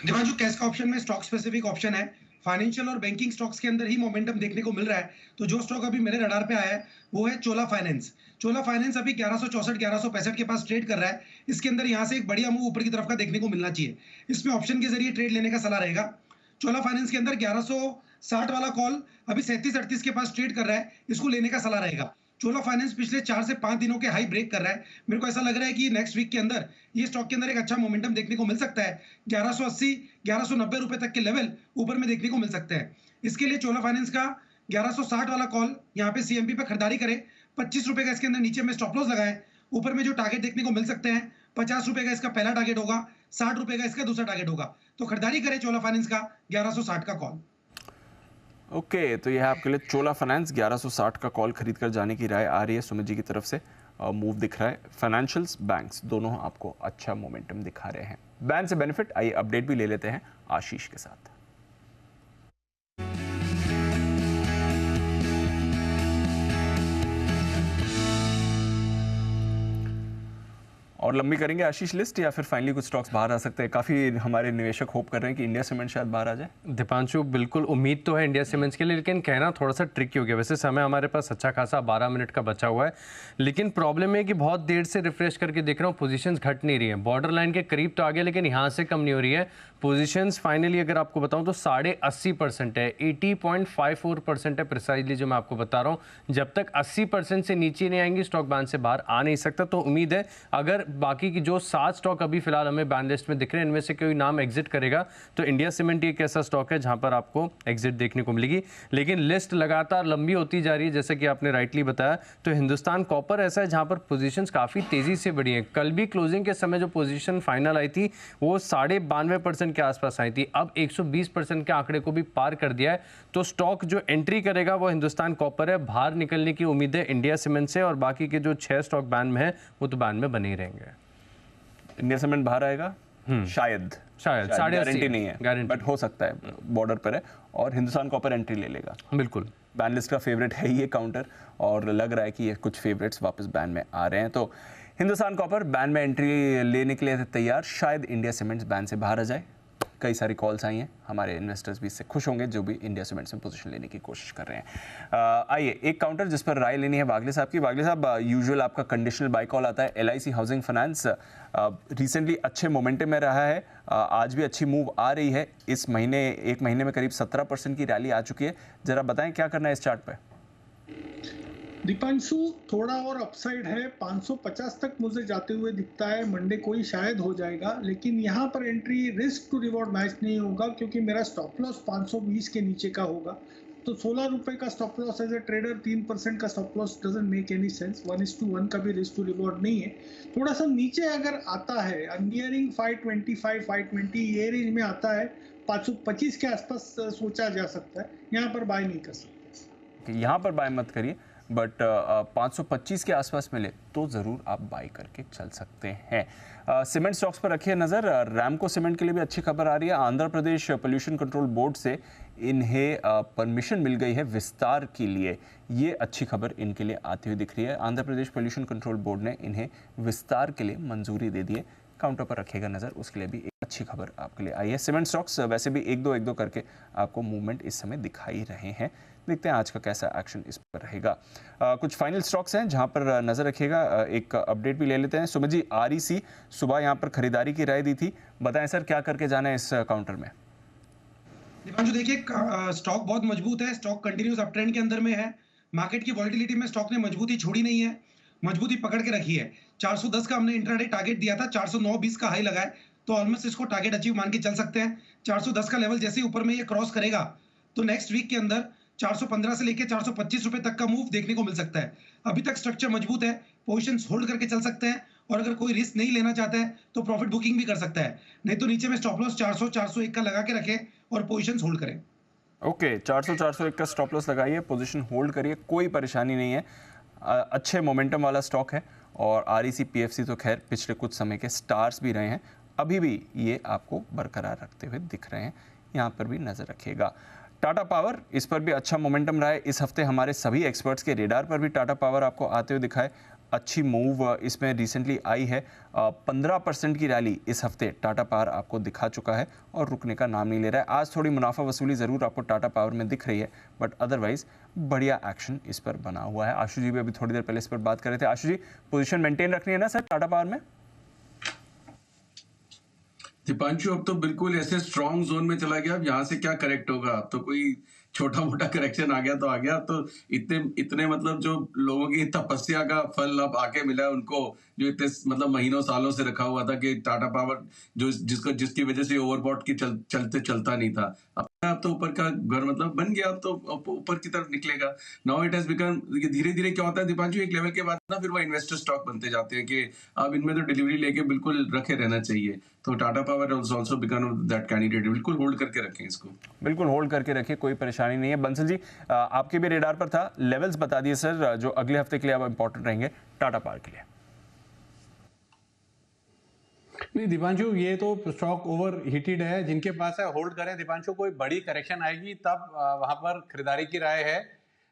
दीपांशु, कैश का ऑप्शन में स्टॉक स्पेसिफिक ऑप्शन है। फाइनेंशियल और बैंकिंग स्टॉक्स के अंदर ही मोमेंटम देखने को मिल रहा है। तो जो स्टॉक अभी मेरे रडार पे आया है वो है चोला फाइनेंस। चोला फाइनेंस अभी 1164 1165 के पास ट्रेड कर रहा है। इसके अंदर यहाँ से एक बढ़िया मूव ऊपर की तरफ का देखने को मिलना चाहिए। इसमें ऑप्शन के जरिए ट्रेड लेने का सलाह रहेगा। चोला फाइनेंस के अंदर 1160 वाला कॉल अभी 37-38 के पास ट्रेड कर रहा है, इसको लेने का सलाह रहेगा। चोला फाइनेंस पिछले 4 से 5 दिनों के हाई ब्रेक कर रहा है। मेरे को ऐसा लग रहा है कि नेक्स्ट वीक के अंदर ये स्टॉक के अंदर एक अच्छा मोमेंटम देखने को मिल सकता है। 1180 1190 रुपए तक के लेवल ऊपर में देखने को मिल सकते हैं। इसके लिए चोला फाइनेंस का 1160 वाला कॉल यहाँ पे सीएमपी पे खरीदारी करें। 25 रुपए का इसके अंदर नीचे में स्टॉप लॉस लगाएं। ऊपर में जो टारगेट देखने को मिल सकते हैं, 50 रुपए का इसका पहला टारगेट होगा, 60 रुपए का इसका दूसरा टारगेट होगा। तो खरीदारी करें चोला फाइनेंस का 1160 का कॉल। ओके, तो यह है आपके लिए चोला फाइनेंस 1160 का कॉल खरीद कर जाने की राय आ रही है सुमित जी की तरफ से। मूव दिख रहा है। फाइनेंशियल्स, बैंक्स दोनों आपको अच्छा मोमेंटम दिखा रहे हैं। बैन से बेनिफिट, आइए अपडेट भी ले लेते हैं आशीष के साथ। और लंबी करेंगे आशीष लिस्ट, या फिर फाइनली कुछ स्टॉक्स बाहर आ सकते हैं? काफ़ी हमारे निवेशक होप कर रहे हैं कि इंडिया सीमेंट शायद बाहर आ जाए। दीपांशु, बिल्कुल उम्मीद तो है इंडिया सीमेंट्स के लिए, लेकिन कहना थोड़ा सा ट्रिकी हो गया। वैसे समय हमारे पास अच्छा खासा 12 मिनट का बचा हुआ है, लेकिन प्रॉब्लम है कि बहुत देर से रिफ्रेश करके देख रहा हूँ, पोजीशंस घट नहीं रही है। बॉर्डर लाइन के करीब तो आ गया, लेकिन यहाँ से कम नहीं हो रही है। पोजीशंस फाइनली अगर आपको बताऊँ तो 80.5% है, 80.54% है प्रिसाइजली जो मैं आपको बता रहा हूँ। जब तक 80% से नीचे नहीं आएंगी स्टॉक बैन से बाहर आ नहीं सकता। तो उम्मीद है अगर बाकी की जो 7 स्टॉक अभी फिलहाल हमें बैन लिस्ट में दिख रहे हैं, इनमें से कोई नाम एग्जिट करेगा तो इंडिया सीमेंट एक ऐसा स्टॉक है जहां पर आपको एग्जिट देखने को मिलेगी। लेकिन लिस्ट लगातार लंबी होती जा रही है, जैसे कि आपने राइटली बताया। तो हिंदुस्तान कॉपर ऐसा है जहां पर पोजीशंस काफी तेजी से बढ़ी हैं। कल भी क्लोजिंग के समय जो पोजीशन फाइनल आई थी वो 92.5% के आसपास आई थी, अब 120% के आंकड़े को भी पार कर दिया है। तो स्टॉक जो एंट्री करेगा वो हिंदुस्तान कॉपर है। बाहर निकलने की उम्मीद है इंडिया सीमेंट से, और बाकी के जो 6 स्टॉक बैन में है वो तो बैन में बने ही रहेंगे। इंडिया सीमेंट बाहर आएगा शायद गारंटी नहीं है, बट हो सकता है, बॉर्डर पर है। और हिंदुस्तान कॉपर एंट्री ले लेगा। बिल्कुल, बैन लिस्ट का फेवरेट है ये काउंटर, और लग रहा है कि ये कुछ फेवरेट्स वापस बैन में आ रहे हैं। तो हिंदुस्तान कॉपर बैन में एंट्री लेने के लिए तैयार, शायद इंडिया सीमेंट्स बैन से बाहर आ जाए। कई सारी कॉल्स आई हैं, हमारे इन्वेस्टर्स भी इससे खुश होंगे जो भी इंडिया सीमेंट्स में पोजीशन लेने की कोशिश कर रहे हैं। आइए एक काउंटर जिस पर राय लेनी है वागले साहब की। वागले साहब, यूजुअल आपका कंडीशनल बाय कॉल आता है। LIC हाउसिंग फाइनेंस रिसेंटली अच्छे मोमेंटम में रहा है, आज भी अच्छी मूव आ रही है। इस महीने एक महीने में करीब 17% की रैली आ चुकी है। जरा बताएं क्या करना है इस चार्ट पर। दीपांशु, थोड़ा और अपसाइड है, 550 तक मुझे जाते हुए दिखता है। मंडे कोई शायद हो जाएगा, लेकिन यहाँ पर entry risk to reward match नहीं होगा क्योंकि मेरा स्टॉप लॉस 520 के नीचे का होगा। तो 16 रुपए का stop loss as a trader, 3% का stop loss doesn't make any sense. 1:1 का भी रिस्क टू रिवॉर्ड नहीं है। थोड़ा सा नीचे अगर आता है, नियरिंग 525 520 ये रेंज में आता है, 525 के आसपास सोचा जा सकता है। यहाँ पर बाय नहीं कर सकते। यहाँ पर बाय मत करिए, बट 525 के आसपास मिले तो ज़रूर आप बाई करके चल सकते हैं। सीमेंट स्टॉक्स पर रखिए नज़र। रैमको सीमेंट के लिए भी अच्छी खबर आ रही है। Andhra Pradesh pollution control board से इन्हें परमिशन मिल गई है विस्तार के लिए। ये अच्छी खबर इनके लिए आती हुई दिख रही है। Andhra Pradesh pollution control board ने इन्हें विस्तार के लिए मंजूरी दे दी है। काउंटर पर रखिएगा नज़र, उसके लिए भी एक अच्छी खबर आपके लिए आई है। सीमेंट स्टॉक्स वैसे भी एक दो करके आपको मूवमेंट इस समय दिखाई रहे हैं। देखते हैं आज का कैसा एक्शन इस पर रहेगा। कुछ फाइनल स्टॉक्स हैं जहां पर नजर रखिएगा। एक अपडेट भी ले लेते हैं। सुमित जी, REC सुबह यहां पर खरीदारी की राय दी थी, बताएं सर क्या करके जाना है इस काउंटर में। दीपांशु, देखिए स्टॉक बहुत मजबूत है, स्टॉक कंटिन्यूस अप ट्रेंड के अंदर में है। मार्केट की वॉलिटिलिटी में स्टॉक ने मजबूती छोड़ी नहीं है, मजबूती पकड़ के रखी है। 410 का हमने इंट्राडे टारगेट दिया था, 409.20 का हाई लगाए, तो ऑलमोस्ट इसको टारगेट अचीव मान के चल सकते हैं। 410 का लेवल जैसे ही ऊपर में ये क्रॉस करेगा तो नेक्स्ट वीक के अंदर 415 से लेकर 425 रुपए तक का मूव देखने को मिल सकता है। अभी तक स्ट्रक्चर मजबूत है, पोजीशंस होल्ड करके चल सकते हैं, और अगर कोई रिस्क नहीं लेना चाहता है तो प्रॉफिट बुकिंग भी कर सकता है। नहीं तो नीचे में स्टॉप लॉस 400 401 का लगा के रखें और पोजीशंस होल्ड करें। ओके, 400 401 का स्टॉप लॉस लगाइए, पोजीशन होल्ड करिए, कोई परेशानी नहीं है। अच्छे मोमेंटम वाला स्टॉक है और REC PFC तो खैर पिछले कुछ समय के स्टार्स भी रहे हैं, अभी भी ये आपको बरकरार रखते हुए दिख रहे हैं। यहाँ पर भी नजर रखिएगा। टाटा पावर, इस पर भी अच्छा मोमेंटम रहा है। इस हफ्ते हमारे सभी एक्सपर्ट्स के रेडार पर भी टाटा पावर आपको आते हुए दिखाए। अच्छी मूव इसमें रिसेंटली आई है। 15% की रैली इस हफ्ते टाटा पावर आपको दिखा चुका है और रुकने का नाम नहीं ले रहा है। आज थोड़ी मुनाफा वसूली ज़रूर आपको टाटा पावर में दिख रही है, बट अदरवाइज बढ़िया एक्शन इस पर बना हुआ है। आशु जी भी अभी थोड़ी देर पहले इस पर बात कर रहे थे। आशु जी, पोजीशन मेंटेन रखनी है ना सर टाटा पावर में? दीपांशु, अब तो बिल्कुल ऐसे स्ट्रॉन्ग जोन में चला गया। अब यहाँ से क्या करेक्ट होगा? अब तो कोई छोटा मोटा करेक्शन आ गया तो आ गया। तो इतने मतलब जो लोगों की तपस्या का फल अब आके मिला है उनको, जो इतने मतलब महीनों सालों से रखा हुआ था कि टाटा पावर जिसकी वजह से ओवरबॉट की चलता नहीं था, अब तो ऊपर का घर मतलब बन गया। अब तो ऊपर की तरफ निकलेगा। नाउ इट हैज बिकम, धीरे धीरे क्या होता है दीपांशु, एक लेवल के बाद ना फिर वो इन्वेस्टर स्टॉक बनते जाते हैं कि अब इनमें तो डिलीवरी लेके बिल्कुल रखे रहना चाहिए। तो Tata power also become that candidate. बिल्कुल होल्ड करके रखें इसको, बिल्कुल होल्ड करके रखिए, कोई परेशानी नहीं है। बंसल जी, आपके भी रेडार पर था, लेवल्स बता दिए सर जो अगले हफ्ते के लिए अब इंपॉर्टेंट रहेंगे टाटा पावर के लिए। नहीं दीपांशु, ये तो स्टॉक ओवर हीटेड है, जिनके पास है होल्ड करें। दीपांशु, कोई बड़ी करेक्शन आएगी तब वहां पर खरीदारी की राय है।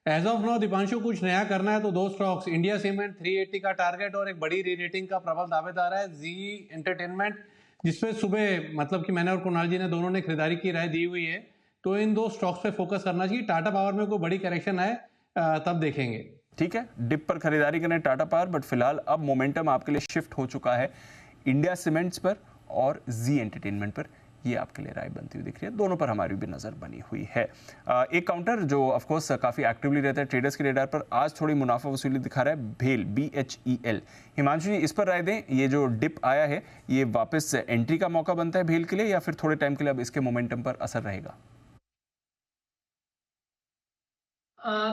एज ऑफ नाउ दीपांशु कुछ नया करना है तो दो स्टॉक्स, इंडिया सीमेंट 380 का टारगेट और एक बड़ी री-रेटिंग का प्रबल दावेदार है जी एंटरटेनमेंट, जिसपे सुबह मतलब कि मैंने और कुणाल जी ने दोनों ने खरीदारी की राय दी हुई है। तो इन दो स्टॉक्स पे फोकस करना चाहिए। टाटा पावर में कोई बड़ी करेक्शन आए तब देखेंगे। ठीक है, डिप पर खरीदारी करें टाटा पावर, बट फिलहाल अब मोमेंटम आपके लिए शिफ्ट हो चुका है इंडिया सीमेंट्स पर और जी एंटरटेनमेंट पर। ये आपके लिए राय बनती हुई दिख रही है, दोनों पर हमारी भी नज़र बनी हुई है। एक काउंटर जो ऑफ कोर्स काफ़ी एक्टिवली रहता है ट्रेडर्स के रेडार पर, आज थोड़ी मुनाफा वसूली दिखा रहा है, भेल BHEL। हिमांशु जी, इस पर राय दें, ये जो डिप आया है ये वापस एंट्री का मौका बनता है भेल के लिए, या फिर थोड़े टाइम के लिए अब इसके मोमेंटम पर असर रहेगा?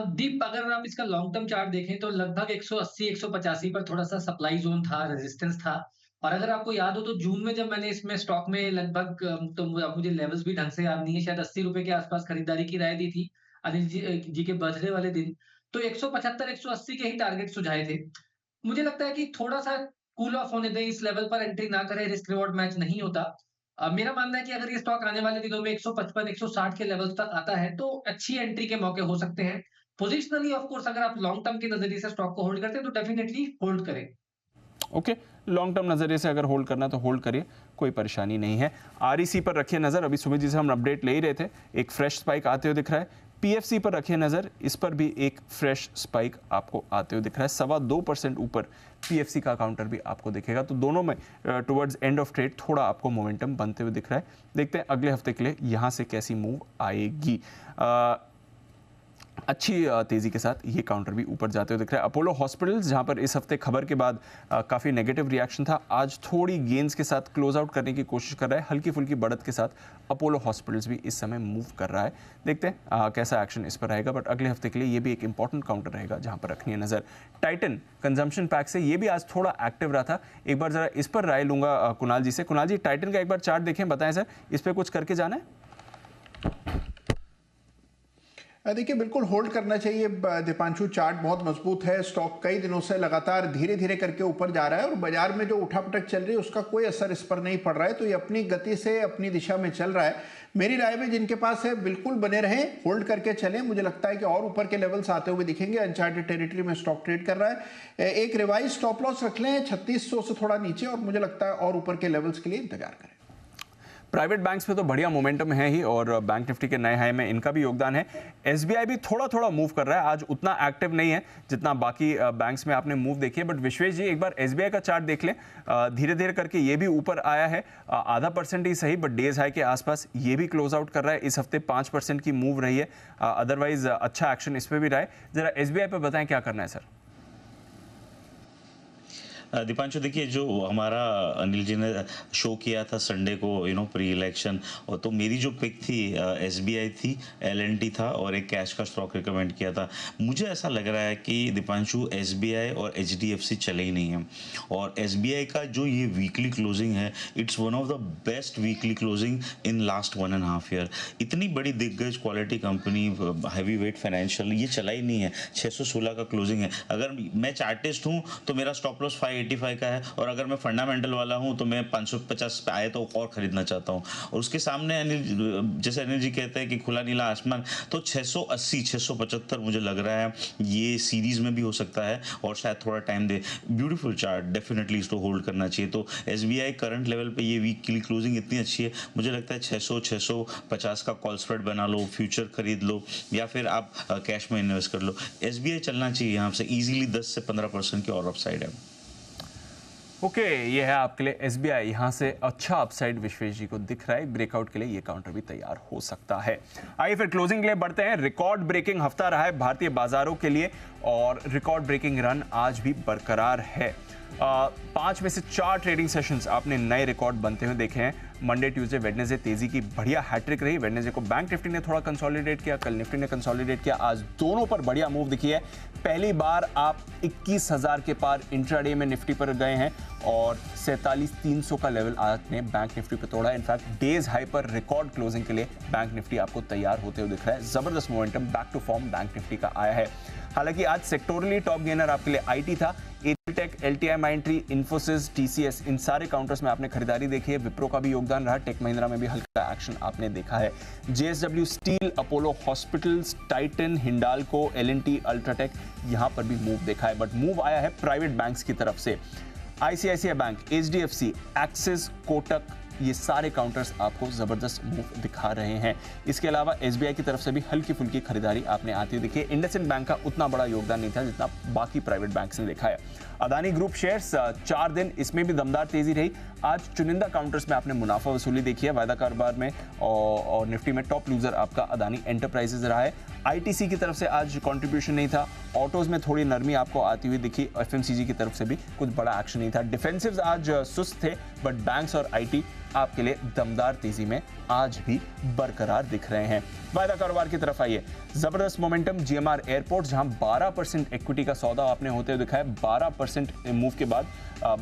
दीप, अगर आप इसका लॉन्ग टर्म चार्ट देखें तो लगभग 180 185 पर थोड़ा सा सप्लाई जोन था, रेजिस्टेंस था। और अगर आपको याद हो तो जून में जब मैंने इसमें स्टॉक में लगभग तो मुझे लेवल्स भी ढंग से याद नहीं है, शायद 80 रुपए के आसपास खरीदारी की राय दी थी अनिल जी के बर्थडे वाले दिन। तो 175 180 के ही टारगेट सुझाए थे। मुझे लगता है कि थोड़ा सा कूल ऑफ होने दें, इस लेवल पर एंट्री ना करें, रिस्क रिवॉर्ड मैच नहीं होता। मेरा मानना है कि अगर ये स्टॉक आने वाले दिनों में 155 160 के लेवल्स तक आता है तो अच्छी एंट्री के मौके हो सकते हैं। पोजिशनली ऑफ कोर्स अगर आप लॉन्ग टर्म के नजरिए से स्टॉक को होल्ड करते हैं तो डेफिनेटली होल्ड करें। ओके, लॉन्ग टर्म नज़रिए से अगर होल्ड करना तो होल्ड करिए, कोई परेशानी नहीं है। REC पर रखिए नज़र, अभी सुबह जिसे हम अपडेट ले ही रहे थे, एक फ्रेश स्पाइक आते हुए दिख रहा है। PFC पर रखिए नज़र, इस पर भी एक फ्रेश स्पाइक आपको आते हुए दिख रहा है। 2.25% ऊपर PFC का काउंटर भी आपको दिखेगा। तो दोनों में टुवर्ड्स एंड ऑफ ट्रेड थोड़ा आपको मोमेंटम बनते हुए दिख रहा है। देखते हैं अगले हफ्ते के लिए यहाँ से कैसी मूव आएगी। अच्छी तेज़ी के साथ ये काउंटर भी ऊपर जाते हुए दिख रहा है। अपोलो हॉस्पिटल्स, जहां पर इस हफ्ते खबर के बाद काफ़ी नेगेटिव रिएक्शन था, आज थोड़ी गेंस के साथ क्लोज आउट करने की कोशिश कर रहा है। हल्की फुल्की बढ़त के साथ अपोलो हॉस्पिटल्स भी इस समय मूव कर रहा है। देखते हैं कैसा एक्शन इस पर रहेगा, बट अगले हफ्ते के लिए ये भी एक इंपॉर्टेंट काउंटर रहेगा जहाँ पर रखनी है नज़र। टाइटन कंजम्पशन पैक से ये भी आज थोड़ा एक्टिव रहा था। एक बार ज़रा इस पर राय लूँगा कुणाल जी से। कुणाल जी, टाइटन का एक बार चार्ट देखें, बताएं सर, इस पर कुछ करके जाना है? देखिए, बिल्कुल होल्ड करना चाहिए दीपांशु। चार्ट बहुत मजबूत है, स्टॉक कई दिनों से लगातार धीरे धीरे करके ऊपर जा रहा है और बाजार में जो उठापटक चल रही है उसका कोई असर इस पर नहीं पड़ रहा है। तो ये अपनी गति से अपनी दिशा में चल रहा है। मेरी राय में जिनके पास है बिल्कुल बने रहें, होल्ड करके चलें। मुझे लगता है कि और ऊपर के लेवल्स आते हुए दिखेंगे। अनचार्टेड टेरिटरी में स्टॉक ट्रेड कर रहा है। एक रिवाइज स्टॉप लॉस रख लें 3600 से थोड़ा नीचे, और मुझे लगता है और ऊपर के लेवल्स के लिए इंतजार करें। प्राइवेट बैंक्स में तो बढ़िया मोमेंटम है ही, और बैंक निफ्टी के नए हाई में इनका भी योगदान है। SBI भी थोड़ा थोड़ा मूव कर रहा है, आज उतना एक्टिव नहीं है जितना बाकी बैंक्स में आपने मूव देखी है। बट विश्वेश जी, एक बार SBI का चार्ट देख लें, धीरे धीरे करके ये भी ऊपर आया है, 0.5% ही सही, बट डेज हाई के आसपास ये भी क्लोज आउट कर रहा है। इस हफ्ते 5% की मूव रही है, अदरवाइज अच्छा एक्शन इस पर भी रहा है। जरा SBI पर बताएं क्या करना है सर। दीपांशु, देखिए, जो हमारा अनिल जी ने शो किया था संडे को प्री इलेक्शन, और तो मेरी जो पिक थी SBI थी, L&T था, और एक कैश का स्टॉक रिकमेंड किया था। मुझे ऐसा लग रहा है कि दीपांशु SBI और HDFC चले ही नहीं हैं, और SBI का जो ये वीकली क्लोजिंग है, it's one of the best weekly closing in last 1.5 year. इतनी बड़ी दिग्गज quality company, heavy weight financial, ये चला ही नहीं है। 616 का क्लोजिंग है। अगर मैं चार्टिस्ट हूँ तो मेरा स्टॉप लॉस 585 का है, और अगर मैं फंडामेंटल वाला हूं तो मैं 550 पे आए तो और खरीदना चाहता हूं। और उसके सामने जैसे अनिल जी कहते हैं कि खुला नीला आसमान, तो 680 675 मुझे लग रहा है ये सीरीज में भी हो सकता है, और शायद थोड़ा टाइम दे। ब्यूटीफुल चार्ट, डेफिनेटली इसको होल्ड करना चाहिए। तो SBI करंट लेवल पे ये वीक की क्लोजिंग इतनी अच्छी है, मुझे लगता है 600 650 का कॉल स्प्रेड बना लो, फ्यूचर खरीद लो, या फिर आप कैश में इन्वेस्ट कर लो। SBI चलना चाहिए यहाँ से इजीली 10 से 15% की और अपसाइड है। ओके, ये है आपके लिए SBI, यहाँ से अच्छा अपसाइड विश्वेश जी को दिख रहा है। ब्रेकआउट के लिए ये काउंटर भी तैयार हो सकता है। आइए फिर क्लोजिंग के लिए बढ़ते हैं। रिकॉर्ड ब्रेकिंग हफ्ता रहा है भारतीय बाजारों के लिए, और रिकॉर्ड ब्रेकिंग रन आज भी बरकरार है। 5 में से 4 ट्रेडिंग सेशंस आपने नए रिकॉर्ड बनते हुए देखे हैं। मंडे, ट्यूसडे, वेडनेसडे तेजी की बढ़िया हैट्रिक रही। वेडनेसडे को बैंक निफ्टी ने थोड़ा कंसोलिडेट किया, कल निफ्टी ने कंसोलिडेट किया, आज दोनों पर बढ़िया मूव दिखी है। पहली बार आप 21,000 के पार इंट्राडे में निफ्टी पर गए हैं, और 47,300 का लेवल आपने बैंक निफ्टी पर तोड़ा है। इनफैक्ट डेज हाई पर रिकॉर्ड क्लोजिंग के लिए बैंक निफ्टी आपको तैयार होते हुए दिख रहा है। जबरदस्त momentum back to form bank Nifty का आया है। हालांकि आज सेक्टोरली टॉप गेनर आपके लिए IT था। एटेक, LTI माइंट्री, इन्फोसिस, TCS, इन सारे काउंटर्स में आपने खरीदारी देखी है। विप्रो का भी योगदान रहा। टेक महिंद्रा में भी हल्का एक्शन आपने देखा है। JSW steel, Apollo hospitals, Titan, Hindalco, L&T, UltraTech, यहां पर भी मूव देखा है, बट मूव आया है प्राइवेट बैंक्स की तरफ से। ICICI bank, HDFC, axis, Kotak, ये सारे काउंटर्स आपको जबरदस्त मूव दिखा रहे हैं। इसके अलावा SBI की तरफ से भी हल्की फुल्की खरीदारी आपने आती हुई देखी है। इंडसइंड बैंक का उतना बड़ा योगदान नहीं था जितना बाकी प्राइवेट बैंक्स ने देखा है। अदानी ग्रुप शेयर्स 4 दिन, इसमें भी दमदार तेजी रही। आज चुनिंदा काउंटर्स में आपने मुनाफा वसूली देखी है। वायदा कारोबार में और निफ्टी में टॉप लूजर आपका अदानी एंटरप्राइजेज रहा है। ITC की तरफ से आज कंट्रीब्यूशन नहीं था। ऑटोज में थोड़ी नरमी आपको आती हुई दिखी। FMCG की तरफ से भी कुछ बड़ा एक्शन नहीं था। डिफेंसिव्स आज सुस्त थे, बट बैंक्स और IT आपके लिए दमदार तेजी में आज भी बरकरार दिख रहे हैं। वायदा कारोबार की तरफ आइए। जबरदस्त मोमेंटम GMR एयरपोर्ट, जहां 12% इक्विटी का सौदा आपने होते हुए दिखा है। 12% मूव के बाद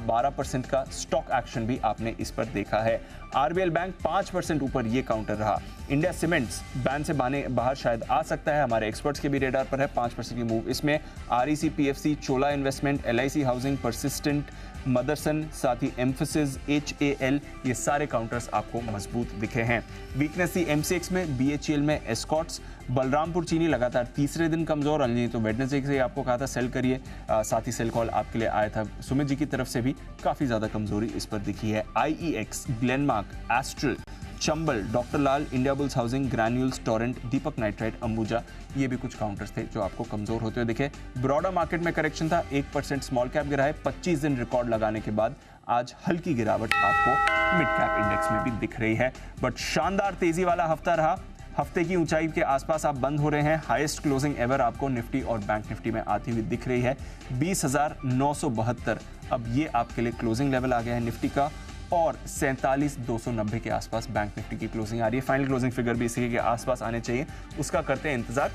12% का स्टॉक एक्शन भी आपने इस पर देखा है। RBL बैंक 5% ऊपर ये काउंटर रहा। इंडिया सीमेंट्स बैन से बाहर शायद आ सकता है, हमारे एक्सपर्ट्स के भी रेडार पर है। 5% की मूव इसमें। REC, PFC, Chola investment, LIC housing, persistent, Motherson, साथ ही एम्फसिस, HAL, ये सारे काउंटर्स आपको मजबूत दिखे हैं। वीकनेस थी MCX में, BHEL में एस्कॉट्स, बलरामपुर चीनी लगातार तीसरे दिन कमजोर। अनिल तो वेडनेसडे से आपको कहा था सेल करिए, साथ ही सेल कॉल आपके लिए आया था सुमित जी की तरफ से भी, काफी ज्यादा कमजोरी इस पर दिखी है। IEX, Glenmark, Astral, Chambal, doctor Lal, Indiabulls housing, Granules, Torrent, Deepak nitrite, Ambuja, ये भी कुछ काउंटर्स थे जो आपको कमजोर होते हुए दिखे। ब्रॉडर मार्केट में करेक्शन था, 1% स्मॉल कैप गिरा है। 25 दिन रिकॉर्ड लगाने के बाद आज हल्की गिरावट आपको मिड कैप इंडेक्स में भी दिख रही है, बट शानदार तेजी वाला हफ्ता रहा। हफ्ते की ऊंचाई के आसपास आप बंद हो रहे हैं। हाईएस्ट क्लोजिंग एवर आपको निफ्टी और बैंक निफ्टी में आती हुई दिख रही है, 20,972। अब ये आपके लिए क्लोजिंग लेवल आ गया है निफ्टी का, और 47,290 के आसपास बैंक निफ्टी की क्लोजिंग आ रही है। फाइनल क्लोजिंग फिगर भी इसी के आसपास आने चाहिए, उसका करते हैं इंतजार।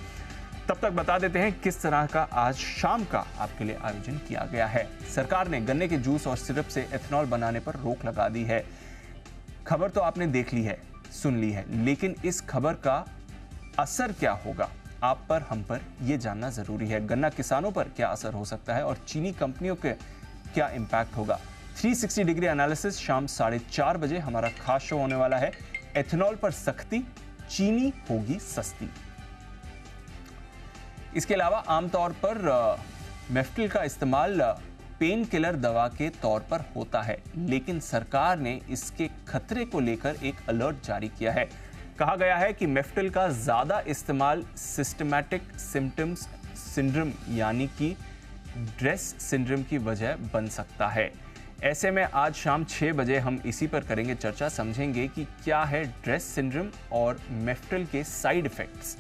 तब तक बता देते हैं किस तरह का आज शाम का आपके लिए आयोजन किया गया है। सरकार ने गन्ने के जूस और सिरप से एथेनॉल बनाने पर रोक लगा दी है। खबर तो आपने देख ली है, सुन ली है, लेकिन इस खबर का असर क्या होगा आप पर, हम पर, यह जानना जरूरी है। गन्ना किसानों पर क्या असर हो सकता है और चीनी कंपनियों के क्या इंपैक्ट होगा। 360 डिग्री एनालिसिस शाम 4:30 बजे हमारा खास शो होने वाला है। एथेनॉल पर सख्ती, चीनी होगी सस्ती। इसके अलावा आमतौर पर मेफ्टिल का इस्तेमाल पेन किलर दवा के तौर पर होता है, लेकिन सरकार ने इसके खतरे को लेकर एक अलर्ट जारी किया है। कहा गया है कि मेफ्टिल का ज्यादा इस्तेमाल सिस्टमैटिक सिम्टम्स सिंड्रोम यानी कि ड्रेस सिंड्रोम की वजह बन सकता है। ऐसे में आज शाम 6 बजे हम इसी पर करेंगे चर्चा, समझेंगे कि क्या है ड्रेस सिंड्रोम और मेफ्टिल के साइड इफेक्ट्स।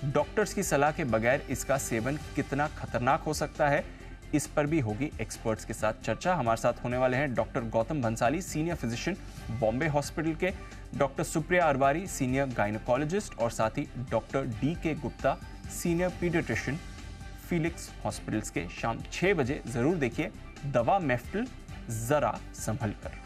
डॉक्टर्स की सलाह के बगैर इसका सेवन कितना खतरनाक हो सकता है, इस पर भी होगी एक्सपर्ट्स के साथ चर्चा। हमारे साथ होने वाले हैं doctor Gautam Bhansali, senior physician Bombay hospital के, doctor Supriya Arwari, senior gynaecologist, और साथ ही doctor DK Gupta, senior paediatrician Felix hospitals के। शाम 6 बजे जरूर देखिए दवा मेफ्टिल जरा संभल कर।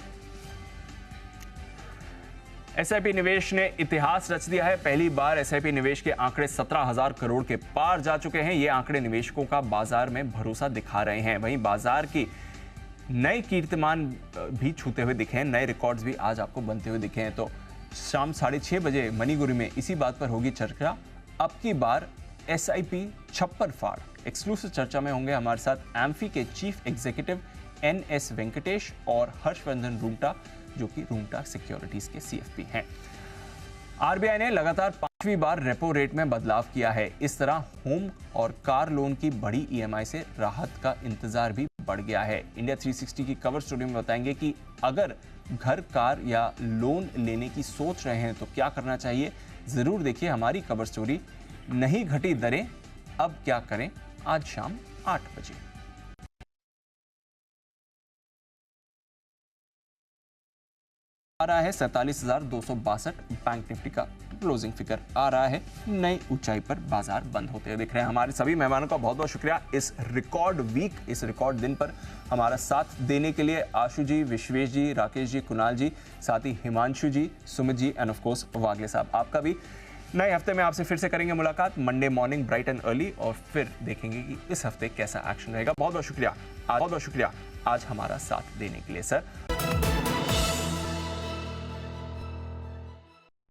SIP निवेश ने इतिहास रच दिया है। पहली बार SIP निवेश के आंकड़े 17,000 करोड़ के पार जा चुके हैं। ये आंकड़े निवेशकों का बाजार में भरोसा दिखा रहे हैं। वहीं बाजार की नए कीर्तिमान भी छूते हुए दिखे हैं, नए रिकॉर्ड्स भी आज आपको बनते हुए दिखे हैं। तो शाम 6:30 बजे मनीगुरी में इसी बात पर होगी चर्चा। अब की बार SIP छप्पर फाड़। एक्सक्लूसिव चर्चा में होंगे हमारे साथ एम्फी के चीफ एग्जीक्यूटिव NS वेंकटेश और हर्षवर्धन रूंगटा, जो कि रूंगटा सिक्योरिटीज के CFP हैं। RBI ने लगातार 5वीं बार रेपो रेट में बदलाव किया है। इस तरह होम और कार लोन की बड़ी EMI से राहत का इंतजार भी बढ़ गया है। इंडिया 360 की कवर स्टोरी में बताएंगे कि अगर घर, कार या लोन लेने की सोच रहे हैं तो क्या करना चाहिए। जरूर देखिए हमारी कवर स्टोरी, नहीं घटी दरें, अब क्या करें, आज शाम 8 बजे। आ रहा है 47,262। बैंक निफ्टी का क्लोजिंग फिगर आ रहा है, नई ऊंचाई पर बाजार बंद होते हुए दिख रहे हैं। हमारे सभी मेहमानों का बहुत बहुत शुक्रिया इस रिकॉर्ड वीक, इस रिकॉर्ड दिन पर हमारा साथ देने के लिए। आशु जी, विश्वेश जी, राकेश जी, कुणाल जी, साथ ही हिमांशु जी, Sumit ji end of course वागले साहब। आपका भी। नए हफ्ते में आपसे फिर से करेंगे मुलाकात Monday morning bright and early, और फिर देखेंगे कि इस हफ्ते कैसा एक्शन रहेगा। बहुत बहुत शुक्रिया आज हमारा साथ देने के लिए सर।